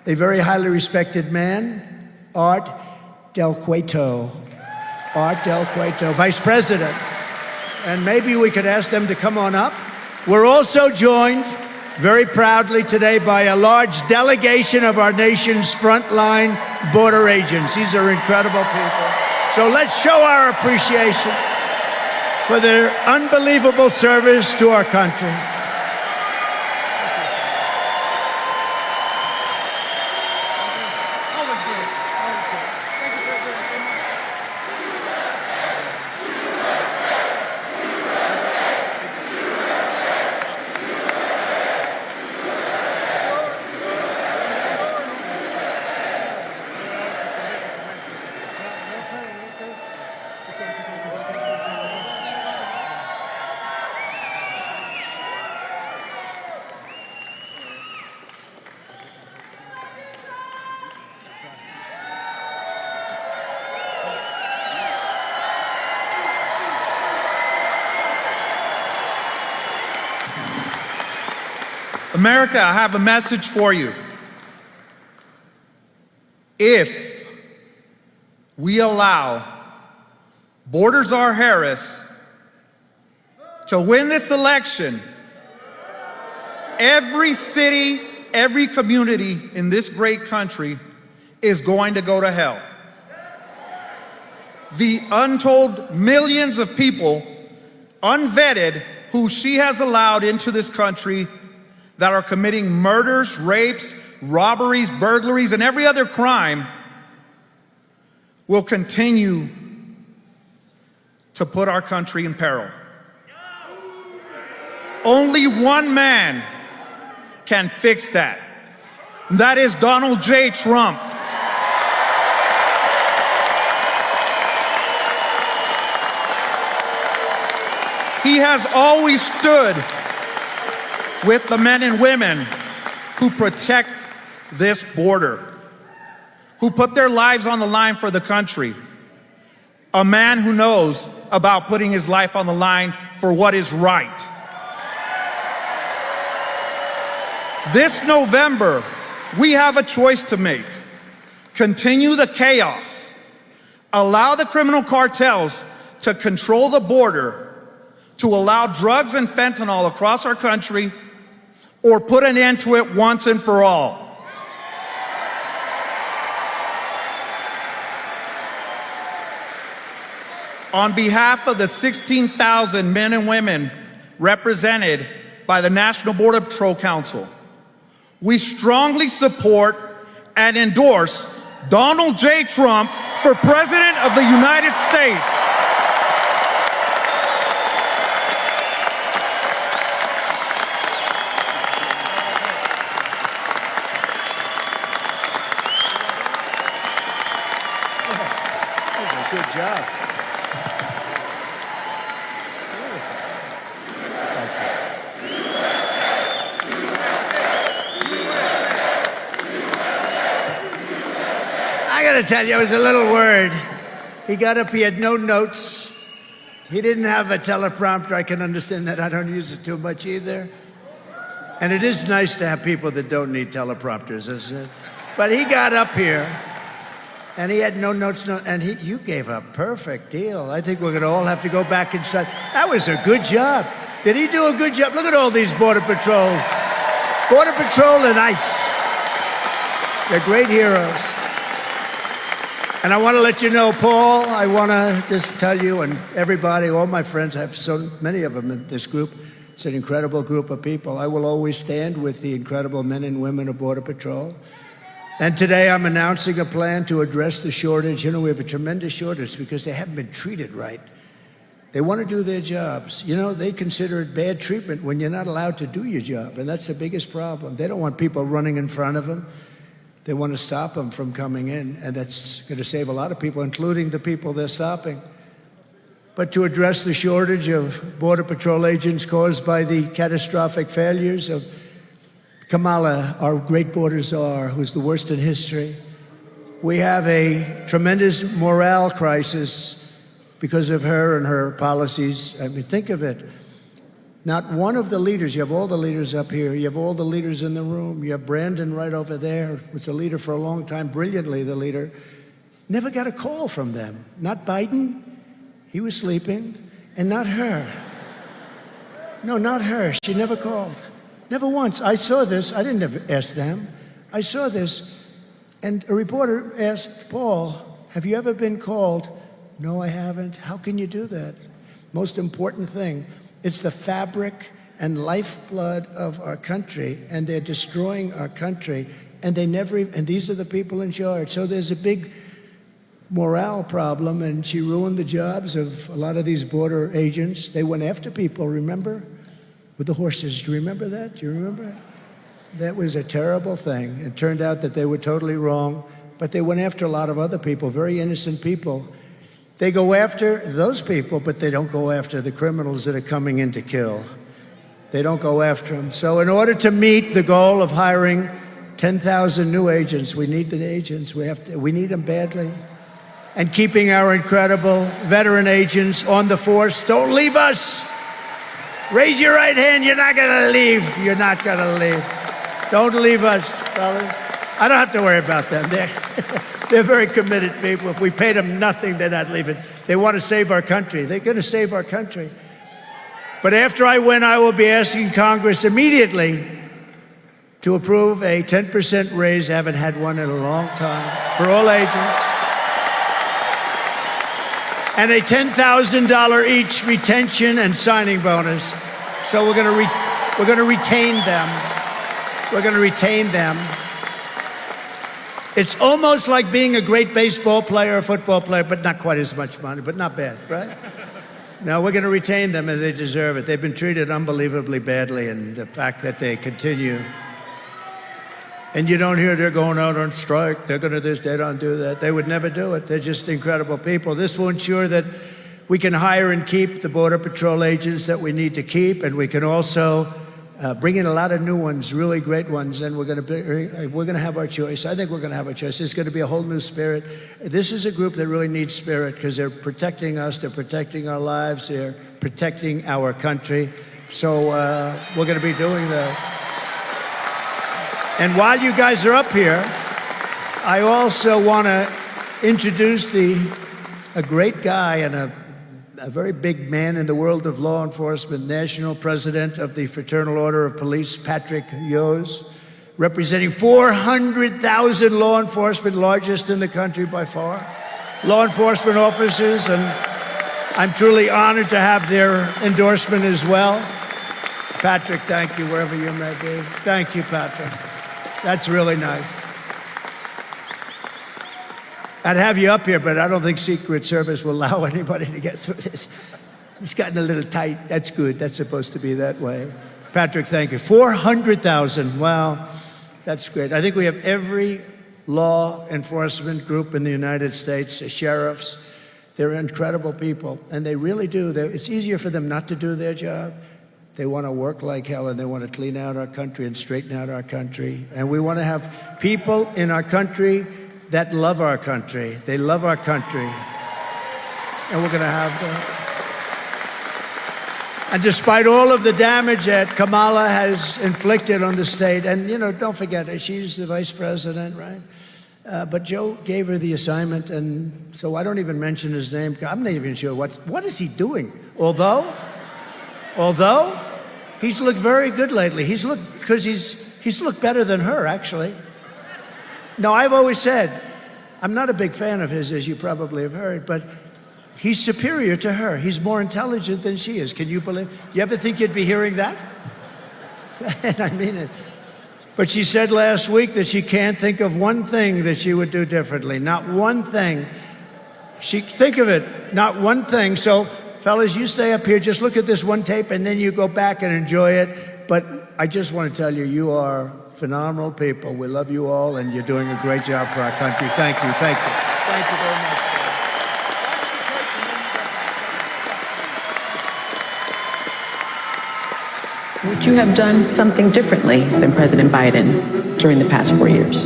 a very highly respected man, Art Del Cueto. Art Del Cueto, Vice President. And maybe we could ask them to come on up. We're also joined very proudly today by a large delegation of our nation's frontline border agents. These are incredible people. So let's show our appreciation for their unbelievable service to our country. America, I have a message for you. If we allow Borders R. Harris to win this election, every city, every community in this great country is going to go to hell. The untold millions of people, unvetted, who she has allowed into this country that are committing murders, rapes, robberies, burglaries, and every other crime will continue to put our country in peril. Only one man can fix that. That is Donald J. Trump. He has always stood with the men and women who protect this border, who put their lives on the line for the country. A man who knows about putting his life on the line for what is right. This November, we have a choice to make. Continue the chaos, allow the criminal cartels to control the border, to allow drugs and fentanyl across our country, or put an end to it once and for all. On behalf of the 16,000 men and women represented by the National Border Patrol Council, we strongly support and endorse Donald J. Trump for President of the United States. Good job. I gotta tell you, I was a little worried. He got up, he had no notes. He didn't have a teleprompter. I can understand that. I don't use it too much either. And it is nice to have people that don't need teleprompters, isn't it? But he got up here. And he had no notes, and you gave a perfect deal. I think we're going to all have to go back inside. That was a good job. Did he do a good job? Look at all these Border Patrol and ICE. They're great heroes. And I want to let you know, Paul, I want to just tell you and everybody, all my friends, I have so many of them in this group. It's an incredible group of people. I will always stand with the incredible men and women of Border Patrol. And today I'm announcing a plan to address the shortage. You know, we have a tremendous shortage because they haven't been treated right. They want to do their jobs. You know, they consider it bad treatment when you're not allowed to do your job. And that's the biggest problem. They don't want people running in front of them. They want to stop them from coming in. And that's going to save a lot of people, including the people they're stopping. but to address the shortage of Border Patrol agents caused by the catastrophic failures of Kamala, our great border czar, who's the worst in history. We have a tremendous morale crisis because of her and her policies. I mean, think of it. Not one of the leaders, you have all the leaders up here, you have all the leaders in the room, you have Brandon right over there, was a leader for a long time, brilliantly the leader, never got a call from them. Not Biden, he was sleeping, and not her. No, not her, she never called. Never once. I saw this, I didn't ask them, I saw this, and a reporter asked Paul, have you ever been called? No, I haven't. How can you do that? Most important thing, it's the fabric and lifeblood of our country, and they're destroying our country, and and these are the people in charge. So there's a big morale problem, and she ruined the jobs of a lot of these border agents. They went after people, remember? With the horses, do you remember that? Do you remember? That was a terrible thing. It turned out that they were totally wrong, but they went after a lot of other people, very innocent people. They go after those people, but they don't go after the criminals that are coming in to kill. They don't go after them. So in order to meet the goal of hiring 10,000 new agents, we need the agents. We need them badly. And keeping our incredible veteran agents on the force. Don't leave us. Raise your right hand. You're not going to leave. You're not going to leave. Don't leave us, fellas. I don't have to worry about them. They're very committed people. If we paid them nothing, they're not leaving. They want to save our country. They're going to save our country. But after I win, I will be asking Congress immediately to approve a 10% raise. I haven't had one in a long time for all agents. And a $10,000 each retention and signing bonus. So we're going to retain them. We're going to retain them. It's almost like being a great baseball player or football player, but not quite as much money, but not bad, right? No, we're going to retain them, and they deserve it. They've been treated unbelievably badly, and the fact that they continue. And you don't hear they're going out on strike, they're going to this, they don't do that. They would never do it. They're just incredible people. This will ensure that we can hire and keep the Border Patrol agents that we need to keep, and we can also bring in a lot of new ones, really great ones, and we're going to have our choice. I think we're going to have our choice. There's going to be a whole new spirit. This is a group that really needs spirit because they're protecting us, they're protecting our lives, they're protecting our country. So we're going to be doing that. And while you guys are up here, I also want to introduce a great guy and a very big man in the world of law enforcement, national president of the Fraternal Order of Police, Patrick Yos, representing 400,000 law enforcement, largest in the country by far, law enforcement officers, and I'm truly honored to have their endorsement as well. Patrick, thank you, wherever you may be. Thank you, Patrick. That's really nice. I'd have you up here, but I don't think Secret Service will allow anybody to get through this. It's gotten a little tight. That's good. That's supposed to be that way. Patrick, thank you. 400,000. Wow. That's great. I think we have every law enforcement group in the United States, the sheriffs. They're incredible people, and they really do. It's easier for them not to do their job. They want to work like hell, and they want to clean out our country and straighten out our country. And we want to have people in our country that love our country. They love our country. And we're going to have that. And despite all of the damage that Kamala has inflicted on the state, and, you know, don't forget, she's the vice president, right? But Joe gave her the assignment, and so I don't even mention his name. I'm not even sure what is he doing. Although he's looked very good lately. He's looked better than her, actually. No, I've always said, I'm not a big fan of his, as you probably have heard, but he's superior to her. He's more intelligent than she is. Can you believe? You ever think you'd be hearing that? And I mean it. But she said last week that she can't think of one thing that she would do differently. Not one thing. Think of it, not one thing. So, fellas, you stay up here, just look at this one tape, and then you go back and enjoy it. But I just want to tell you, you are phenomenal people. We love you all, and you're doing a great job for our country. Thank you. Thank you. Thank you very much. Would you have done something differently than President Biden during the past 4 years?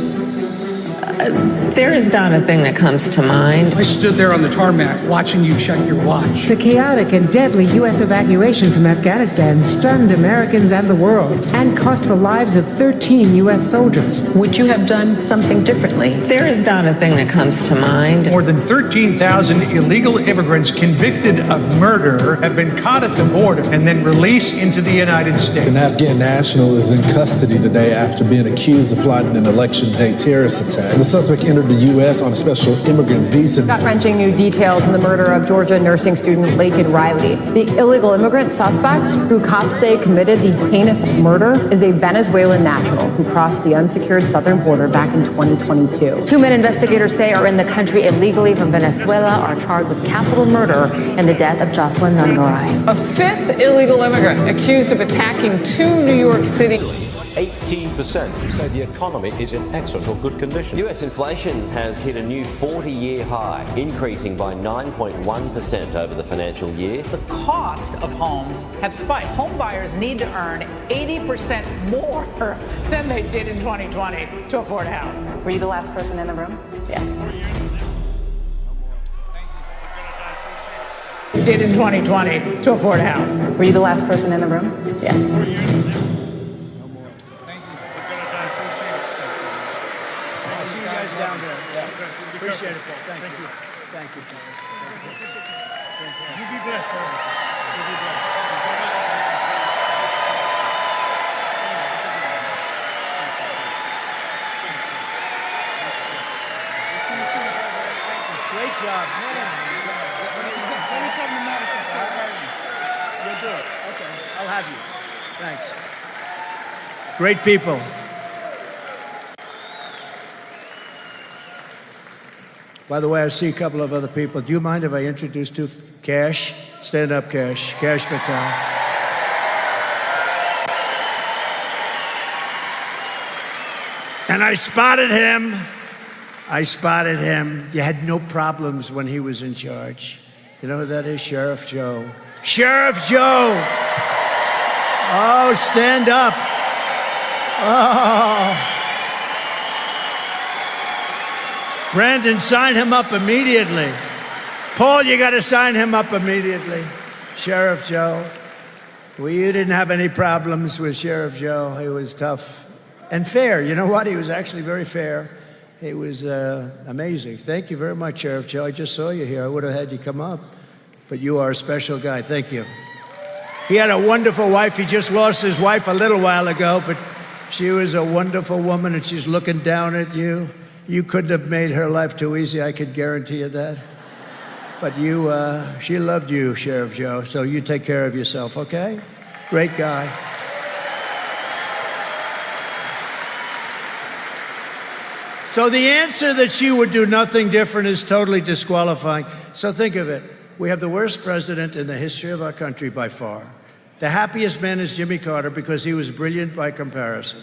There is not a thing that comes to mind. I stood there on the tarmac watching you check your watch. The chaotic and deadly U.S. evacuation from Afghanistan stunned Americans and the world and cost the lives of 13 U.S. soldiers. Would you have done something differently? There is not a thing that comes to mind. More than 13,000 illegal immigrants convicted of murder have been caught at the border and then released into the United States. An Afghan national is in custody today after being accused of plotting an election day terrorist attack. The suspect entered the U.S. on a special immigrant visa. Gut-wrenching new details in the murder of Georgia nursing student Lake and Riley. The illegal immigrant suspect, who cops say committed the heinous murder, is a Venezuelan national who crossed the unsecured southern border back in 2022. 2 men investigators say are in the country illegally from Venezuela are charged with capital murder in the death of Jocelyn Nungaray. A fifth illegal immigrant accused of attacking 2 New York City. 18% say the economy is in excellent or good condition. US inflation has hit a new 40-year high, increasing by 9.1% over the financial year. The cost of homes have spiked. Home buyers need to earn 80% more than they did in 2020 to afford a house. Were you the last person in the room? Yes. Did in 2020 to afford a house. Were you the last person in the room? Yes. Down there. Yeah. Appreciate it, Paul. Thank you. Thank you. You be blessed, sir. You be blessed. Great job. When you come to Madison, you'll do it. Okay. I'll have you. Thanks. Great people. By the way, I see a couple of other people. Do you mind if I introduce to Cash? Stand up, Cash. Cash Patel. And I spotted him. You had no problems when he was in charge. You know who that is? Sheriff Joe. Sheriff Joe! Oh, stand up. Oh. Brandon, sign him up immediately. Paul, you got to sign him up immediately. Sheriff Joe. Well, you didn't have any problems with Sheriff Joe. He was tough and fair. You know what? He was actually very fair. He was amazing. Thank you very much, Sheriff Joe. I just saw you here. I would have had you come up. But you are a special guy. Thank you. He had a wonderful wife. He just lost his wife a little while ago, but she was a wonderful woman, and she's looking down at you. You couldn't have made her life too easy, I could guarantee you that. But she loved you, Sheriff Joe, so you take care of yourself, okay? Great guy. So the answer that she would do nothing different is totally disqualifying. So think of it. We have the worst president in the history of our country by far. The happiest man is Jimmy Carter because he was brilliant by comparison.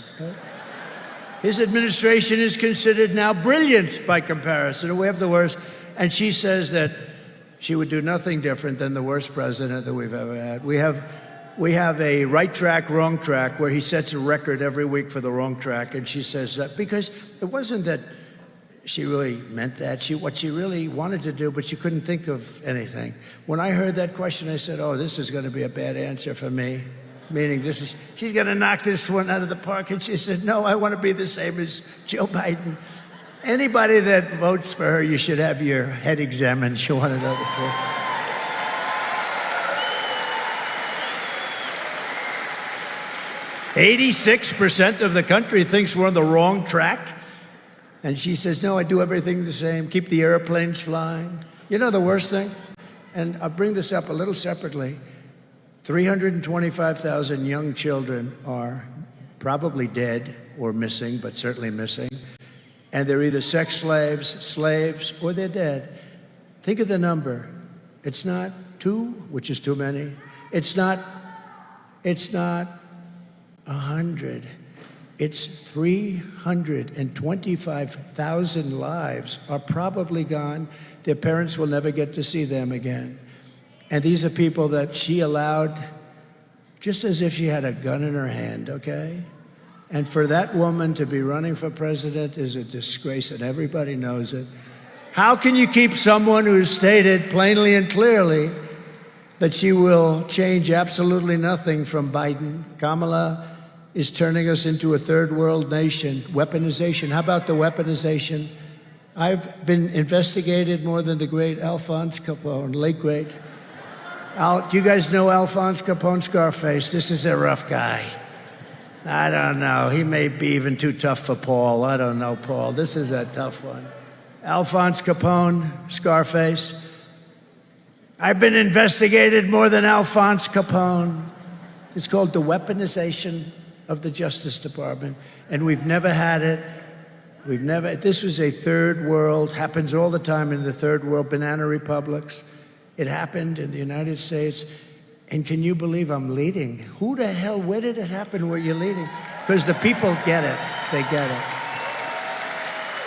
His administration is considered now brilliant by comparison. We have the worst. And she says that she would do nothing different than the worst president that we've ever had. We have a right track, wrong track, where he sets a record every week for the wrong track. And she says that because it wasn't that she really meant that. What she really wanted to do, but she couldn't think of anything. When I heard that question, I said, oh, this is going to be a bad answer for me. Meaning she's going to knock this one out of the park. And she said, no, I want to be the same as Joe Biden. Anybody that votes for her, you should have your head examined. She wanted other people. "86% of the country thinks we're on the wrong track. And she says, no, I do everything the same. Keep the airplanes flying. You know the worst thing? And I'll bring this up a little separately. 325,000 young children are probably dead or missing, but certainly missing. And they're either sex slaves, or they're dead. Think of the number. It's not 2, which is too many. It's not 100. It's 325,000 lives are probably gone. Their parents will never get to see them again. And these are people that she allowed just as if she had a gun in her hand, okay? And for that woman to be running for president is a disgrace, and everybody knows it. How can you keep someone who's stated plainly and clearly that she will change absolutely nothing from Biden? Kamala is turning us into a third world nation. Weaponization. How about the weaponization? I've been investigated more than the great Alphonse Capone, late great. You guys know Alphonse Capone, Scarface? This is a rough guy. I don't know. He may be even too tough for Paul. I don't know, Paul. This is a tough one. Alphonse Capone, Scarface. I've been investigated more than Alphonse Capone. It's called the weaponization of the Justice Department, and we've never had it. This was a third world, happens all the time in the third world, banana republics. It happened in the United States. And can you believe I'm leading? Who the hell, where did it happen where you're leading? Because the people get it. They get it.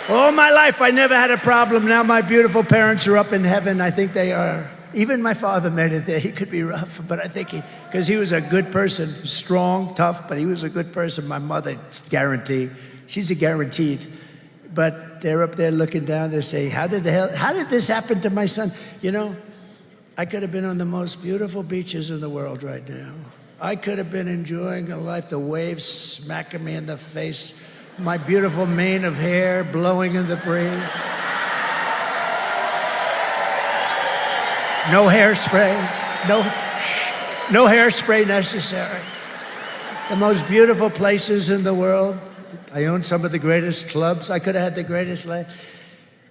All my life, I never had a problem. Now my beautiful parents are up in heaven. I think they are. Even my father made it there. He could be rough, but I think because he was a good person, strong, tough, but he was a good person. My mother, guarantee. She's a guaranteed. But they're up there looking down. They say, how did this happen to my son? You know, I could have been on the most beautiful beaches in the world right now. I could have been enjoying a life, the waves smacking me in the face, my beautiful mane of hair blowing in the breeze. No hairspray, no hairspray necessary. The most beautiful places in the world. I own some of the greatest clubs. I could have had the greatest life.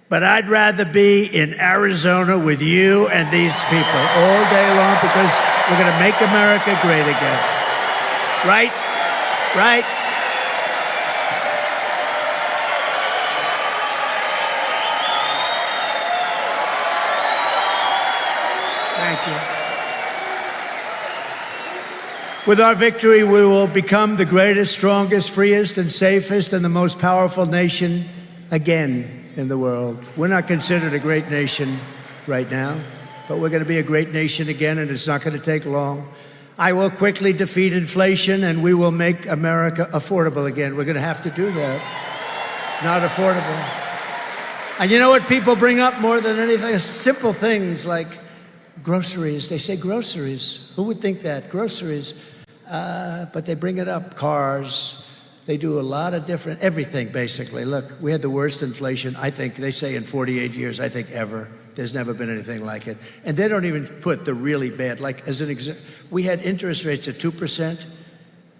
But I'd rather be in Arizona with you and these people all day long because we're going to make America great again. Right? Right? Thank you. With our victory, we will become the greatest, strongest, freest, and safest, and the most powerful nation again in the world. We're not considered a great nation right now, but we're going to be a great nation again, and it's not going to take long. I will quickly defeat inflation, and we will make America affordable again. We're going to have to do that. It's not affordable. And you know what people bring up more than anything? Simple things like groceries. They say groceries. Who would think that? Groceries. But they bring it up. Cars. They do a lot of different, everything basically. Look, we had the worst inflation, I think, they say in 48 years, I think ever. There's never been anything like it. And they don't even put the really bad, like as an example, we had interest rates at 2%.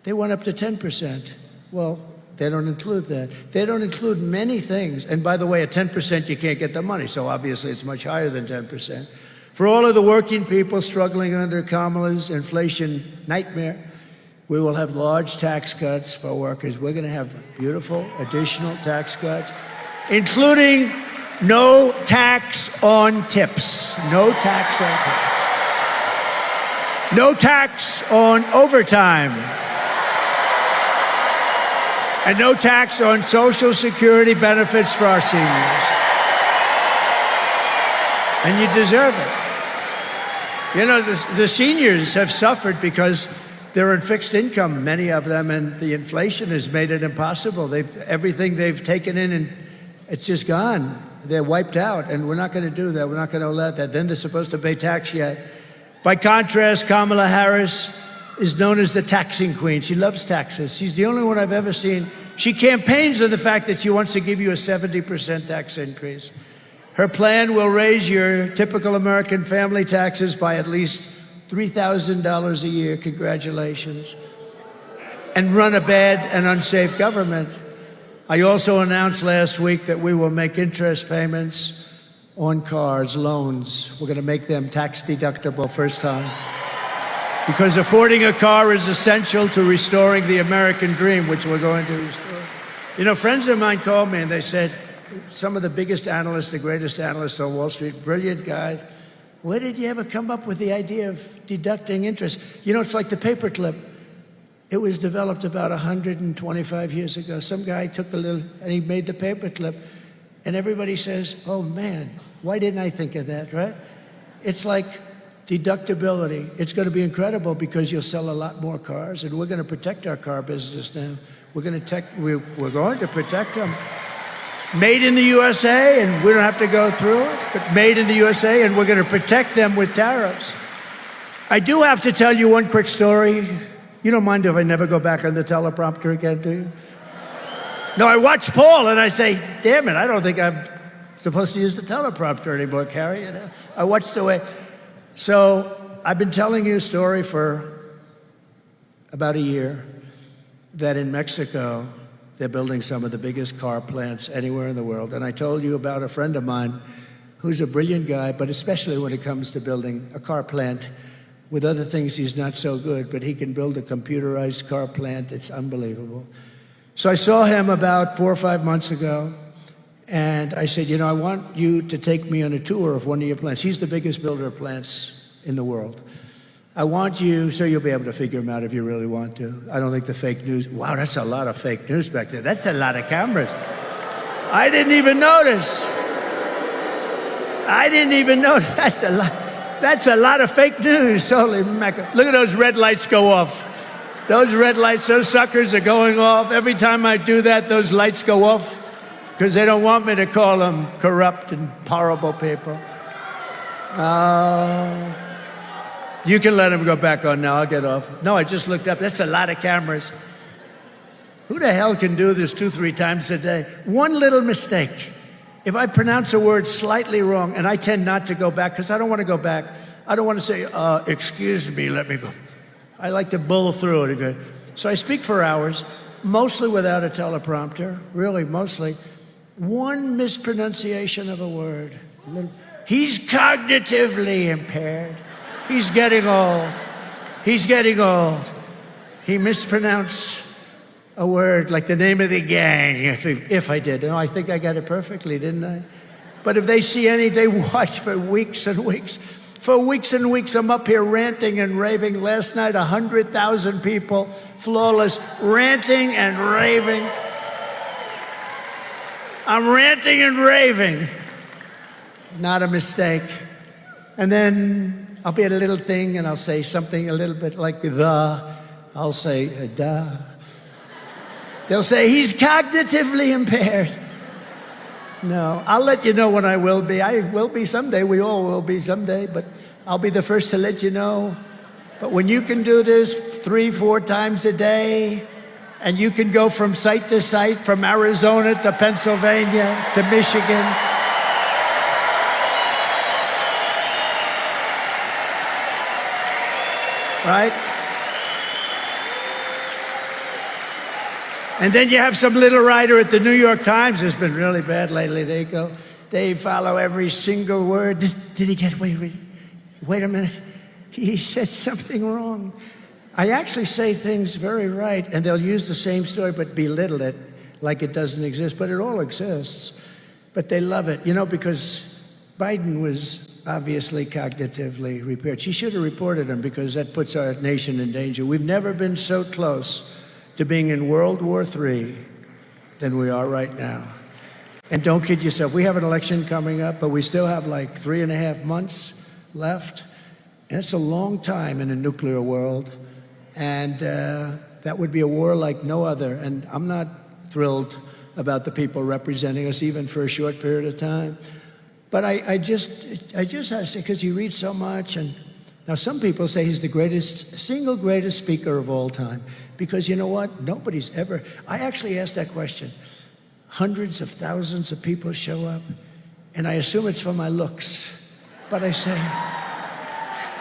They went up to 10%. Well, they don't include that. They don't include many things. And by the way, at 10%, you can't get the money. So obviously it's much higher than 10%. For all of the working people struggling under Kamala's inflation nightmare, we will have large tax cuts for workers. We're going to have beautiful additional tax cuts, including no tax on tips. No tax on tips. No tax on overtime. And no tax on Social Security benefits for our seniors. And you deserve it. You know, the seniors have suffered because they're on fixed income, many of them, and the inflation has made it impossible. Everything they've taken in, and it's just gone. They're wiped out, and we're not going to do that. We're not going to allow that. Then they're supposed to pay tax yet. By contrast, Kamala Harris is known as the taxing queen. She loves taxes. She's the only one I've ever seen. She campaigns on the fact that she wants to give you a 70% tax increase. Her plan will raise your typical American family taxes by at least $3,000 a year, congratulations, and run a bad and unsafe government. I also announced last week that we will make interest payments on cars, loans. We're going to make them tax deductible first time. Because affording a car is essential to restoring the American dream, which we're going to restore. You know, friends of mine called me and they said, some of the biggest analysts, the greatest analysts on Wall Street, brilliant guys, where did you ever come up with the idea of deducting interest? You know, it's like the paperclip. It was developed about 125 years ago. Some guy took a little, and he made the paperclip. And everybody says, oh man, why didn't I think of that, right? It's like deductibility. It's going to be incredible because you'll sell a lot more cars, and we're going to protect our car business now. We're going to protect them. Made in the USA, and we don't have to go through it, but made in the USA, and we're going to protect them with tariffs. I do have to tell you one quick story. You don't mind if I never go back on the teleprompter again, do you? No, I watch Paul, and I say, damn it, I don't think I'm supposed to use the teleprompter anymore, Carrie. You know? I watched the way. So I've been telling you a story for about a year that in Mexico, they're building some of the biggest car plants anywhere in the world. And I told you about a friend of mine who's a brilliant guy, but especially when it comes to building a car plant. With other things, he's not so good, but he can build a computerized car plant. It's unbelievable. So I saw him about 4 or 5 months ago, and I said, you know, I want you to take me on a tour of one of your plants. He's the biggest builder of plants in the world. I want you, so you'll be able to figure them out if you really want to. I don't think the fake news, wow, that's a lot of fake news back there. That's a lot of cameras. I didn't even notice. That's a lot of fake news. Holy mackerel. Look at those red lights go off. Those red lights, those suckers are going off. Every time I do that, those lights go off because they don't want me to call them corrupt and horrible people. You can let them go back on now. I'll get off. No, I just looked up. That's a lot of cameras. Who the hell can do this 2, 3 times a day? One little mistake. If I pronounce a word slightly wrong, and I tend not to go back because I don't want to go back. I don't want to say, excuse me, let me go. I like to bull through it. So I speak for hours, mostly without a teleprompter, really mostly. One mispronunciation of a word. He's cognitively impaired. He's getting old. He's getting old. He mispronounced a word like the name of the gang, if I did. No, I think I got it perfectly, didn't I? But if they see any, they watch for weeks and weeks. For weeks and weeks, I'm up here ranting and raving. Last night, 100,000 people, flawless, ranting and raving. I'm ranting and raving. Not a mistake. And then I'll be at a little thing and I'll say something a little bit like I'll say, duh. They'll say, he's cognitively impaired. No, I'll let you know when I will be. I will be someday. We all will be someday, but I'll be the first to let you know. But when you can do this 3, 4 times a day, and you can go from site to site, from Arizona to Pennsylvania to Michigan, right? And then you have some little writer at the New York Times who's been really bad lately. They follow every single word. Did he get, wait a minute. He said something wrong. I actually say things very right, and they'll use the same story but belittle it like it doesn't exist, but it all exists. But they love it, because Biden was obviously cognitively impaired. She should have reported him because that puts our nation in danger. We've never been so close to being in World War III than we are right now. And don't kid yourself, we have an election coming up, but we still have like 3.5 months left. And it's a long time in a nuclear world. And that would be a war like no other. And I'm not thrilled about the people representing us, even for a short period of time. But I just have to say, because you read so much, and now some people say he's the single greatest speaker of all time. Because you know what? Nobody's ever, I actually asked that question. Hundreds of thousands of people show up, and I assume it's for my looks. But I say,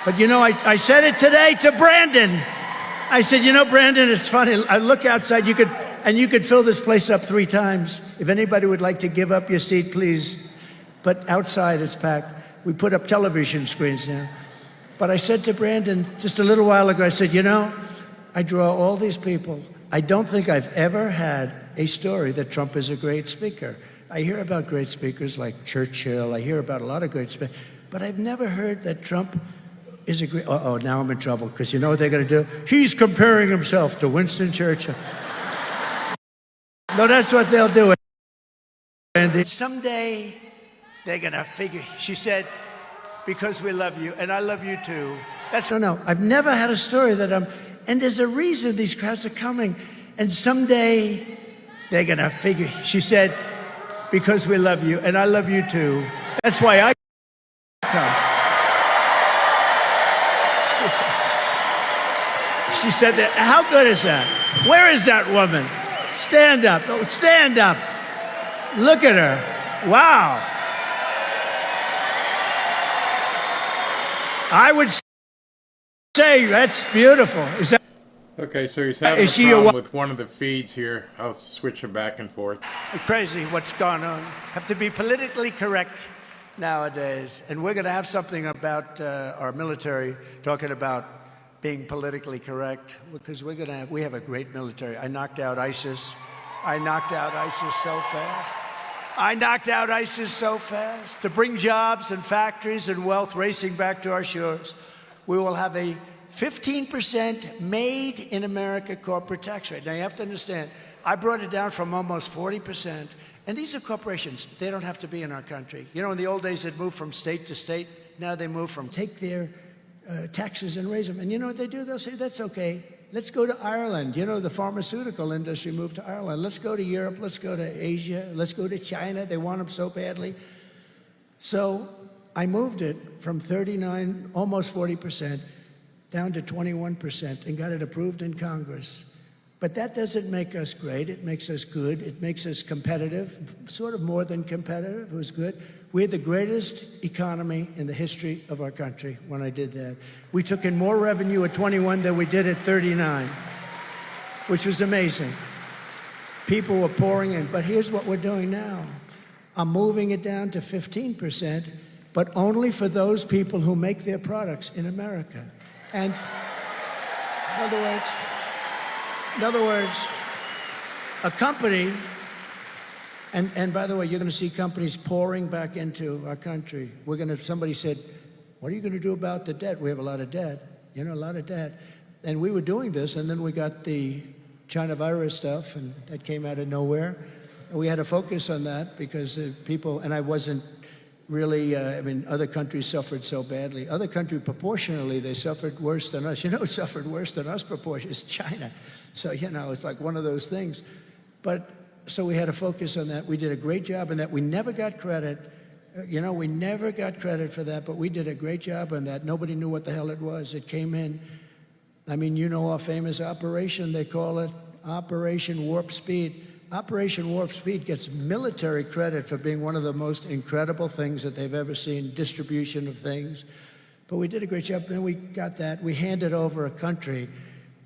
but I said it today to Brandon. I said, Brandon, it's funny. I look outside, you could fill this place up 3 times. If anybody would like to give up your seat, please. But outside it's packed. We put up television screens now. But I said to Brandon just a little while ago, I said, I draw all these people. I don't think I've ever had a story that Trump is a great speaker. I hear about great speakers like Churchill. I hear about a lot of great speakers. But I've never heard that Trump is a great... Uh-oh, now I'm in trouble, because you know what they're going to do? He's comparing himself to Winston Churchill. No, that's what they'll do. And someday they're going to figure... She said, because we love you, and I love you too. No, I've never had a story that and there's a reason these crowds are coming. And someday they're gonna figure, she said, because we love you, and I love you too. That's why I come. She said that. How good is that? Where is that woman? Stand up. Oh, stand up. Look at her. Wow. I would say that's beautiful. Is that okay? So he's having a problem with one of the feeds here. I'll switch them back and forth. Crazy what's gone on. Have to be politically correct nowadays, and we're going to have something about our military talking about being politically correct, because we have a great military. I knocked out ISIS. I knocked out ISIS so fast. I knocked out ISIS so fast to bring jobs and factories and wealth racing back to our shores. We will have a 15% made in America corporate tax rate. Now you have to understand, I brought it down from almost 40%. And these are corporations. They don't have to be in our country. You know, in the old days, they'd move from state to state. Now they move from take their taxes and raise them. And you know what they do? They'll say, that's okay. Let's go to Ireland. You know, the pharmaceutical industry moved to Ireland. Let's go to Europe. Let's go to Asia. Let's go to China. They want them so badly. So I moved it from 39, almost 40%, down to 21% and got it approved in Congress. But that doesn't make us great. It makes us good. It makes us competitive, sort of more than competitive. It was good. We had the greatest economy in the history of our country when I did that. We took in more revenue at 21 than we did at 39, which was amazing. People were pouring in. But here's what we're doing now. I'm moving it down to 15%, but only for those people who make their products in America. And in other words, a company, and by the way, you're going to see companies pouring back into our country. Somebody said, what are you going to do about the debt? We have a lot of debt, a lot of debt. And we were doing this, and then we got the China virus stuff, and that came out of nowhere. And we had to focus on that because people, and I wasn't really, other countries suffered so badly. Other countries, proportionally, they suffered worse than us. Who suffered worse than us proportionally? It's China. So, it's like one of those things. But, so we had to focus on that. We did a great job in that. We never got credit. We never got credit for that, but we did a great job on that. Nobody knew what the hell it was. It came in. Our famous operation, they call it Operation Warp Speed. Operation Warp Speed gets military credit for being one of the most incredible things that they've ever seen, distribution of things. But we did a great job, and we got that. We handed over a country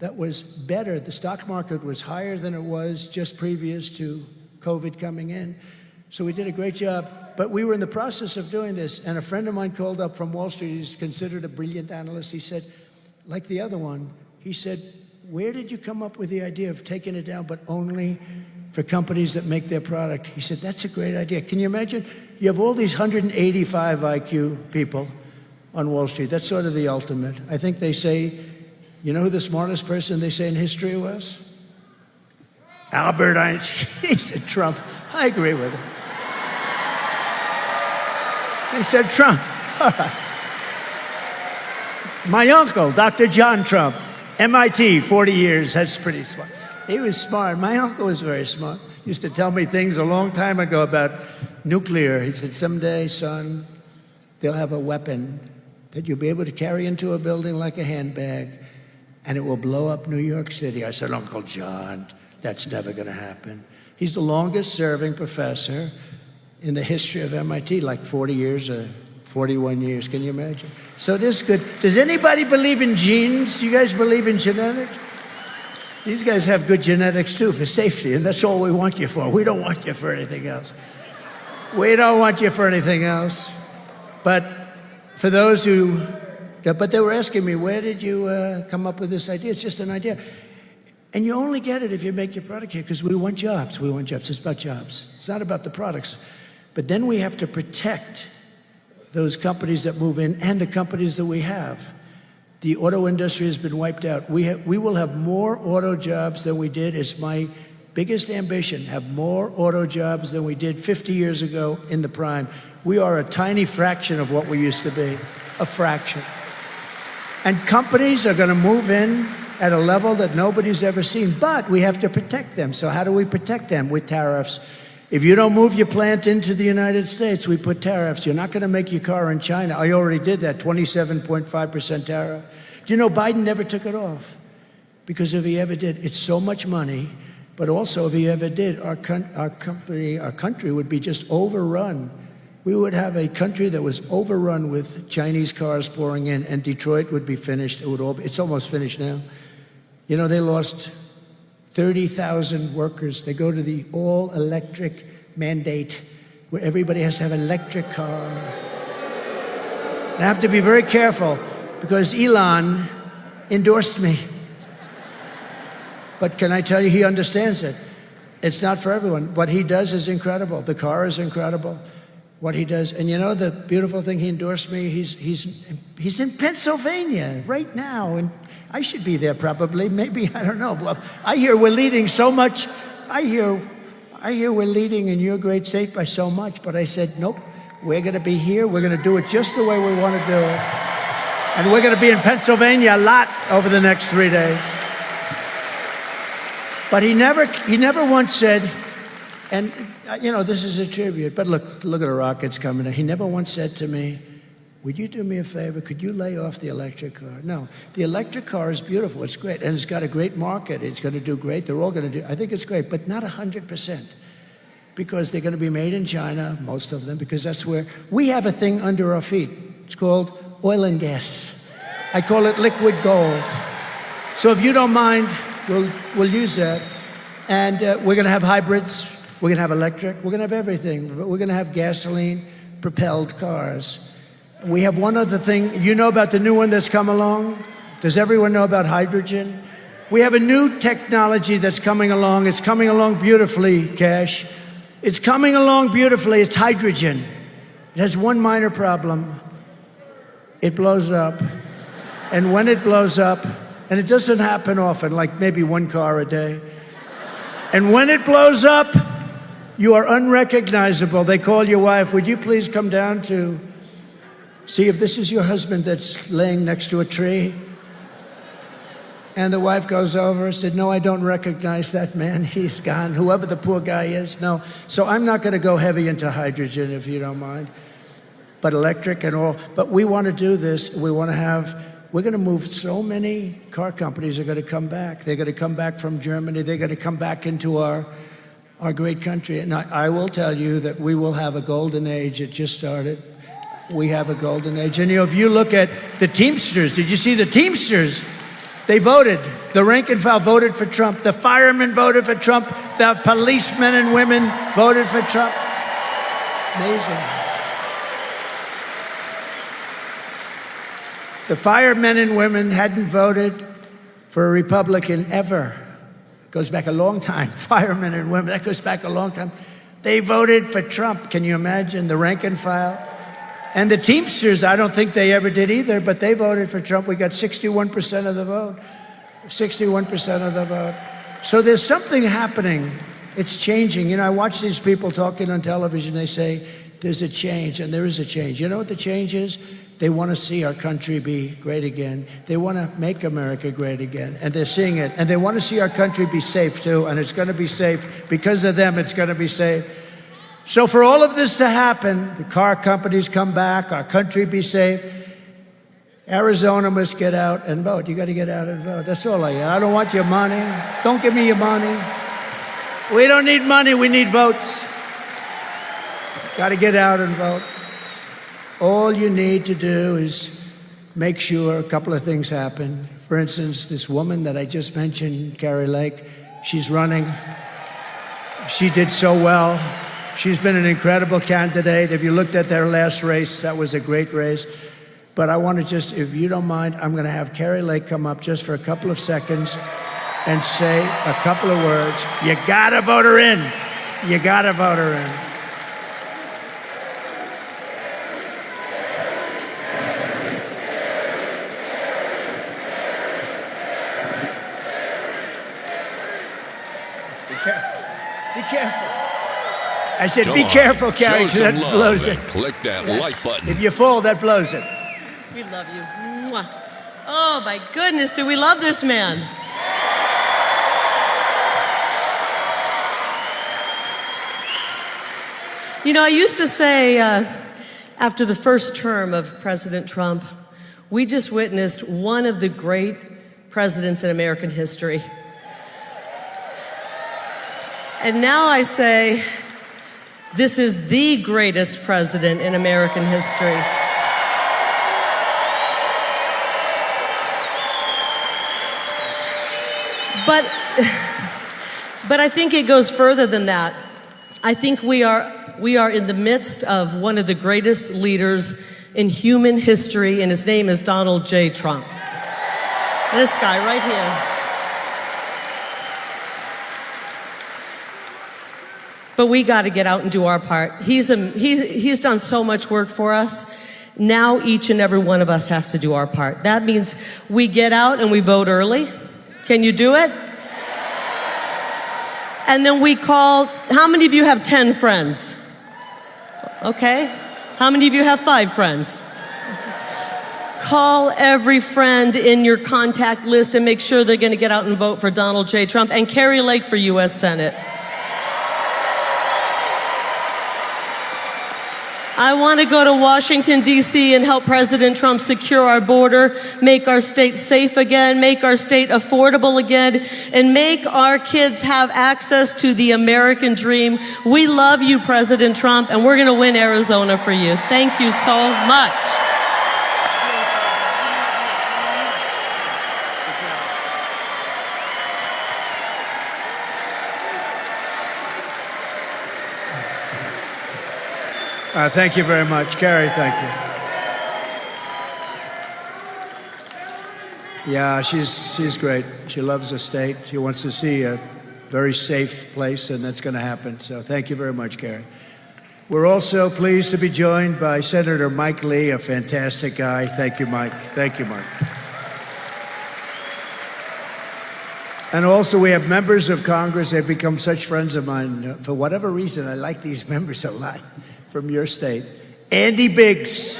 that was better. The stock market was higher than it was just previous to COVID coming in. So we did a great job. But we were in the process of doing this, and a friend of mine called up from Wall Street. He's considered a brilliant analyst. He said, like the other one, he said, where did you come up with the idea of taking it down, but only for companies that make their product? He said, that's a great idea. Can you imagine? You have all these 185 IQ people on Wall Street. That's sort of the ultimate. I think they say, you know who the smartest person they say in history was? Albert Einstein. He said Trump. I agree with him. He said Trump. All right. My uncle, Dr. John Trump, MIT, 40 years. That's pretty smart. He was smart. My uncle was very smart. He used to tell me things a long time ago about nuclear. He said, someday, son, they'll have a weapon that you'll be able to carry into a building like a handbag, and it will blow up New York City. I said, Uncle John, that's never going to happen. He's the longest serving professor in the history of MIT, like 40 years or 41 years. Can you imagine? So this is good. Does anybody believe in genes? You guys believe in genetics? These guys have good genetics too for safety, and that's all we want you for. We don't want you for anything else. We don't want you for anything else. But for those who, but they were asking me, where did you come up with this idea? It's just an idea. And you only get it if you make your product here, because we want jobs. We want jobs. It's about jobs. It's not about the products. But then we have to protect those companies that move in and the companies that we have. The auto industry has been wiped out. We will have more auto jobs than we did. It's my biggest ambition, have more auto jobs than we did 50 years ago in the prime. We are a tiny fraction of what we used to be, a fraction. And companies are going to move in at a level that nobody's ever seen, but we have to protect them. So how do we protect them? With tariffs. If you don't move your plant into the United States, we put tariffs. You're not going to make your car in China. I already did that, 27.5% tariff. Do you know Biden never took it off? Because if he ever did, it's so much money. But also, if he ever did, our country would be just overrun. We would have a country that was overrun with Chinese cars pouring in, and Detroit would be finished. It's almost finished now. You know, they lost 30,000 workers. They go to the all-electric mandate where everybody has to have an electric car. And I have to be very careful because Elon endorsed me. But can I tell you, he understands it. It's not for everyone. What he does is incredible. The car is incredible. What he does, and you know the beautiful thing, he endorsed me. He's in Pennsylvania right now, and I should be there probably. Maybe, I don't know. Well, I hear we're leading so much. I hear we're leading in your great state by so much. But I said, nope. We're going to be here. We're going to do it just the way we want to do it, and we're going to be in Pennsylvania a lot over the next 3 days. But he never once said, and you know, this is a tribute, but look at the rockets coming in. He never once said to me, would you do me a favor? Could you lay off the electric car? No, the electric car is beautiful. It's great, and it's got a great market. It's going to do great. They're all going to do, I think it's great, but not 100%, because they're going to be made in China, most of them, because that's where we have a thing under our feet. It's called oil and gas. I call it liquid gold. So if you don't mind, we'll use that. And we're going to have hybrids. We're going to have electric. We're going to have everything. We're going to have gasoline-propelled cars. We have one other thing. You know about the new one that's come along? Does everyone know about hydrogen? We have a new technology that's coming along. It's coming along beautifully, Cash. It's coming along beautifully. It's hydrogen. It has one minor problem. It blows up. And when it blows up, and it doesn't happen often, like maybe one car a day. And when it blows up, you are unrecognizable. They call your wife, would you please come down to see if this is your husband that's laying next to a tree? And the wife goes over and said, no, I don't recognize that man. He's gone, whoever the poor guy is. No. So I'm not going to go heavy into hydrogen, if you don't mind, but electric and all. But we want to do this. We're going to move so many car companies are going to come back. They're going to come back from Germany. They're going to come back into our great country. And I will tell you that we will have a golden age. It just started. We have a golden age. And you know, if you look at the Teamsters, did you see the Teamsters? They voted. The rank and file voted for Trump. The firemen voted for Trump. The policemen and women voted for Trump. Amazing. The firemen and women hadn't voted for a Republican ever. It goes back a long time. Firemen and women, that goes back a long time. They voted for Trump. Can you imagine? The rank and file. And the Teamsters, I don't think they ever did either, but they voted for Trump. We got 61% of the vote. 61% of the vote. So there's something happening. It's changing. You know, I watch these people talking on television. They say, there's a change, and there is a change. You know what the change is? They want to see our country be great again. They want to make America great again, and they're seeing it. And they want to see our country be safe, too, and it's going to be safe. Because of them, it's going to be safe. So for all of this to happen, the car companies come back, our country be safe, Arizona must get out and vote. You got to get out and vote. That's all I don't want your money. Don't give me your money. We don't need money, we need votes. Got to get out and vote. All you need to do is make sure a couple of things happen. For instance, this woman that I just mentioned, Kari Lake, she's running. She did so well. She's been an incredible candidate. If you looked at their last race, that was a great race. But I want to just, if you don't mind, I'm going to have Carrie Lake come up just for a couple of seconds and say a couple of words. You got to vote her in. You got to vote her in. Okay. careful. I said, be careful, Kari, because that blows it. Click that like button. If you fall, that blows it. We love you. Mwah. Oh, my goodness, do we love this man? You know, I used to say, after the first term of President Trump, we just witnessed one of the great presidents in American history. And now I say, this is the greatest president in American history. But I think it goes further than that. I think we are in the midst of one of the greatest leaders in human history, and his name is Donald J. Trump. This guy right here. But we got to get out and do our part. He's done so much work for us. Now each and every one of us has to do our part. That means we get out and we vote early. Can you do it? And then we call, how many of you have 10 friends? Okay. How many of you have 5 friends? Call every friend in your contact list and make sure they're going to get out and vote for Donald J. Trump and Carrie Lake for U.S. Senate. I want to go to Washington, D.C. and help President Trump secure our border, make our state safe again, make our state affordable again, and make our kids have access to the American dream. We love you, President Trump, and we're going to win Arizona for you. Thank you so much. Thank you very much. Kari, thank you. Yeah, she's great. She loves the state. She wants to see a very safe place, and that's going to happen. So thank you very much, Kari. We're also pleased to be joined by Senator Mike Lee, a fantastic guy. Thank you, Mike. Thank you, Mike. And also we have members of Congress. They've become such friends of mine. For whatever reason, I like these members a lot. From your state, Andy Biggs.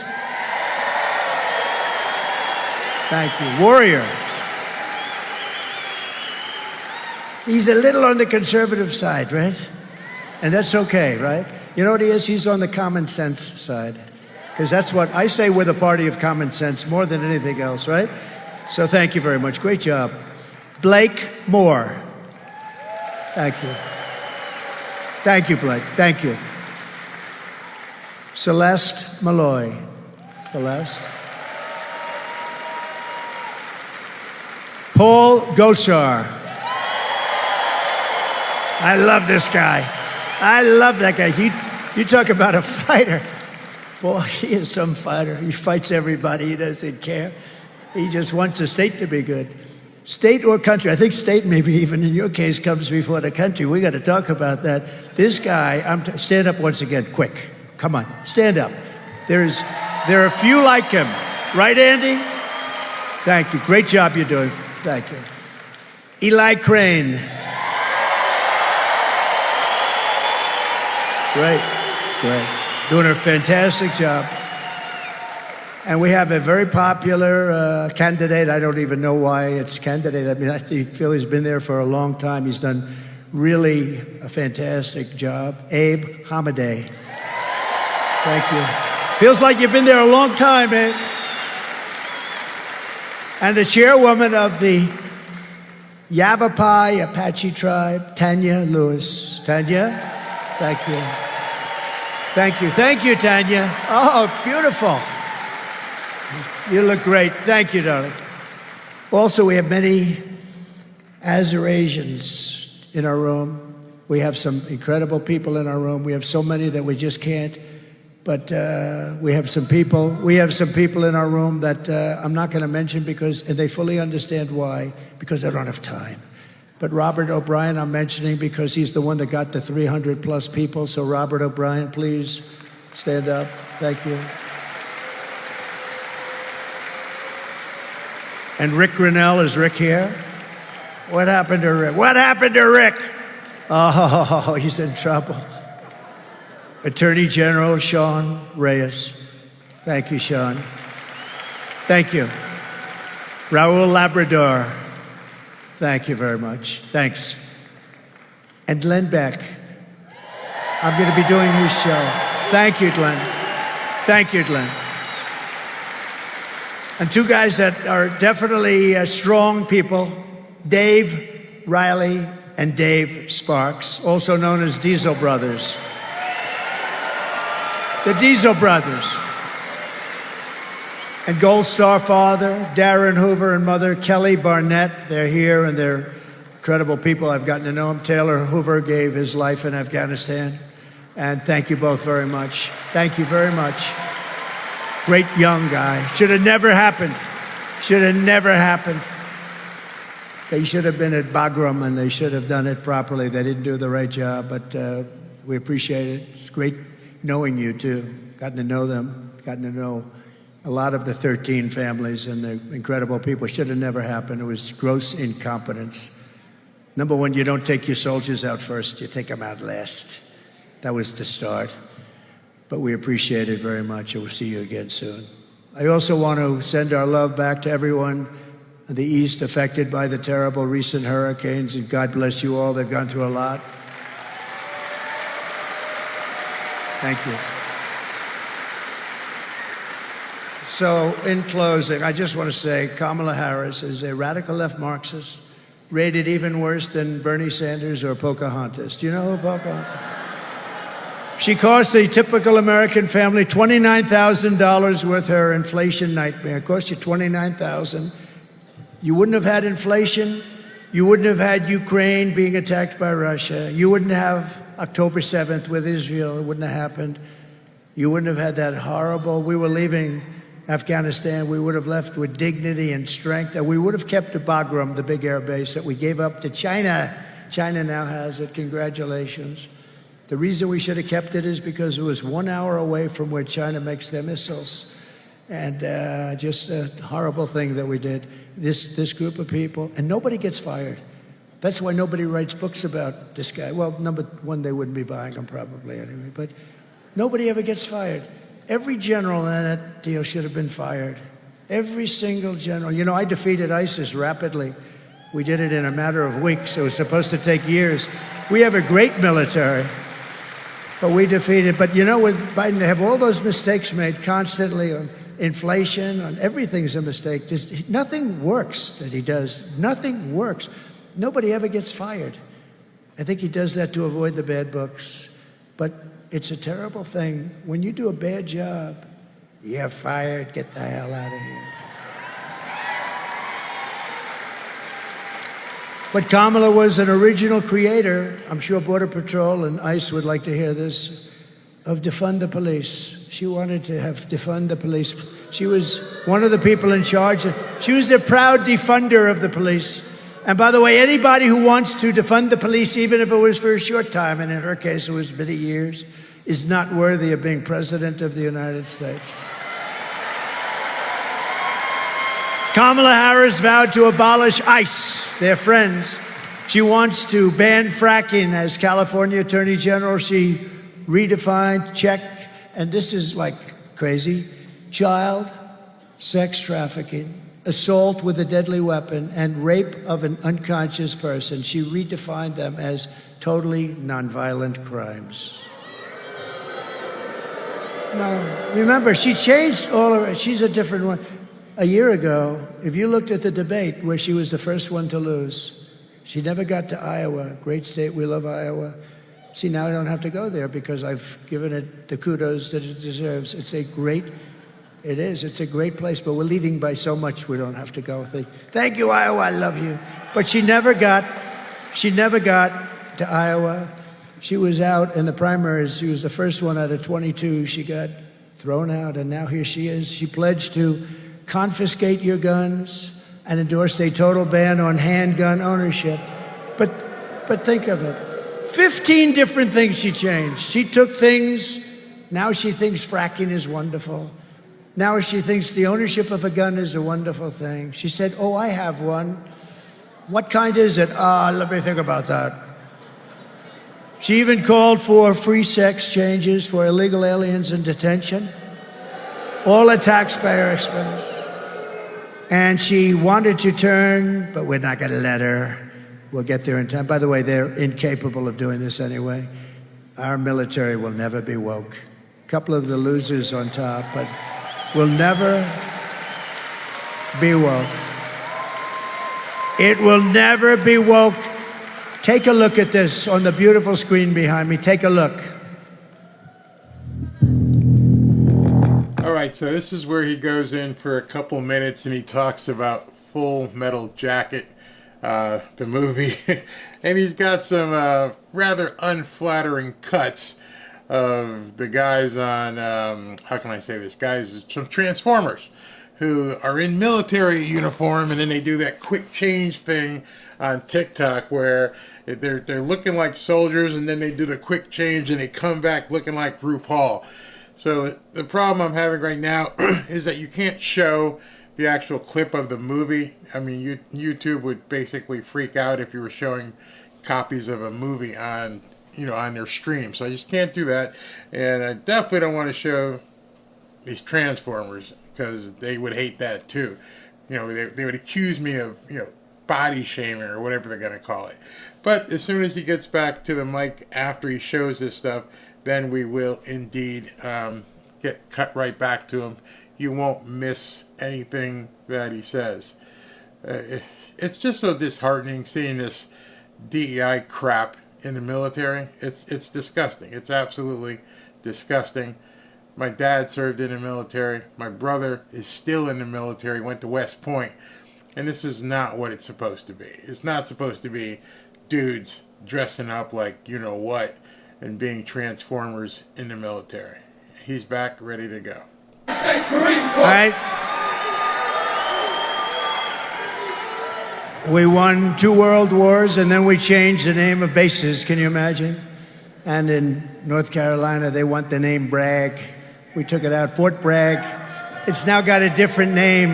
Thank you. Warrior. He's a little on the conservative side, right? And that's okay, right? You know what he is? He's on the common sense side. Because that's what I say, we're the party of common sense more than anything else, right? So thank you very much. Great job. Blake Moore. Thank you. Thank you, Blake. Thank you. Celeste Malloy. Celeste. Paul Gosar. I love this guy. I love that guy. You talk about a fighter. Boy, he is some fighter. He fights everybody. He doesn't care. He just wants the state to be good. State or country. I think state maybe even in your case comes before the country. We got to talk about that. This guy, stand up once again, quick. Come on, stand up. There are a few like him. Right, Andy? Thank you. Great job you're doing. Thank you. Eli Crane. Great. Doing a fantastic job. And we have a very popular candidate. I don't even know why it's candidate. I mean, I feel he's been there for a long time. He's done really a fantastic job. Abe Hamadeh. Thank you. Feels like you've been there a long time, eh? And the chairwoman of the Yavapai Apache tribe, Tanya Lewis. Tanya, thank you. Thank you. Thank you, Tanya. Oh, beautiful. You look great. Thank you, darling. Also, we have many Azerasians in our room. We have some incredible people in our room. We have so many that we just can't. But we have some people in our room that I'm not going to mention and they fully understand why, because I don't have time. But Robert O'Brien I'm mentioning because he's the one that got the 300 plus people. So Robert O'Brien, please stand up. Thank you. And Rick Grinnell, is Rick here? What happened to Rick? What happened to Rick? Oh, he's in trouble. Attorney General Sean Reyes. Thank you, Sean. Thank you. Raul Labrador. Thank you very much. Thanks. And Glenn Beck. I'm going to be doing his show. Thank you, Glenn. Thank you, Glenn. And two guys that are definitely strong people, Dave Riley and Dave Sparks, also known as Diesel Brothers. The Diesel Brothers. And Gold Star father, Darren Hoover, and mother, Kelly Barnett. They're here, and they're incredible people. I've gotten to know them. Taylor Hoover gave his life in Afghanistan. And thank you both very much. Thank you very much. Great young guy. Should have never happened. Should have never happened. They should have been at Bagram, and they should have done it properly. They didn't do the right job, but we appreciate it. It's great knowing you, too. Gotten to know them. Gotten to know a lot of the 13 families and the incredible people. Should have never happened. It was gross incompetence. Number one, you don't take your soldiers out first. You take them out last. That was the start. But we appreciate it very much, and we'll see you again soon. I also want to send our love back to everyone in the East affected by the terrible recent hurricanes, and God bless you all. They've gone through a lot. Thank you. So, in closing, I just want to say Kamala Harris is a radical left Marxist, rated even worse than Bernie Sanders or Pocahontas. Do you know who Pocahontas is? She cost a typical American family $29,000 worth her inflation nightmare. It cost you $29,000. You wouldn't have had inflation. You wouldn't have had Ukraine being attacked by Russia. You wouldn't have October 7th with Israel. It wouldn't have happened. You wouldn't have had that horrible, we were leaving Afghanistan, we would have left with dignity and strength, and we would have kept the Bagram, the big air base that we gave up to China. China now has it. Congratulations. The reason we should have kept it is because it was 1 hour away from where China makes their missiles. And just a horrible thing that we did. This group of people, and nobody gets fired. That's why nobody writes books about this guy. Well, number one, they wouldn't be buying them probably anyway, but nobody ever gets fired. Every general in that deal should have been fired. Every single general. You know, I defeated ISIS rapidly. We did it in a matter of weeks. It was supposed to take years. We have a great military. But we defeated. But you know, with Biden, they have all those mistakes made constantly on inflation, on everything's a mistake. Nothing works that he does. Nothing works. Nobody ever gets fired. I think he does that to avoid the bad books. But it's a terrible thing. When you do a bad job, you're fired. Get the hell out of here. But Kamala was an original creator, I'm sure Border Patrol and ICE would like to hear this, of defund the police. She wanted to have defund the police. She was one of the people in charge. She was a proud defunder of the police. And by the way, anybody who wants to defund the police, even if it was for a short time, and in her case it was many years, is not worthy of being President of the United States. Kamala Harris vowed to abolish ICE, their friends. She wants to ban fracking. As California Attorney General, she redefined, checked, and this is like crazy, child sex trafficking, assault with a deadly weapon, and rape of an unconscious person. She redefined them as totally nonviolent crimes. Now, remember, she changed all of it. She's a different one. A year ago, if you looked at the debate where she was the first one to lose, she never got to Iowa. Great state, we love Iowa. See, now I don't have to go there because I've given it the kudos that it deserves. It's a great place, but we're leading by so much we don't have to go. Thank you, Iowa, I love you. But she never got to Iowa. She was out in the primaries. She was the first one out of 22. She got thrown out, and now here she is. She pledged to confiscate your guns and endorsed a total ban on handgun ownership. But think of it. 15 different things she changed. She took things, now she thinks fracking is wonderful. Now she thinks the ownership of a gun is a wonderful thing. She said, oh, I have one. What kind is it? Let me think about that. She even called for free sex changes for illegal aliens in detention, all at taxpayer expense. And she wanted to turn, but we're not going to let her. We'll get there in time. By the way, they're incapable of doing this anyway. Our military will never be woke. A couple of the losers on top, but will never be woke. It will never be woke. Take a look at this on the beautiful screen behind me. Take a look. All right, so this is where he goes in for a couple minutes and he talks about Full Metal Jacket, the movie. And he's got some rather unflattering cuts of the guys on, how can I say this? Guys, some Transformers who are in military uniform, and then they do that quick change thing on TikTok where they're looking like soldiers, and then they do the quick change and they come back looking like RuPaul. So the problem I'm having right now is that you can't show the actual clip of the movie. I mean, YouTube would basically freak out if you were showing copies of a movie on, on their stream. So I just can't do that, and I definitely don't want to show these Transformers because they would hate that too. They would accuse me of body shaming or whatever they're going to call it. But as soon as he gets back to the mic after he shows this stuff, then we will indeed get cut right back to him. You won't miss anything that he says. It's just so disheartening seeing this DEI crap in the military. It's disgusting. It's absolutely disgusting. My dad served in the military. My brother is still in the military, went to West Point. And this is not what it's supposed to be. It's not supposed to be dudes dressing up like you-know-what and being Transformers in the military. He's back, ready to go. All right. We won 2 world wars, and then we changed the name of bases. Can you imagine? And in North Carolina, they want the name Bragg. We took it out, Fort Bragg. It's now got a different name.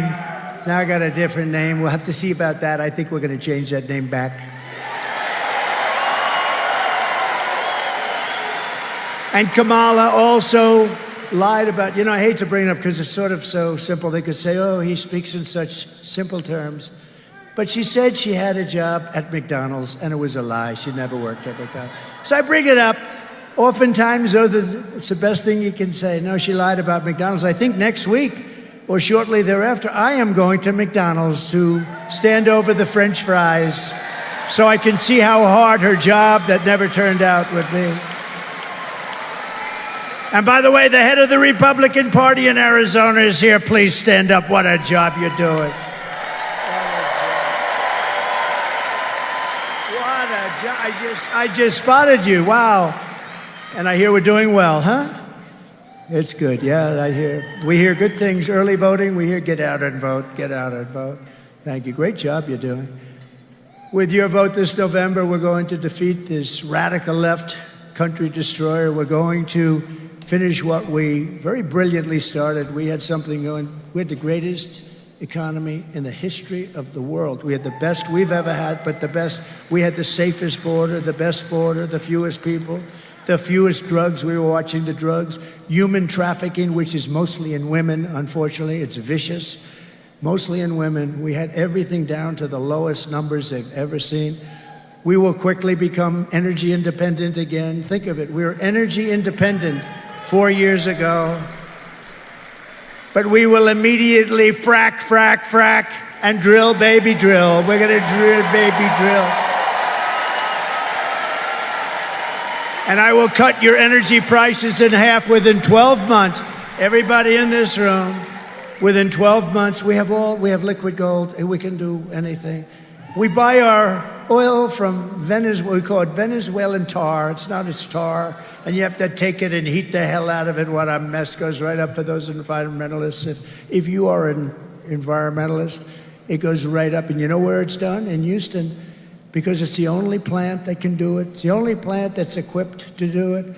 It's now got a different name. We'll have to see about that. I think we're going to change that name back. And Kamala also lied about, I hate to bring it up because it's sort of so simple. They could say, oh, he speaks in such simple terms. But she said she had a job at McDonald's, and it was a lie. She never worked at McDonald's. So I bring it up. Oftentimes, though, it's the best thing you can say. No, she lied about McDonald's. I think next week or shortly thereafter, I am going to McDonald's to stand over the French fries so I can see how hard her job that never turned out would be. And by the way, the head of the Republican Party in Arizona is here. Please stand up. What a job you're doing. What a job. I just spotted you. Wow. And I hear we're doing well, huh? It's good. Yeah, we hear good things. Early voting, we hear get out and vote, get out and vote. Thank you. Great job you're doing. With your vote this November, we're going to defeat this radical left country destroyer. We're going to finish what we very brilliantly started. We had something going. We had the greatest economy in the history of the world. We had the best we've ever had, but the best. We had the safest border, the best border, the fewest people, the fewest drugs. We were watching the drugs. Human trafficking, which is mostly in women, unfortunately. It's vicious. Mostly in women. We had everything down to the lowest numbers they've ever seen. We will quickly become energy independent again. Think of it. We were energy independent 4 years ago. But we will immediately frack, and drill, baby, drill. We're going to drill, baby, drill. And I will cut your energy prices in half within 12 months. Everybody in this room, within 12 months, we have liquid gold, and we can do anything. We buy our oil from Venezuela. We call it Venezuelan tar. It's tar. And you have to take it and heat the hell out of it. What a mess. Goes right up for those environmentalists. If you are an environmentalist, it goes right up. And you know where it's done? In Houston. Because it's the only plant that can do it. It's the only plant that's equipped to do it.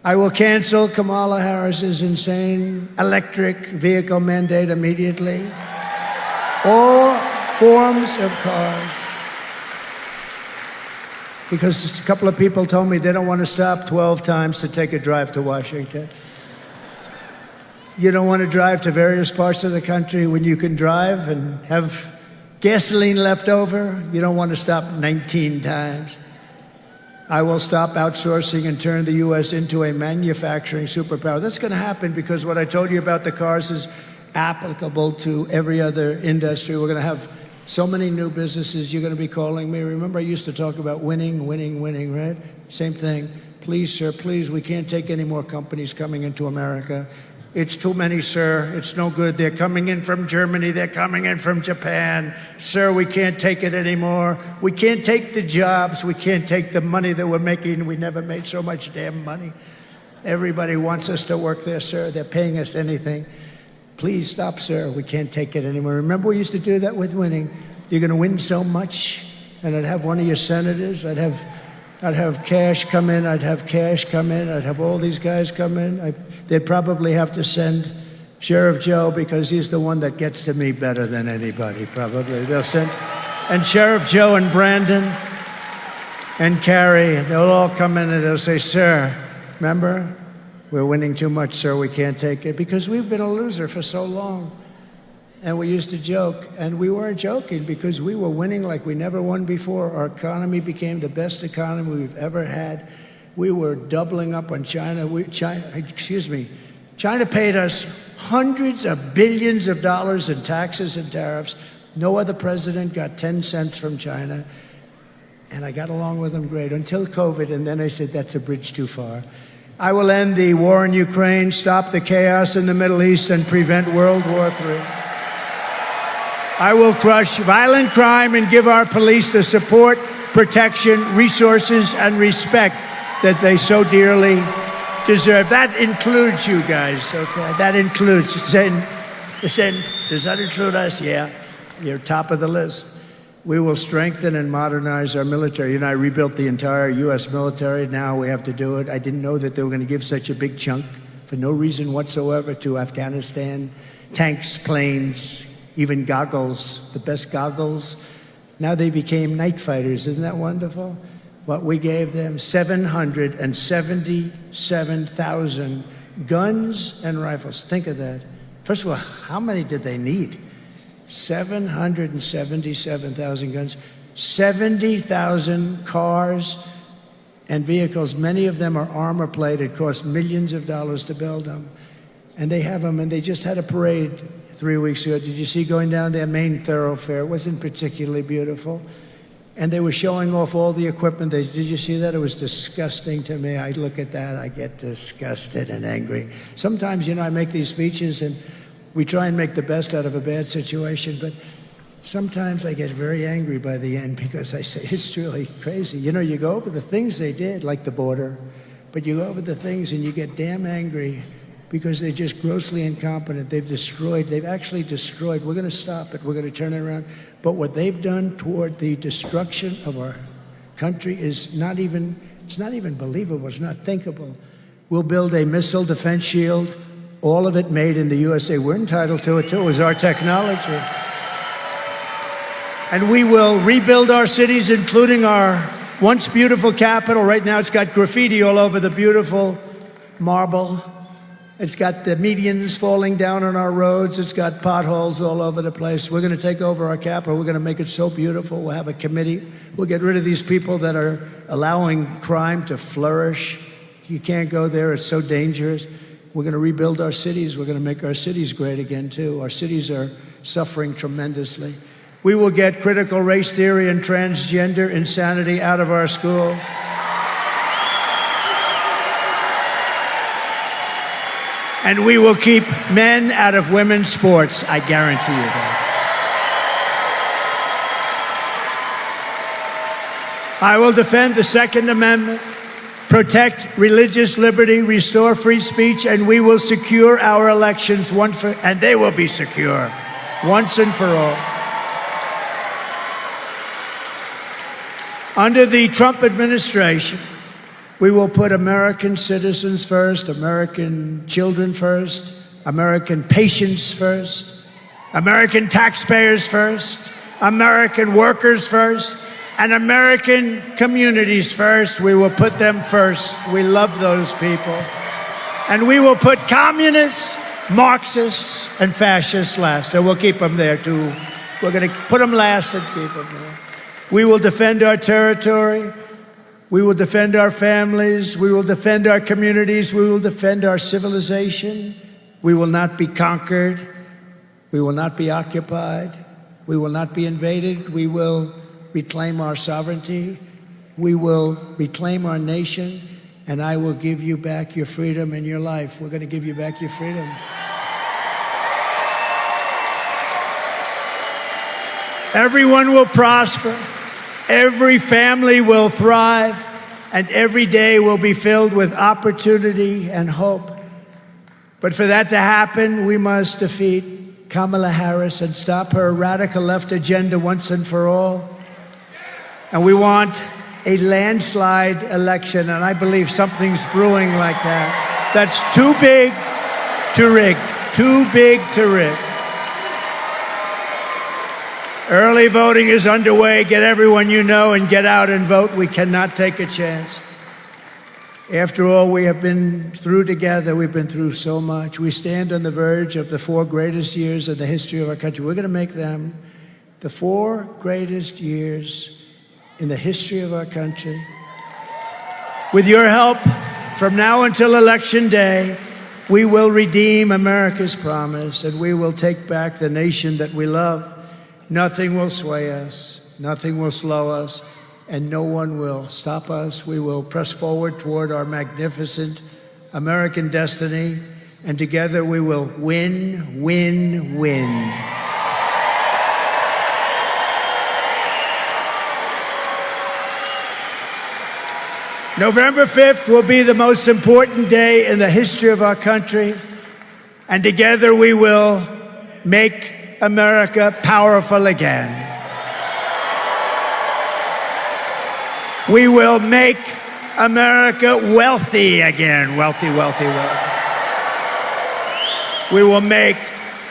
I will cancel Kamala Harris's insane electric vehicle mandate immediately. All forms of cars. because a couple of people told me they don't want to stop 12 times to take a drive to Washington. You don't want to drive to various parts of the country when you can drive and have gasoline left over. You don't want to stop 19 times. I will stop outsourcing and turn the U.S. into a manufacturing superpower. That's going to happen because what I told you about the cars is applicable to every other industry. We're going to have so many new businesses. You're going to be calling me. Remember, I used to talk about winning, right? Same thing. Please, sir, please, we can't take any more companies coming into America. It's too many, sir. It's no good. They're coming in from Germany. They're coming in from Japan. Sir, we can't take it anymore. We can't take the jobs. We can't take the money that we're making. We never made so much damn money. Everybody wants us to work there, sir. They're paying us anything. Please stop, sir. We can't take it anymore. Remember, we used to do that with winning. You're going to win so much, and I'd have one of your senators. I'd have Cash come in. I'd have all these guys come in. They'd probably have to send Sheriff Joe because he's the one that gets to me better than anybody, probably. They'll send, and Sheriff Joe and Brandon and Carrie, they'll all come in and they'll say, sir, remember, we're winning too much, sir, we can't take it. Because we've been a loser for so long. And we used to joke, and we weren't joking because we were winning like we never won before. Our economy became the best economy we've ever had. We were doubling up on China. China paid us hundreds of billions of dollars in taxes and tariffs. No other president got 10 cents from China. And I got along with them great until COVID, and then I said, that's a bridge too far. I will end the war in Ukraine, stop the chaos in the Middle East, and prevent World War III. I will crush violent crime and give our police the support, protection, resources, and respect that they so dearly deserve. That includes you guys, okay? That includes, does that include us? Yeah, you're top of the list. We will strengthen and modernize our military. You know, I rebuilt the entire U.S. military. Now we have to do it. I didn't know that they were going to give such a big chunk for no reason whatsoever to Afghanistan. Tanks, planes, even goggles, the best goggles. Now they became night fighters. Isn't that wonderful? What we gave them, 777,000 guns and rifles. Think of that. First of all, how many did they need? 777,000 guns, 70,000 cars and vehicles. Many of them are armor plated, cost millions of dollars to build them. And they have them, and they just had a parade 3 weeks ago. Did you see going down their main thoroughfare? It wasn't particularly beautiful. And they were showing off all the equipment. Did you see that? It was disgusting to me. I look at that, I get disgusted and angry. Sometimes, you know, I make these speeches and we try and make the best out of a bad situation, but sometimes I get very angry by the end because I say, it's really crazy. You know, you go over the things they did, like the border, but you go over the things and you get damn angry because they're just grossly incompetent. They've actually destroyed. We're going to stop it. We're going to turn it around. But what they've done toward the destruction of our country is not even believable. It's not thinkable. We'll build a missile defense shield, all of it made in the USA. We're entitled to it, too. It was our technology. And we will rebuild our cities, including our once beautiful capital. Right now, it's got graffiti all over the beautiful marble. It's got the medians falling down on our roads. It's got potholes all over the place. We're going to take over our capital. We're going to make it so beautiful. We'll have a committee. We'll get rid of these people that are allowing crime to flourish. You can't go there. It's so dangerous. We're going to rebuild our cities. We're going to make our cities great again, too. Our cities are suffering tremendously. We will get critical race theory and transgender insanity out of our schools. And we will keep men out of women's sports, I guarantee you that. I will defend the Second Amendment, protect religious liberty, restore free speech, and we will secure our elections and they will be secure, once and for all. Under the Trump administration, we will put American citizens first, American children first, American patients first, American taxpayers first, American workers first, and American communities first. We will put them first. We love those people. And we will put communists, Marxists, and fascists last. And we'll keep them there, too. We're going to put them last and keep them there. We will defend our territory. We will defend our families. We will defend our communities. We will defend our civilization. We will not be conquered. We will not be occupied. We will not be invaded. We will reclaim our sovereignty. We will reclaim our nation. And I will give you back your freedom and your life. We're going to give you back your freedom. Everyone will prosper. Every family will thrive. And every day will be filled with opportunity and hope. But for that to happen, we must defeat Kamala Harris and stop her radical left agenda once and for all. And we want a landslide election, and I believe something's brewing like that. That's too big to rig. Too big to rig. Early voting is underway. Get everyone you know and get out and vote. We cannot take a chance. After all we have been through together, we've been through so much. We stand on the verge of the 4 greatest years in the history of our country. We're going to make them the 4 greatest years in the history of our country. With your help, from now until Election Day, we will redeem America's promise and we will take back the nation that we love. Nothing will sway us, nothing will slow us, and no one will stop us. We will press forward toward our magnificent American destiny, and together we will win, win, win. November 5th will be the most important day in the history of our country, and together we will make America powerful again. We will make America wealthy again. Wealthy, wealthy, wealthy. We will make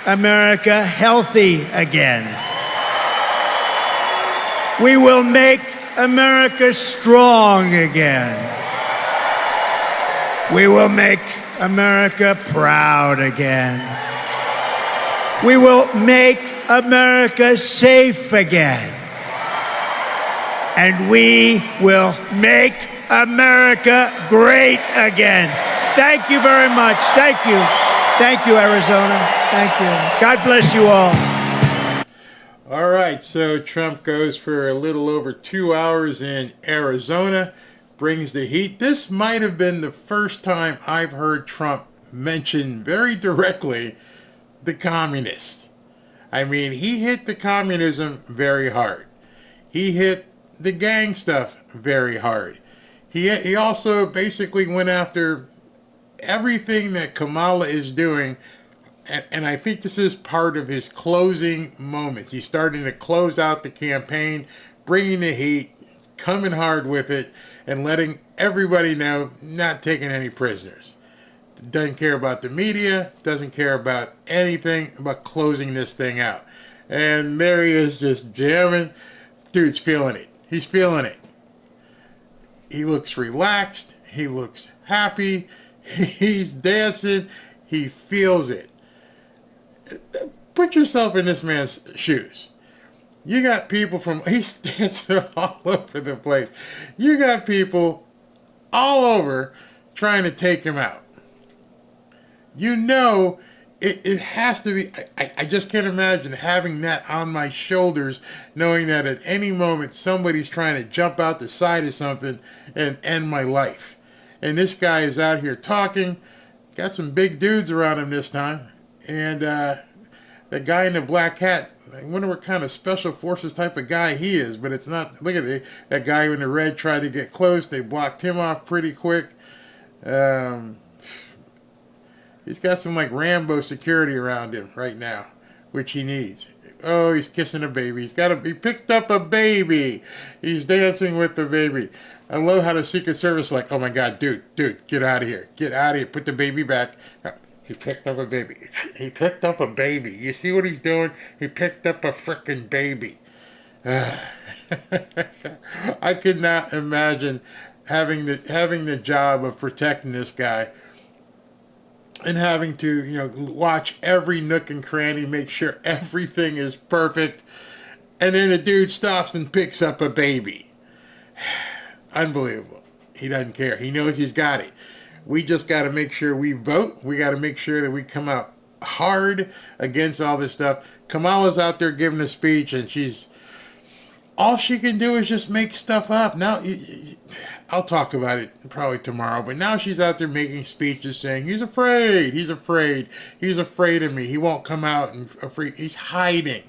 America healthy again. We will make America strong again. We will make America proud again. We will make America safe again. And we will make America great again. Thank you very much. Thank you. Thank you, Arizona. Thank you. God bless you all. All right, so Trump goes for a little over 2 hours in Arizona, brings the heat. This might have been the first time I've heard Trump mention very directly the communists. I mean, he hit the communism very hard. He hit the gang stuff very hard. He also basically went after everything that Kamala is doing. And I think this is part of his closing moments. He's starting to close out the campaign, bringing the heat, coming hard with it, and letting everybody know not taking any prisoners. Doesn't care about the media, doesn't care about anything about closing this thing out. And there he is just jamming. Dude's feeling it. He's feeling it. He looks relaxed. He looks happy. He's dancing. He feels it. Put yourself in this man's shoes. You got people he's dancing all over the place. You got people all over trying to take him out. You know, it has to be, I just can't imagine having that on my shoulders, knowing that at any moment somebody's trying to jump out the side of something and end my life. And this guy is out here talking, got some big dudes around him this time. And the guy in the black hat, I wonder what kind of special forces type of guy he is, but it's not. Look at it. That guy in the red tried to get close. They blocked him off pretty quick. He's got some like Rambo security around him right now, which he needs. Oh, he's kissing a baby. He picked up a baby. He's dancing with the baby. I love how the Secret Service is like, oh my God, dude, get out of here. Get out of here. Put the baby back. He picked up a baby. He picked up a baby. You see what he's doing? He picked up a frickin' baby. I could not imagine having the job of protecting this guy and having to, watch every nook and cranny, make sure everything is perfect, and then a dude stops and picks up a baby. Unbelievable. He doesn't care. He knows he's got it. We just got to make sure we vote. We got to make sure that we come out hard against all this stuff. Kamala's out there giving a speech, and all she can do is just make stuff up. Now, I'll talk about it probably tomorrow, but now she's out there making speeches saying, he's afraid of me. He won't come out and afraid. He's hiding.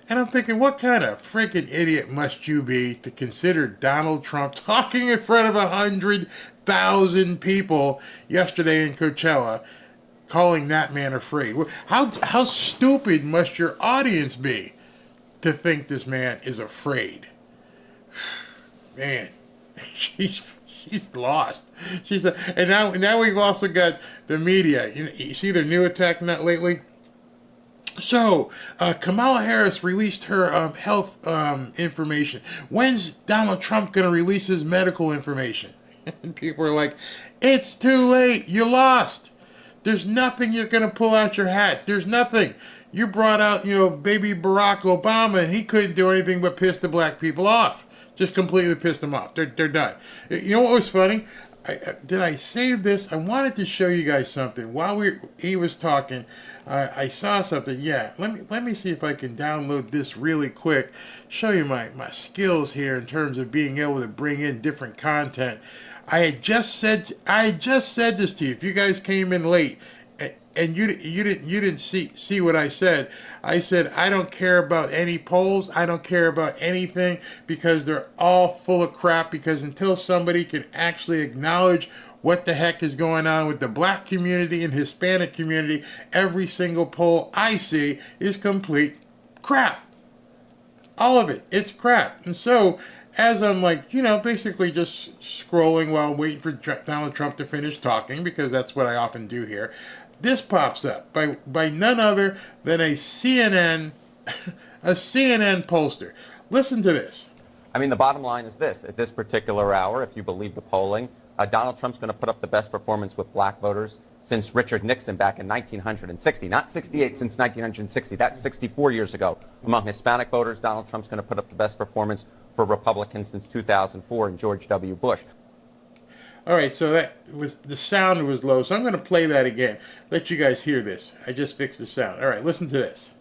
And I'm thinking, what kind of freaking idiot must you be to consider Donald Trump talking in front of 100,000 people yesterday in Coachella, calling that man afraid? How stupid must your audience be to think this man is afraid? Man, she's lost. And now we've also got the media. You see their new attack net lately? So, Kamala Harris released her health information. When's Donald Trump going to release his medical information? And people are like, it's too late. You lost. There's nothing you're going to pull out your hat. There's nothing. You brought out, baby Barack Obama, and he couldn't do anything but piss the black people off. Just completely pissed them off. They're done. You know what was funny? Did I save this? I wanted to show you guys something. While he was talking, I saw something. Yeah, let me see if I can download this really quick. Show you my skills here in terms of being able to bring in different content. I just said this to you. If you guys came in late and you didn't see what I said I don't care about any polls. I don't care about anything because they're all full of crap. Because until somebody can actually acknowledge what the heck is going on with the black community and Hispanic community, every single poll I see is complete crap. All of it. It's crap. And so, as I'm basically just scrolling while waiting for Donald Trump to finish talking, because that's what I often do here, this pops up by none other than a CNN pollster. Listen to this. I mean, the bottom line is this. At this particular hour, if you believe the polling, Donald Trump's going to put up the best performance with black voters since Richard Nixon back in 1960. Not 68, since 1960. That's 64 years ago. Among Hispanic voters, Donald Trump's going to put up the best performance for Republicans since 2004 and George W. Bush. All right, so the sound was low, so I'm going to play that again. Let you guys hear this. I just fixed the sound. All right, listen to this.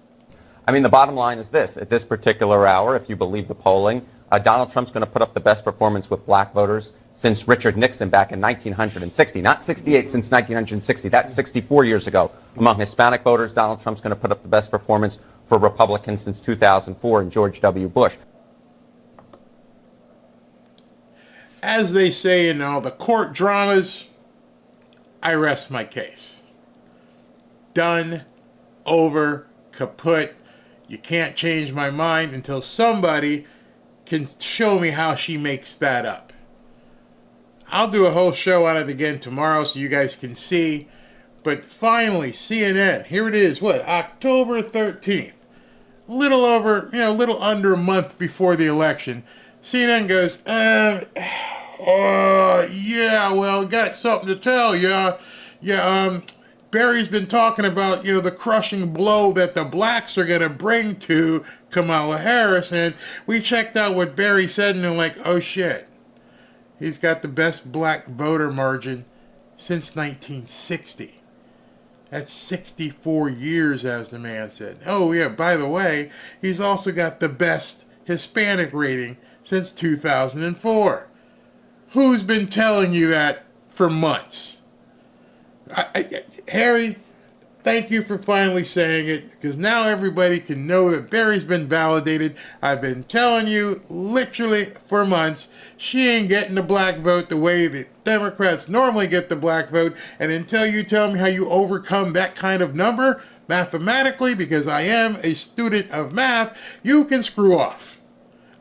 I mean, the bottom line is this. At this particular hour, if you believe the polling, Donald Trump's going to put up the best performance with black voters since Richard Nixon back in 1960. Not 68, since 1960. That's 64 years ago. Among Hispanic voters, Donald Trump's going to put up the best performance for Republicans since 2004 and George W. Bush. As they say in all the court dramas, I rest my case. Done, over, kaput. You can't change my mind until somebody can show me how she makes that up. I'll do a whole show on it again tomorrow so you guys can see. But finally, CNN, here it is, October 13th. A little under a month before the election. CNN goes, got something to tell you. Barry's been talking about, the crushing blow that the blacks are going to bring to Kamala Harris. And we checked out what Barry said and they're like, oh shit. He's got the best black voter margin since 1960. That's 64 years, as the man said. Oh yeah, by the way, he's also got the best Hispanic rating since 2004. Who's been telling you that for months? Harry, thank you for finally saying it, because now everybody can know that Barry's been validated. I've been telling you literally for months, she ain't getting the black vote the way the Democrats normally get the black vote. And until you tell me how you overcome that kind of number mathematically, because I am a student of math, you can screw off.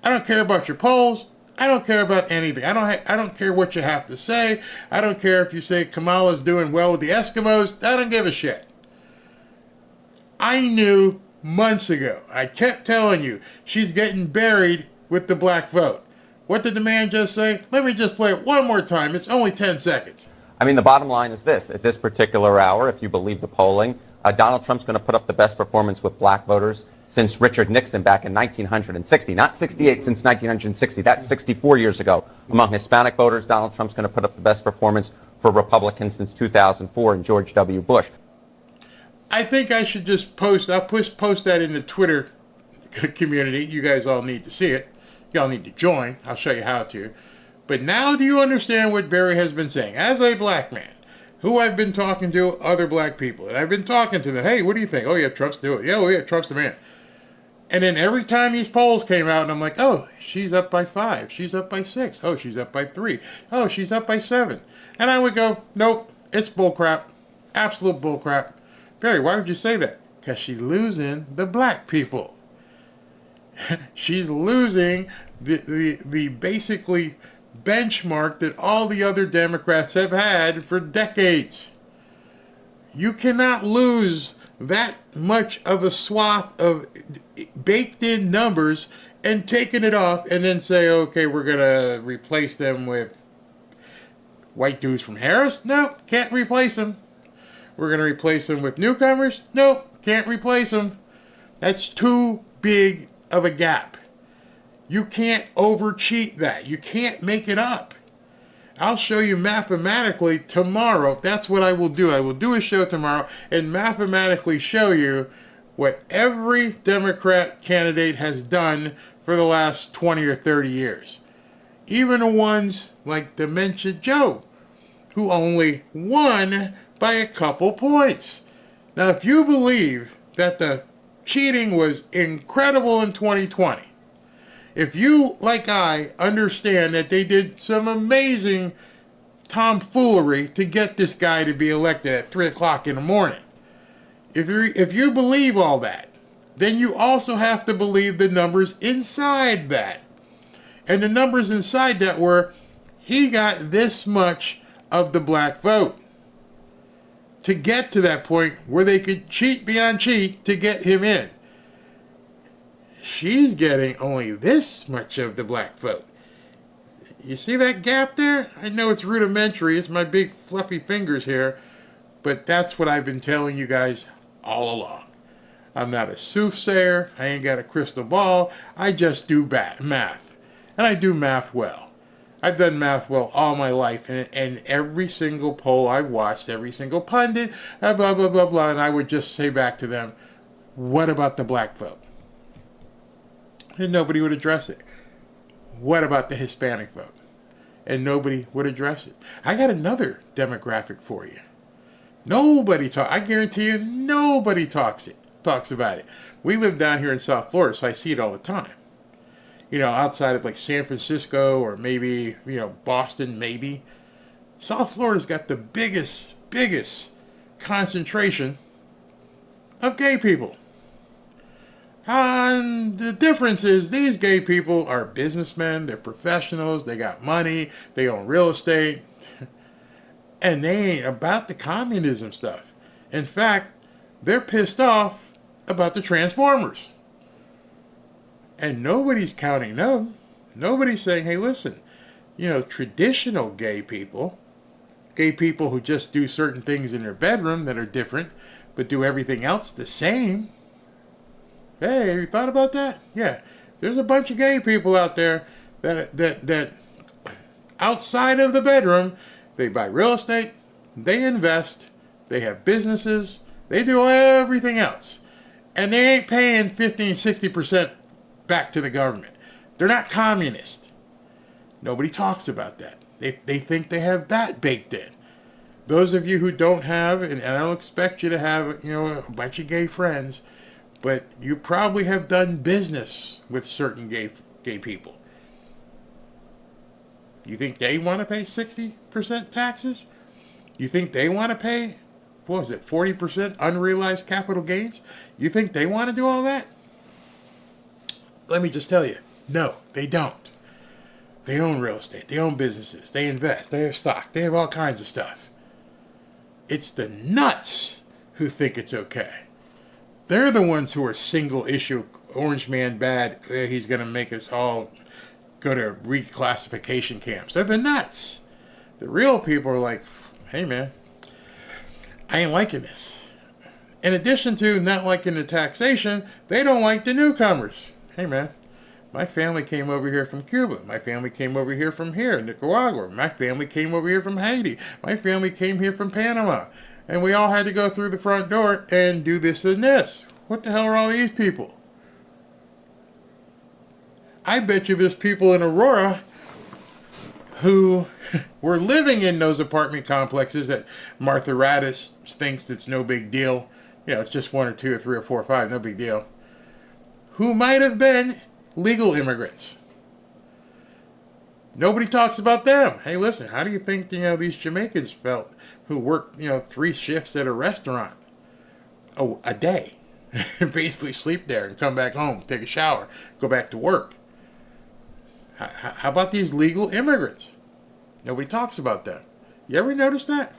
I don't care about your polls. I don't care about anything. I don't care what you have to say. I don't care if you say Kamala's doing well with the Eskimos. I don't give a shit. I knew months ago. I kept telling you, she's getting buried with the black vote. What did the man just say? Let me just play it one more time. It's only 10 seconds. I mean, the bottom line is this. At this particular hour, if you believe the polling, Donald Trump's going to put up the best performance with black voters since Richard Nixon back in 1960. Not 68, since 1960. That's 64 years ago. Among Hispanic voters, Donald Trump's going to put up the best performance for Republicans since 2004 and George W. Bush. I think I should just post, I'll post that in the Twitter community. You guys all need to see it. Y'all need to join. I'll show you how to. But now do you understand what Barry has been saying? As a black man, who I've been talking to, other black people, and I've been talking to them, hey, what do you think? Oh, yeah, Trump's doing it. Yeah, oh, yeah, Trump's the man. And then every time these polls came out, and I'm like, oh, she's up by 5. She's up by 6. Oh, she's up by 3. Oh, she's up by 7. And I would go, nope, it's bullcrap. Absolute bullcrap. Barry, why would you say that? Because she's losing the black people. She's losing the basically benchmark that all the other Democrats have had for decades. You cannot lose that much of a swath of baked in numbers and taking it off and then say, okay, we're going to replace them with white dudes from Harris? No, can't replace them. We're going to replace them with newcomers? No, can't replace them. That's too big of a gap. You can't over-cheat that. You can't make it up. I'll show you mathematically tomorrow. That's what I will do. I will do a show tomorrow and mathematically show you what every Democrat candidate has done for the last 20 or 30 years. Even the ones like Dementia Joe, who only won by a couple points. Now, if you believe that the cheating was incredible in 2020, if you, like I, understand that they did some amazing tomfoolery to get this guy to be elected at 3 o'clock in the morning, if you believe all that, then you also have to believe the numbers inside that. And the numbers inside that were, he got this much of the black vote to get to that point where they could cheat beyond cheat to get him in. She's getting only this much of the black vote. You see that gap there? I know it's rudimentary. It's my big fluffy fingers here. But that's what I've been telling you guys all along. I'm not a soothsayer. I ain't got a crystal ball. I just do math. And I do math well. I've done math well all my life. And every single poll I watched, every single pundit, blah, blah, blah, blah. And I would just say back to them, what about the black vote? And nobody would address it. What about the Hispanic vote? And nobody would address it. I got another demographic for you. I guarantee you, nobody talks about it. We live down here in South Florida, so I see it all the time. You know, outside of like San Francisco or maybe, Boston, maybe. South Florida's got the biggest concentration of gay people. And the difference is these gay people are businessmen, they're professionals, they got money, they own real estate, and they ain't about the communism stuff. In fact, they're pissed off about the Transformers. And nobody's counting them. Nobody's saying, hey, listen, traditional gay people who just do certain things in their bedroom that are different, but do everything else the same. Hey, have you thought about that? Yeah, there's a bunch of gay people out there that outside of the bedroom, they buy real estate, they invest, they have businesses, they do everything else. And they ain't paying 15, 60% back to the government. They're not communist. Nobody talks about that. They think they have that baked in. Those of you who don't have, and I don't expect you to have, a bunch of gay friends, but you probably have done business with certain gay people. You think they want to pay 60% taxes? You think they want to pay, 40% unrealized capital gains? You think they want to do all that? Let me just tell you, no, they don't. They own real estate, they own businesses, they invest, they have stock, they have all kinds of stuff. It's the nuts who think it's okay. They're the ones who are single issue, orange man bad. He's going to make us all go to reclassification camps. They're the nuts. The real people are like, hey man, I ain't liking this. In addition to not liking the taxation, they don't like the newcomers. Hey man, my family came over here from Cuba. My family came over here from Nicaragua. My family came over here from Haiti. My family came here from Panama. And we all had to go through the front door and do this and this. What the hell are all these people? I bet you there's people in Aurora who were living in those apartment complexes that Martha Raddatz thinks it's no big deal. You know, it's just 1 or 2 or 3 or 4 or 5, no big deal. Who might have been legal immigrants. Nobody talks about them. Hey, listen, how do you think, these Jamaicans felt who worked, 3 shifts at a restaurant a day? Basically sleep there and come back home, take a shower, go back to work. How about these legal immigrants? Nobody talks about them. You ever notice that?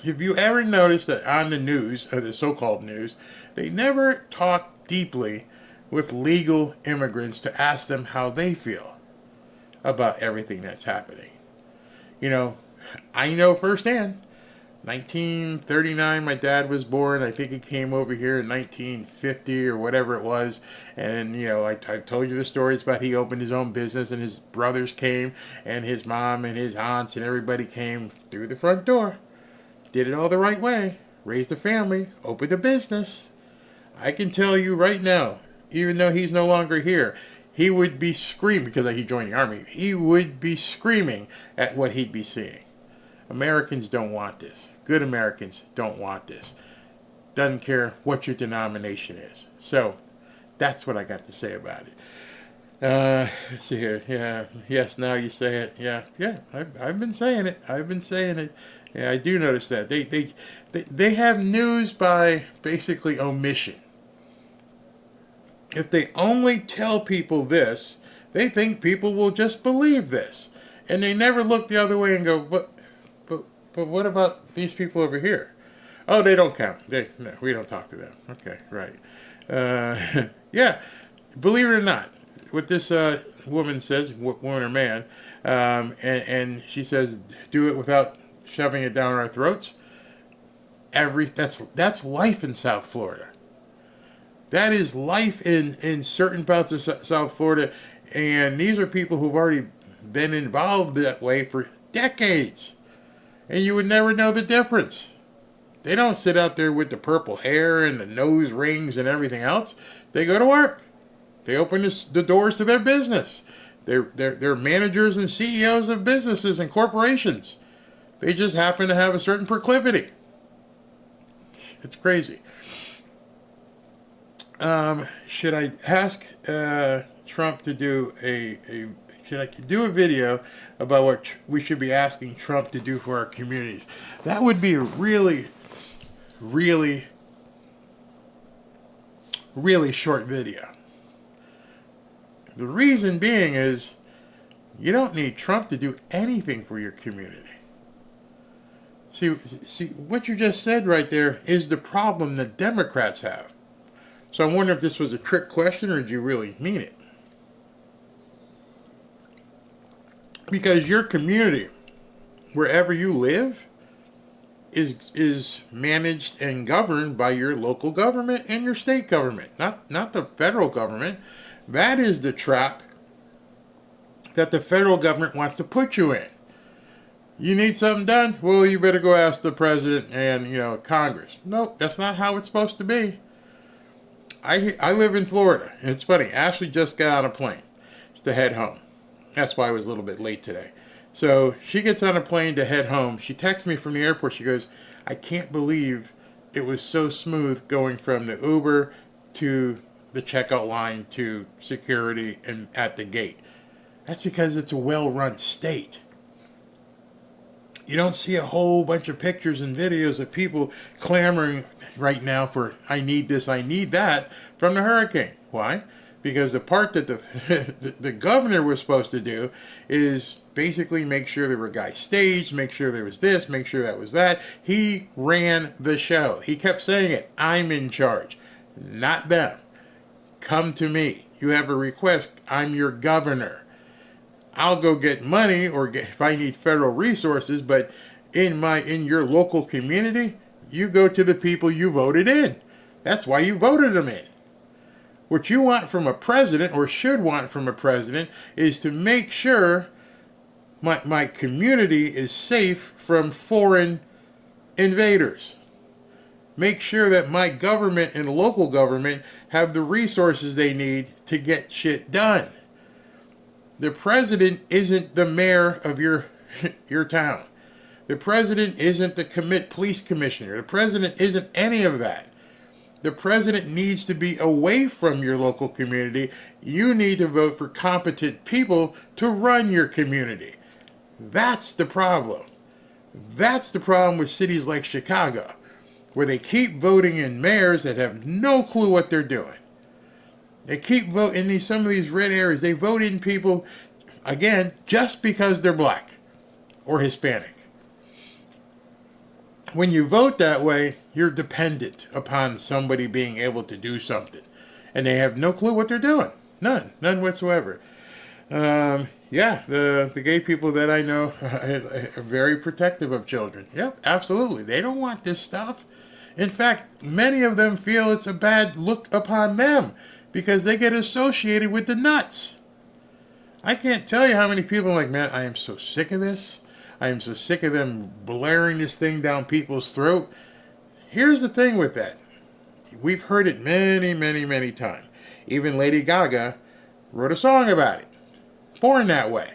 Have you ever noticed that on the news, or the so-called news, they never talk deeply with legal immigrants to ask them how they feel about everything that's happening? I know firsthand. 1939, my dad was born. I think he came over here in 1950 or whatever it was. And, I told you the stories about he opened his own business and his brothers came and his mom and his aunts and everybody came through the front door. Did it all the right way. Raised a family. Opened a business. I can tell you right now, even though he's no longer here, he would be screaming, because he joined the army, he would be screaming at what he'd be seeing. Americans don't want this. Good Americans don't want this. Doesn't care what your denomination is. So, that's what I got to say about it. Let's see here. Yeah. Yes, now you say it. Yeah. I've been saying it. Yeah, I do notice that. They have news by basically omission. If they only tell people this, they think people will just believe this. And they never look the other way and go, but what about these people over here? Oh, they don't count. No, we don't talk to them. Okay, right. Yeah, believe it or not, what this woman says, woman or man, and she says, do it without shoving it down our throats. That's life in South Florida. That is life in certain parts of South Florida, and these are people who've already been involved that way for decades. And you would never know the difference. They don't sit out there with the purple hair and the nose rings and everything else. They go to work. They open the doors to their business. They're managers and CEOs of businesses and corporations. They just happen to have a certain proclivity. It's crazy. Should I ask Trump to do should I do a video about what we should be asking Trump to do for our communities? That would be a really, really, really short video. The reason being is you don't need Trump to do anything for your community. See, what you just said right there is the problem that Democrats have. So I wonder if this was a trick question or did you really mean it? Because your community, wherever you live, is managed and governed by your local government and your state government, not the federal government. That is the trap that the federal government wants to put you in. You need something done? Well, you better go ask the president and, Congress. Nope, that's not how it's supposed to be. I live in Florida. It's funny. Ashley just got on a plane to head home. That's why I was a little bit late today. So she gets on a plane to head home. She texts me from the airport. She goes, I can't believe it was so smooth going from the Uber to the checkout line to security and at the gate. That's because it's a well-run state. You don't see a whole bunch of pictures and videos of people clamoring right now for I need this, I need that from the hurricane. Why? Because the part that the governor was supposed to do is basically make sure there were guys staged, make sure there was this, make sure that was that. He ran the show. He kept saying it. I'm in charge, not them. Come to me. You have a request. I'm your governor. I'll go get money or if I need federal resources, but in your local community, you go to the people you voted in. That's why you voted them in. What you want from a president, or should want from a president, is to make sure my community is safe from foreign invaders. Make sure that my government and local government have the resources they need to get shit done. The president isn't the mayor of your town. The president isn't the police commissioner. The president isn't any of that. The president needs to be away from your local community. You need to vote for competent people to run your community. That's the problem. That's the problem with cities like Chicago, where they keep voting in mayors that have no clue what they're doing. They keep voting in some of these red areas. They vote in people, again, just because they're black or Hispanic. When you vote that way, you're dependent upon somebody being able to do something. And they have no clue what they're doing. None whatsoever. Yeah, the gay people that I know are very protective of children. Yep, absolutely. They don't want this stuff. In fact, many of them feel it's a bad look upon them because they get associated with the nuts. I can't tell you how many people are like, man, I am so sick of this. I am so sick of them blaring this thing down people's throat. Here's the thing with that. We've heard it many, many, many times. Even Lady Gaga wrote a song about it. Born that way.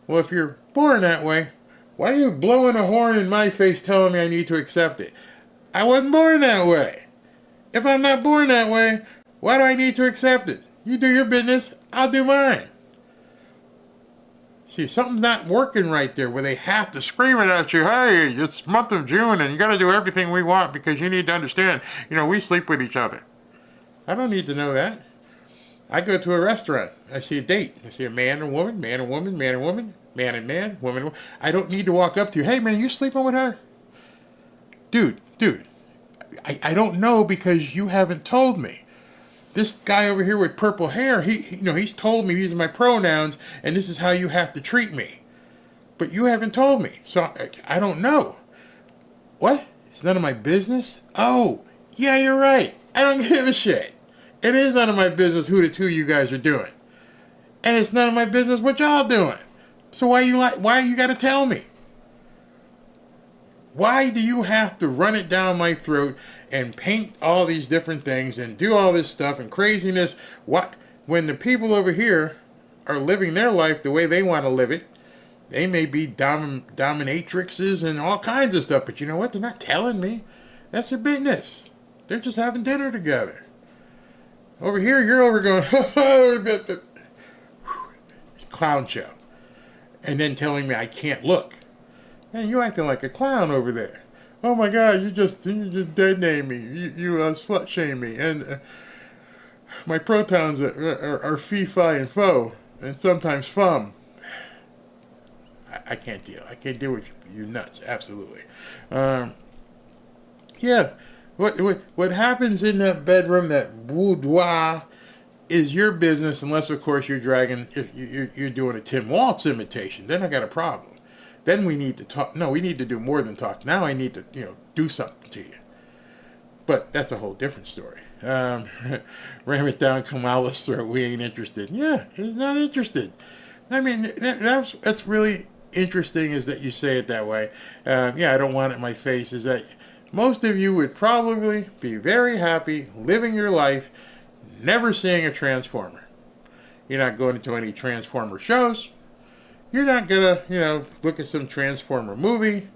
Well, if you're born that way, why are you blowing a horn in my face telling me I need to accept it? I wasn't born that way. If I'm not born that way, why do I need to accept it? You do your business, I'll do mine. See, something's not working right there where they have to scream it at you. Hey, it's month of June and you got to do everything we want because you need to understand, we sleep with each other. I don't need to know that. I go to a restaurant. I see a date. I see a man and woman, man and woman, man and woman, man and man, woman and woman. I don't need to walk up to you. Hey, man, you sleeping with her? Dude, I don't know because you haven't told me. This guy over here with purple hair, he's told me these are my pronouns and this is how you have to treat me. But you haven't told me, so I don't know. What? It's none of my business? Oh, yeah, you're right. I don't give a shit. It is none of my business who the two you guys are doing. And it's none of my business what y'all doing. So why you got to tell me? Why do you have to run it down my throat and paint all these different things and do all this stuff and craziness? What, when the people over here are living their life the way they want to live it, they may be dominatrixes and all kinds of stuff, but you know what? They're not telling me. That's their business. They're just having dinner together. Over here, you're over going, clown show. And then telling me I can't look. Man, you acting like a clown over there. Oh my God, you just dead name me. You slut shame me. And my protons are fee, fi, and fo. And sometimes fum. I can't deal. I can't deal with you nuts. Absolutely. Yeah. What happens in that bedroom, that boudoir, is your business, unless of course you're doing a Tim Waltz imitation. Then I got a problem. Then we need to talk. No, we need to do more than talk. Now I need to, do something to you. But that's a whole different story. Ram it down Kamala's throat. We ain't interested. Yeah, he's not interested. I mean, that's really interesting, is that you say it that way. Yeah, I don't want it in my face. Is that most of you would probably be very happy living your life, never seeing a Transformer. You're not going to any Transformer shows. You're not gonna, look at some Transformer movie.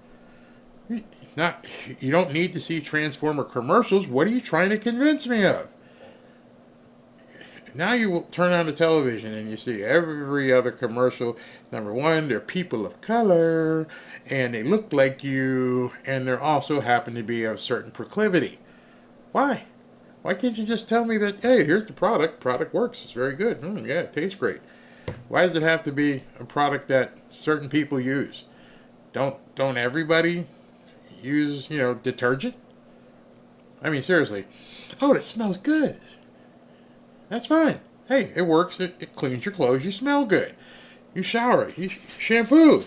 You don't need to see Transformer commercials. What are you trying to convince me of? Now you will turn on the television and you see every other commercial. Number one, they're people of color, and they look like you, and they also happen to be of a certain proclivity. Why? Why can't you just tell me that, hey, here's the product. Product works. It's very good. Yeah, it tastes great. Why does it have to be a product that certain people use? Don't everybody use, detergent? I mean, seriously. Oh, it smells good. That's fine. Hey, it works. It cleans your clothes. You smell good. You shower. You shampoo.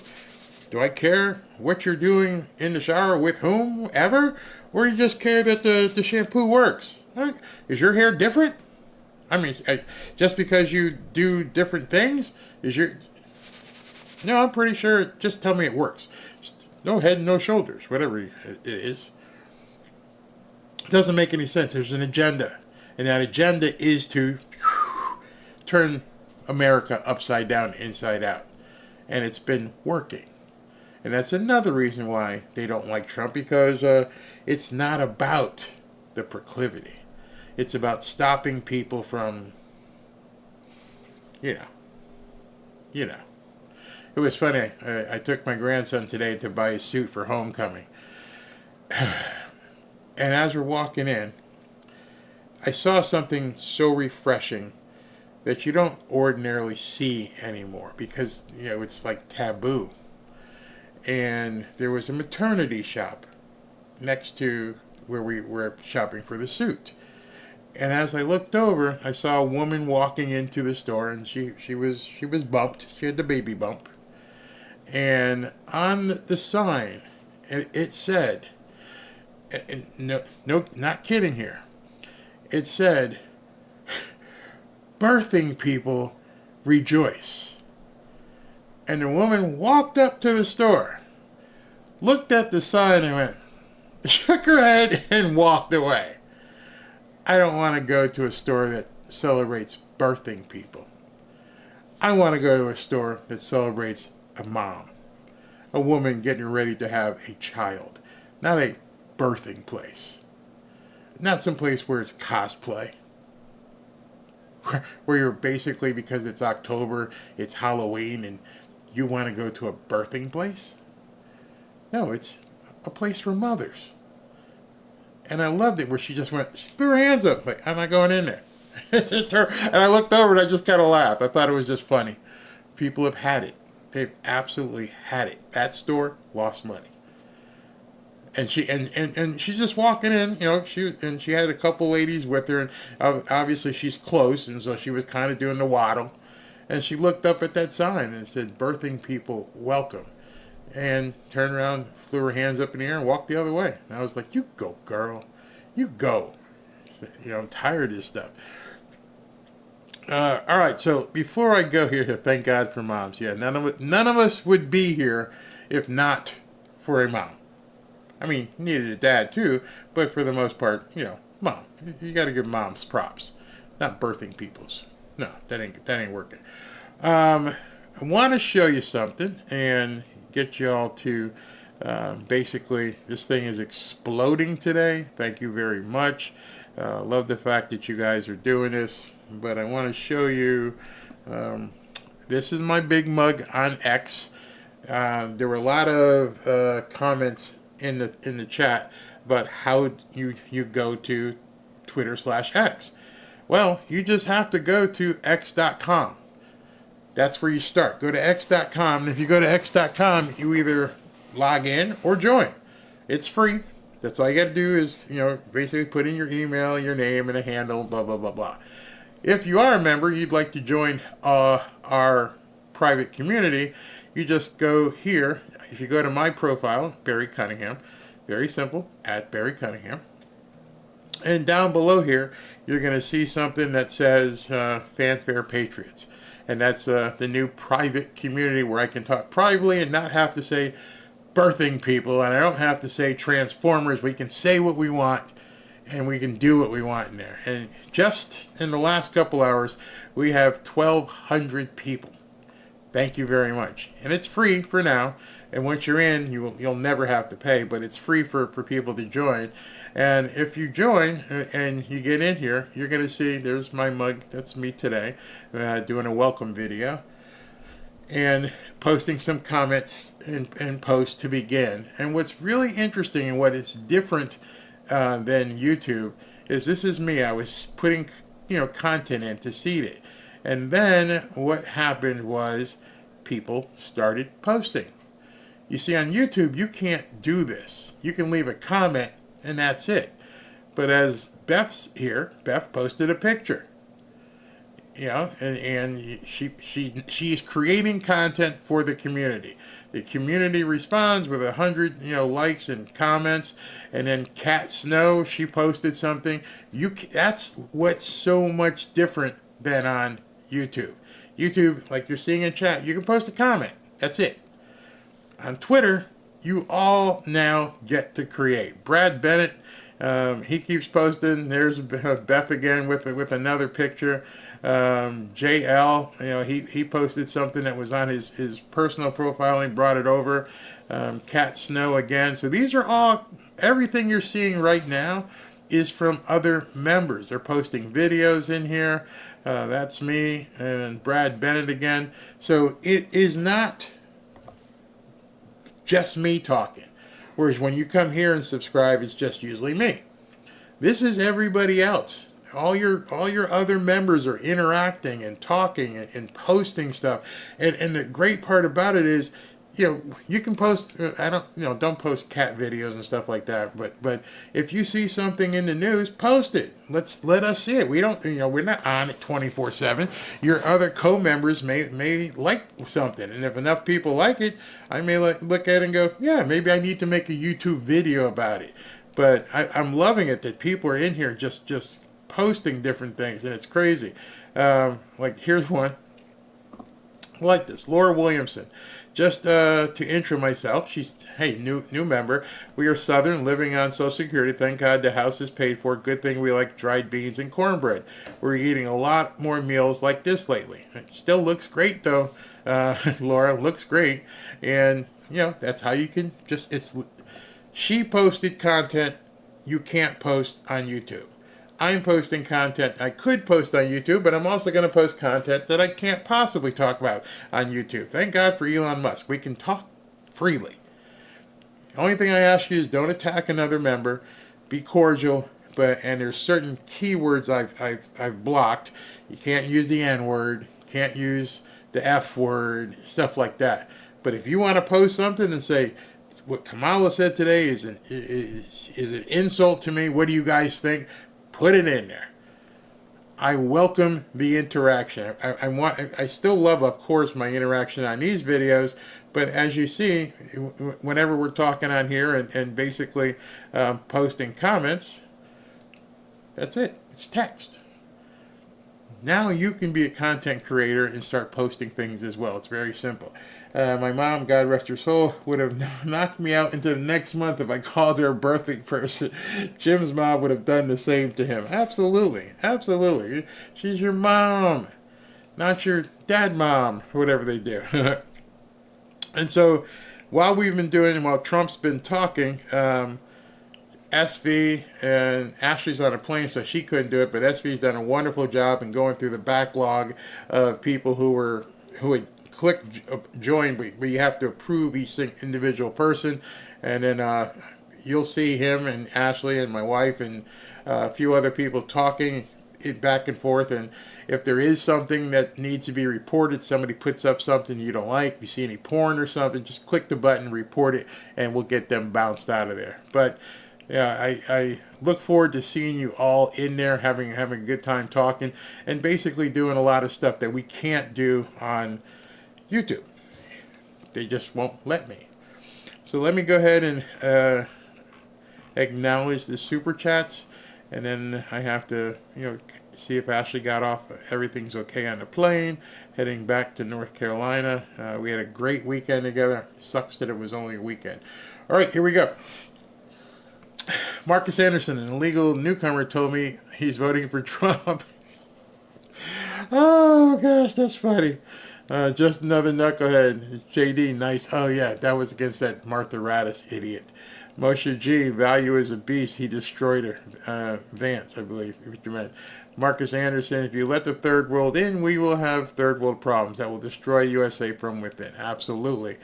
Do I care what you're doing in the shower with whomever? Or you just care that the shampoo works? Is your hair different? I mean, just because you do different things? No, I'm pretty sure. Just tell me it works. Just no head, no shoulders. Whatever it is. It doesn't make any sense. There's an agenda. And that agenda is to turn America upside down, inside out. And it's been working. And that's another reason why they don't like Trump, because it's not about the proclivity. It's about stopping people from, It was funny. I took my grandson today to buy a suit for homecoming. And as we're walking in, I saw something so refreshing that you don't ordinarily see anymore because, it's like taboo. And there was a maternity shop next to where we were shopping for the suit. And as I looked over, I saw a woman walking into the store, and she was bumped. She had the baby bump. And on the sign, it said, and no, not kidding here. It said, "Birthing people rejoice." And the woman walked up to the store, looked at the sign and went, shook her head and walked away. I don't want to go to a store that celebrates birthing people. I want to go to a store that celebrates a mom, a woman getting ready to have a child, not a birthing place. Not some place where it's cosplay. Where you're basically, because it's October, it's Halloween, and you want to go to a birthing place? No, it's a place for mothers. And I loved it where she threw her hands up, like, I'm not going in there. And I looked over and I just kind of laughed. I thought it was just funny. People have had it. They've absolutely had it. That store lost money. And she's just walking in, she had a couple ladies with her, and obviously she's close, and so she was kind of doing the waddle. And she looked up at that sign and it said, "Birthing people welcome," and turned around, flew her hands up in the air, and walked the other way. And I was like, "You go, girl, you go." I'm tired of this stuff. All right, so before I go here, thank God for moms. Yeah, none of us would be here if not for a mom. I mean, needed a dad too, but for the most part, mom. You got to give moms props, not birthing people's. No, that ain't working. I want to show you something and get you all to basically, this thing is exploding today. Thank you very much. Love the fact that you guys are doing this, but I want to show you. This is my big mug on X. There were a lot of comments in the chat about how you go to Twitter/X. Well, you just have to go to x.com. That's where you start. Go to x.com, and if you go to x.com, you either log in or join. It's free. That's all you got to do is, basically put in your email, your name, and a handle, blah, blah, blah, blah. If you are a member, you'd like to join our private community, you just go here. If you go to my profile, Barry Cunningham, very simple, at Barry Cunningham. And down below here, you're going to see something that says Fanfare Patriots. And that's the new private community where I can talk privately and not have to say birthing people. And I don't have to say Transformers. We can say what we want and we can do what we want in there. And just in the last couple hours, we have 1,200 people. Thank you very much. And it's free for now. And once you're in, you'll never have to pay. But it's free for people to join. And if you join and you get in here, you're going to see there's my mug. That's me today, doing a welcome video and posting some comments and posts to begin. And what's really interesting and what it's different than YouTube is this is me. I was putting content in to seed it. And then what happened was people started posting. You see, on YouTube, you can't do this. You can leave a comment, and that's it. But as Beth's here, Beth posted a picture. You know, and she's creating content for the community. The community responds with 100 likes and comments, and then Kat Snow, she posted something. That's what's so much different than on YouTube. YouTube, like you're seeing in chat, you can post a comment. That's it. On Twitter, you all now get to create. Brad Bennett, he keeps posting. There's Beth again with another picture. JL, he posted something that was on his personal profiling, brought it over. Kat Snow again. So these are all, everything you're seeing right now is from other members. They're posting videos in here. That's me and Brad Bennett again. So it is not just me talking. Whereas when you come here and subscribe, it's just usually me. This is everybody else. All your other members are interacting and talking and posting stuff. And the great part about it is, you can post. Don't post cat videos and stuff like that. But if you see something in the news, post it. Let us see it. We don't. We're not on it 24/7. Your other co-members may like something, and if enough people like it, I may look at it and go, yeah, maybe I need to make a YouTube video about it. But I'm loving it that people are in here just posting different things, and it's crazy. Like here's one. I like this. Laura Williamson. Just to intro myself, she's, hey, new member. We are Southern, living on Social Security. Thank God the house is paid for. Good thing we like dried beans and cornbread. We're eating a lot more meals like this lately. It still looks great, though. Laura, looks great. And, that's how you can she posted content you can't post on YouTube. I'm posting content I could post on YouTube, but I'm also going to post content that I can't possibly talk about on YouTube. Thank God for Elon Musk. We can talk freely. The only thing I ask you is don't attack another member. Be cordial, and there's certain keywords I've blocked. You can't use the N-word. Can't use the F word, stuff like that. But if you want to post something and say, what Kamala said today is an insult to me, what do you guys think? Put it in there. I welcome the interaction. I still love, of course, my interaction on these videos, but as you see, whenever we're talking on here and basically posting comments, that's it. It's text. Now you can be a content creator and start posting things as well. It's very simple. My mom, God rest her soul, would have knocked me out into the next month if I called her a birthday person. Jim's mom would have done the same to him. Absolutely. Absolutely. She's your mom, not your dad mom, or whatever they do. And so while Trump's been talking, SV and Ashley's on a plane, so she couldn't do it, but SV's done a wonderful job in going through the backlog of people who had clicked join, but you have to approve each individual person, and then you'll see him and Ashley and my wife and a few other people talking it back and forth. And if there is something that needs to be reported, somebody puts up something you don't like, you see any porn or something, just click the button, report it, and we'll get them bounced out of there. But yeah, I look forward to seeing you all in there, having a good time talking, and basically doing a lot of stuff that we can't do on YouTube. They just won't let me. So let me go ahead and acknowledge the super chats, and then I have to see if Ashley got off. Everything's okay on the plane, heading back to North Carolina. We had a great weekend together. Sucks that it was only a weekend. All right, here we go. Marcus Anderson, an illegal newcomer, told me he's voting for Trump. Oh gosh, that's funny. Just another knucklehead. JD, nice. Oh yeah, that was against that Martha Raddatz idiot. Moshe G, value is a beast. He destroyed her. Vance, I believe, what you meant. Marcus Anderson, if you let the third world in, we will have third world problems that will destroy USA from within. Absolutely.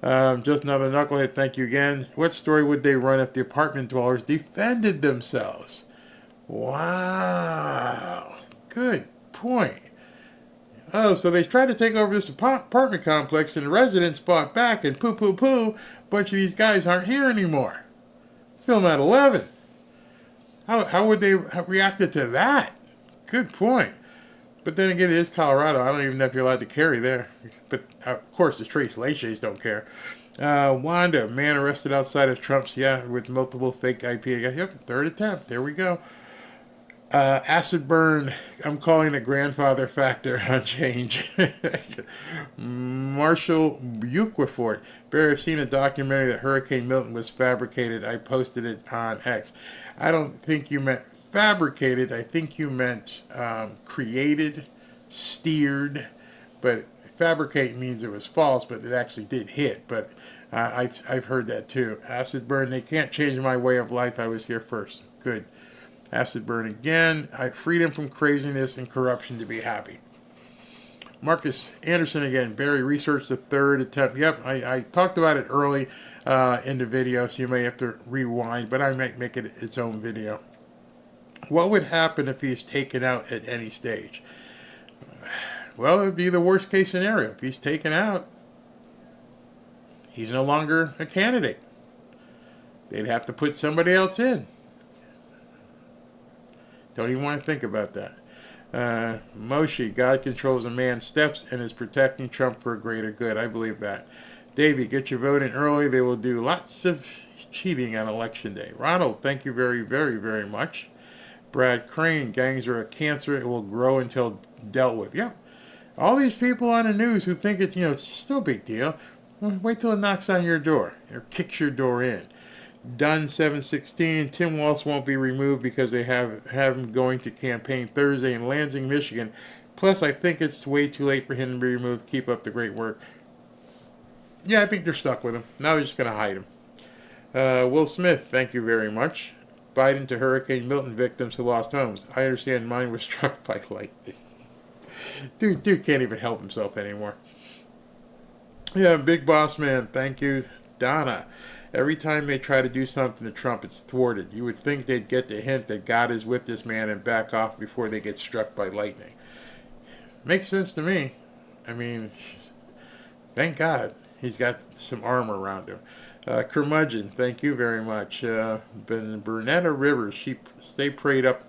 Just another knucklehead. Thank you again. What story would they run if the apartment dwellers defended themselves? Wow. Good point. Oh, so they tried to take over this apartment complex, and the residents fought back, and a bunch of these guys aren't here anymore. Film at 11. How would they have reacted to that? Good point. But then again, it is Colorado. I don't even know if you're allowed to carry there. But, of course, the Trace Laches don't care. Wanda, man arrested outside of Trump's, with multiple fake IP. Yep, third attempt. There we go. Acid burn, I'm calling it grandfather factor on change. Marshall Buquefort. Barry, I've seen a documentary that Hurricane Milton was fabricated. I posted it on X. I don't think you meant fabricated. I think you meant created, steered. But fabricate means it was false, but it actually did hit. But I've heard that too. Acid burn, they can't change my way of life. I was here first. Good. Acid burn again. I freed him from craziness and corruption to be happy. Marcus Anderson again. Barry researched the third attempt. Yep, I talked about it early in the video, so you may have to rewind, but I might make it its own video. What would happen if he's taken out at any stage? Well, it would be the worst case scenario. If he's taken out, he's no longer a candidate. They'd have to put somebody else in. Don't even want to think about that. Moshe, God controls a man's steps and is protecting Trump for a greater good. I believe that. Davey, get your vote in early. They will do lots of cheating on Election Day. Ronald, thank you very, very, very much. Brad Crane, gangs are a cancer. It will grow until dealt with. Yep. All these people on the news who think it's still a big deal. Wait till it knocks on your door or kicks your door in. Dunn 716. Tim Walz won't be removed because they have him going to campaign Thursday in Lansing, Michigan. Plus, I think it's way too late for him to be removed. Keep up the great work. Yeah, I think they're stuck with him. Now they're just going to hide him. Will Smith, thank you very much. Biden to Hurricane Milton victims who lost homes. I understand mine was struck by lightning. Dude can't even help himself anymore. Yeah, Big Boss Man, thank you. Donna. Every time they try to do something to Trump, it's thwarted. You would think they'd get the hint that God is with this man and back off before they get struck by lightning. Makes sense to me. I mean, thank God he's got some armor around him. Curmudgeon, thank you very much. Bernetta Rivers, stay prayed up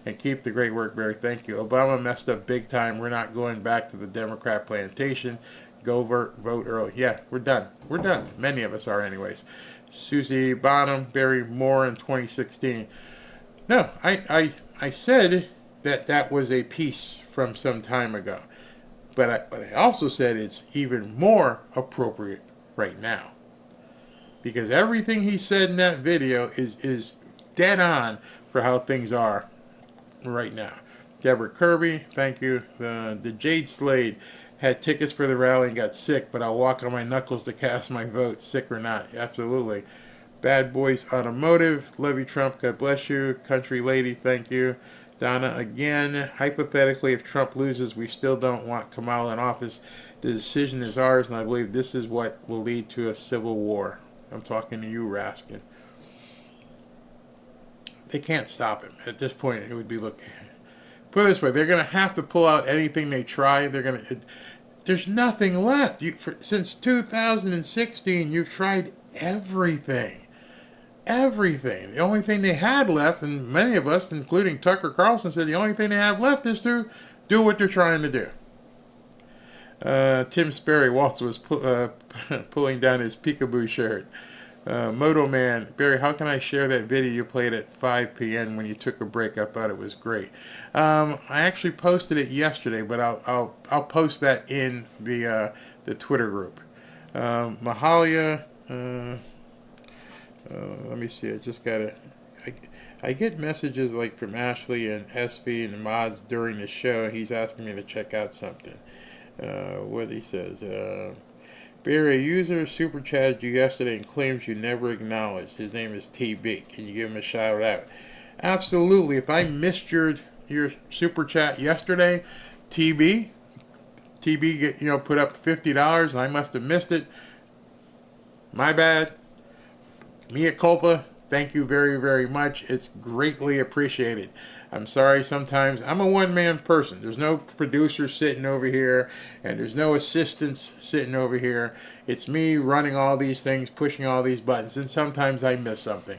and keep the great work, Barry. Thank you. Obama messed up big time. We're not going back to the Democrat plantation. Go vote early. Yeah, we're done. We're done. Many of us are anyways. Susie Bonham, Barry Moore in 2016. No, I said that was a piece from some time ago. But I also said it's even more appropriate right now. Because everything he said in that video is dead on for how things are right now. Deborah Kirby, thank you. The Jade Slade had tickets for the rally and got sick, but I'll walk on my knuckles to cast my vote, sick or not. Absolutely. Bad Boys Automotive, love you, Trump, God bless you. Country Lady, thank you. Donna, again, hypothetically, if Trump loses, we still don't want Kamala in office. The decision is ours, and I believe this is what will lead to a civil war. I'm talking to you, Raskin. They can't stop him. At this point, it would be looking... Put it this way, they're going to have to pull out anything they try. There's nothing left. Since 2016, you've tried everything. Everything. The only thing they had left, and many of us, including Tucker Carlson, said the only thing they have left is to do what they're trying to do. Tim Sperry, Waltz was pulling down his peekaboo shirt. Moto Man, Barry, how can I share that video you played at 5 p.m. when you took a break? I thought it was great. I actually posted it yesterday, but I'll post that in the Twitter group. Mahalia, let me see. I just gotta. I get messages like from Ashley and SV and the mods during the show. He's asking me to check out something. What he says. Barry, a user super chatted you yesterday and claims you never acknowledged. His name is TB. Can you give him a shout out? Absolutely. If I missed your super chat yesterday, TB put up $50 and I must have missed it. My bad. Mea culpa. Thank you very, very much. It's greatly appreciated. I'm sorry sometimes. I'm a one-man person. There's no producer sitting over here, and there's no assistants sitting over here. It's me running all these things, pushing all these buttons, and sometimes I miss something.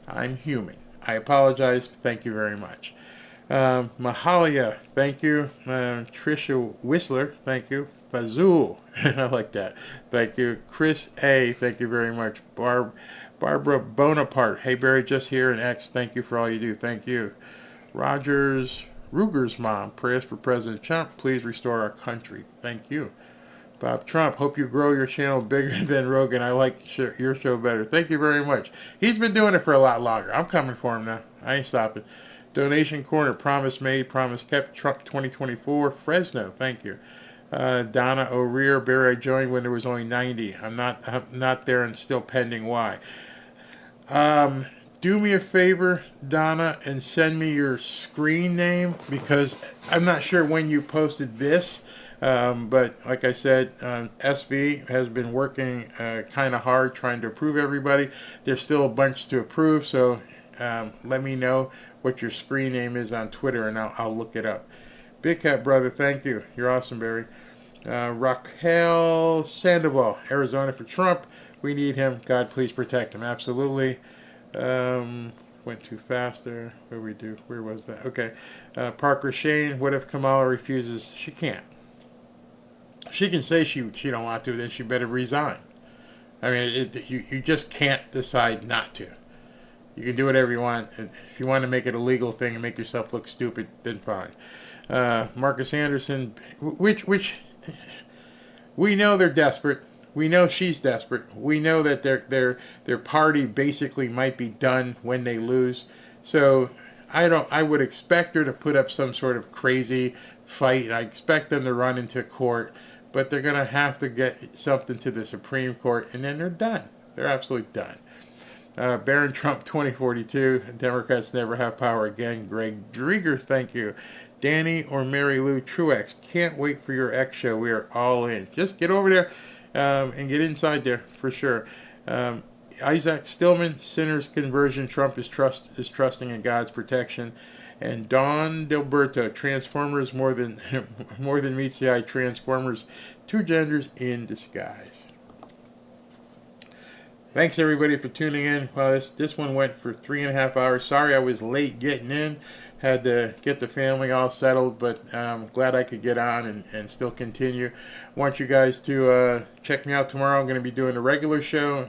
I'm human. I apologize. Thank you very much. Mahalia, thank you. Trisha Whistler, thank you. Fazul, I like that. Thank you. Chris A, thank you very much. Barbara Bonaparte, hey Barry, just here and X, thank you for all you do. Thank you. Ruger's mom, prayers for President Trump. Please restore our country. Thank you. Bob Trump, hope you grow your channel bigger than Rogan. I like your show better. Thank you very much. He's been doing it for a lot longer. I'm coming for him now. I ain't stopping. Donation Corner, promise made, promise kept. Trump 2024, Fresno. Thank you. Donna O'Rear, Barry, I joined when there was only 90. I'm not there and still pending. Why? Do me a favor, Donna, and send me your screen name, because I'm not sure when you posted this. But like I said, SB has been working kind of hard trying to approve everybody. There's still a bunch to approve, so let me know what your screen name is on Twitter, and I'll look it up. Big Cat Brother, thank you. You're awesome, Barry. Raquel Sandoval, Arizona for Trump. We need him. God, please protect him. Absolutely. Went too fast there. Where was that? Okay. Parker Shane, what if Kamala refuses? She can't. She can say she don't want to, then she better resign. I mean, you just can't decide not to. You can do whatever you want. If you want to make it a legal thing and make yourself look stupid, then fine. Marcus Anderson, which we know they're desperate. We know she's desperate. We know that their party basically might be done when they lose. So I would expect her to put up some sort of crazy fight. I expect them to run into court, but they're going to have to get something to the Supreme Court, and then they're done. They're absolutely done. Barron Trump 2042. Democrats never have power again. Greg Drieger, thank you. Danny or Mary Lou Truex, can't wait for your X show. We are all in. Just get over there and get inside there for sure. Isaac Stillman, sinner's conversion. Trump is trusting in God's protection. And Don Delberto, Transformers more than meets the eye. Transformers, two genders in disguise. Thanks everybody for tuning in. Well, this one went for 3.5 hours. Sorry I was late getting in. Had to get the family all settled, but I'm glad I could get on and still continue. Want you guys to check me out tomorrow. I'm going to be doing a regular show,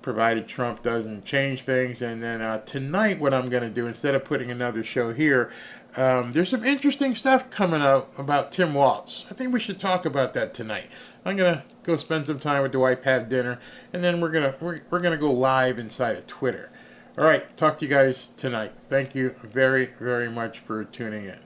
provided Trump doesn't change things. And then tonight what I'm going to do, instead of putting another show here, there's some interesting stuff coming out about Tim Walz. I think we should talk about that tonight. I'm going to go spend some time with the wife, have dinner, and then we're gonna go live inside of Twitter. All right, talk to you guys tonight. Thank you very, very much for tuning in.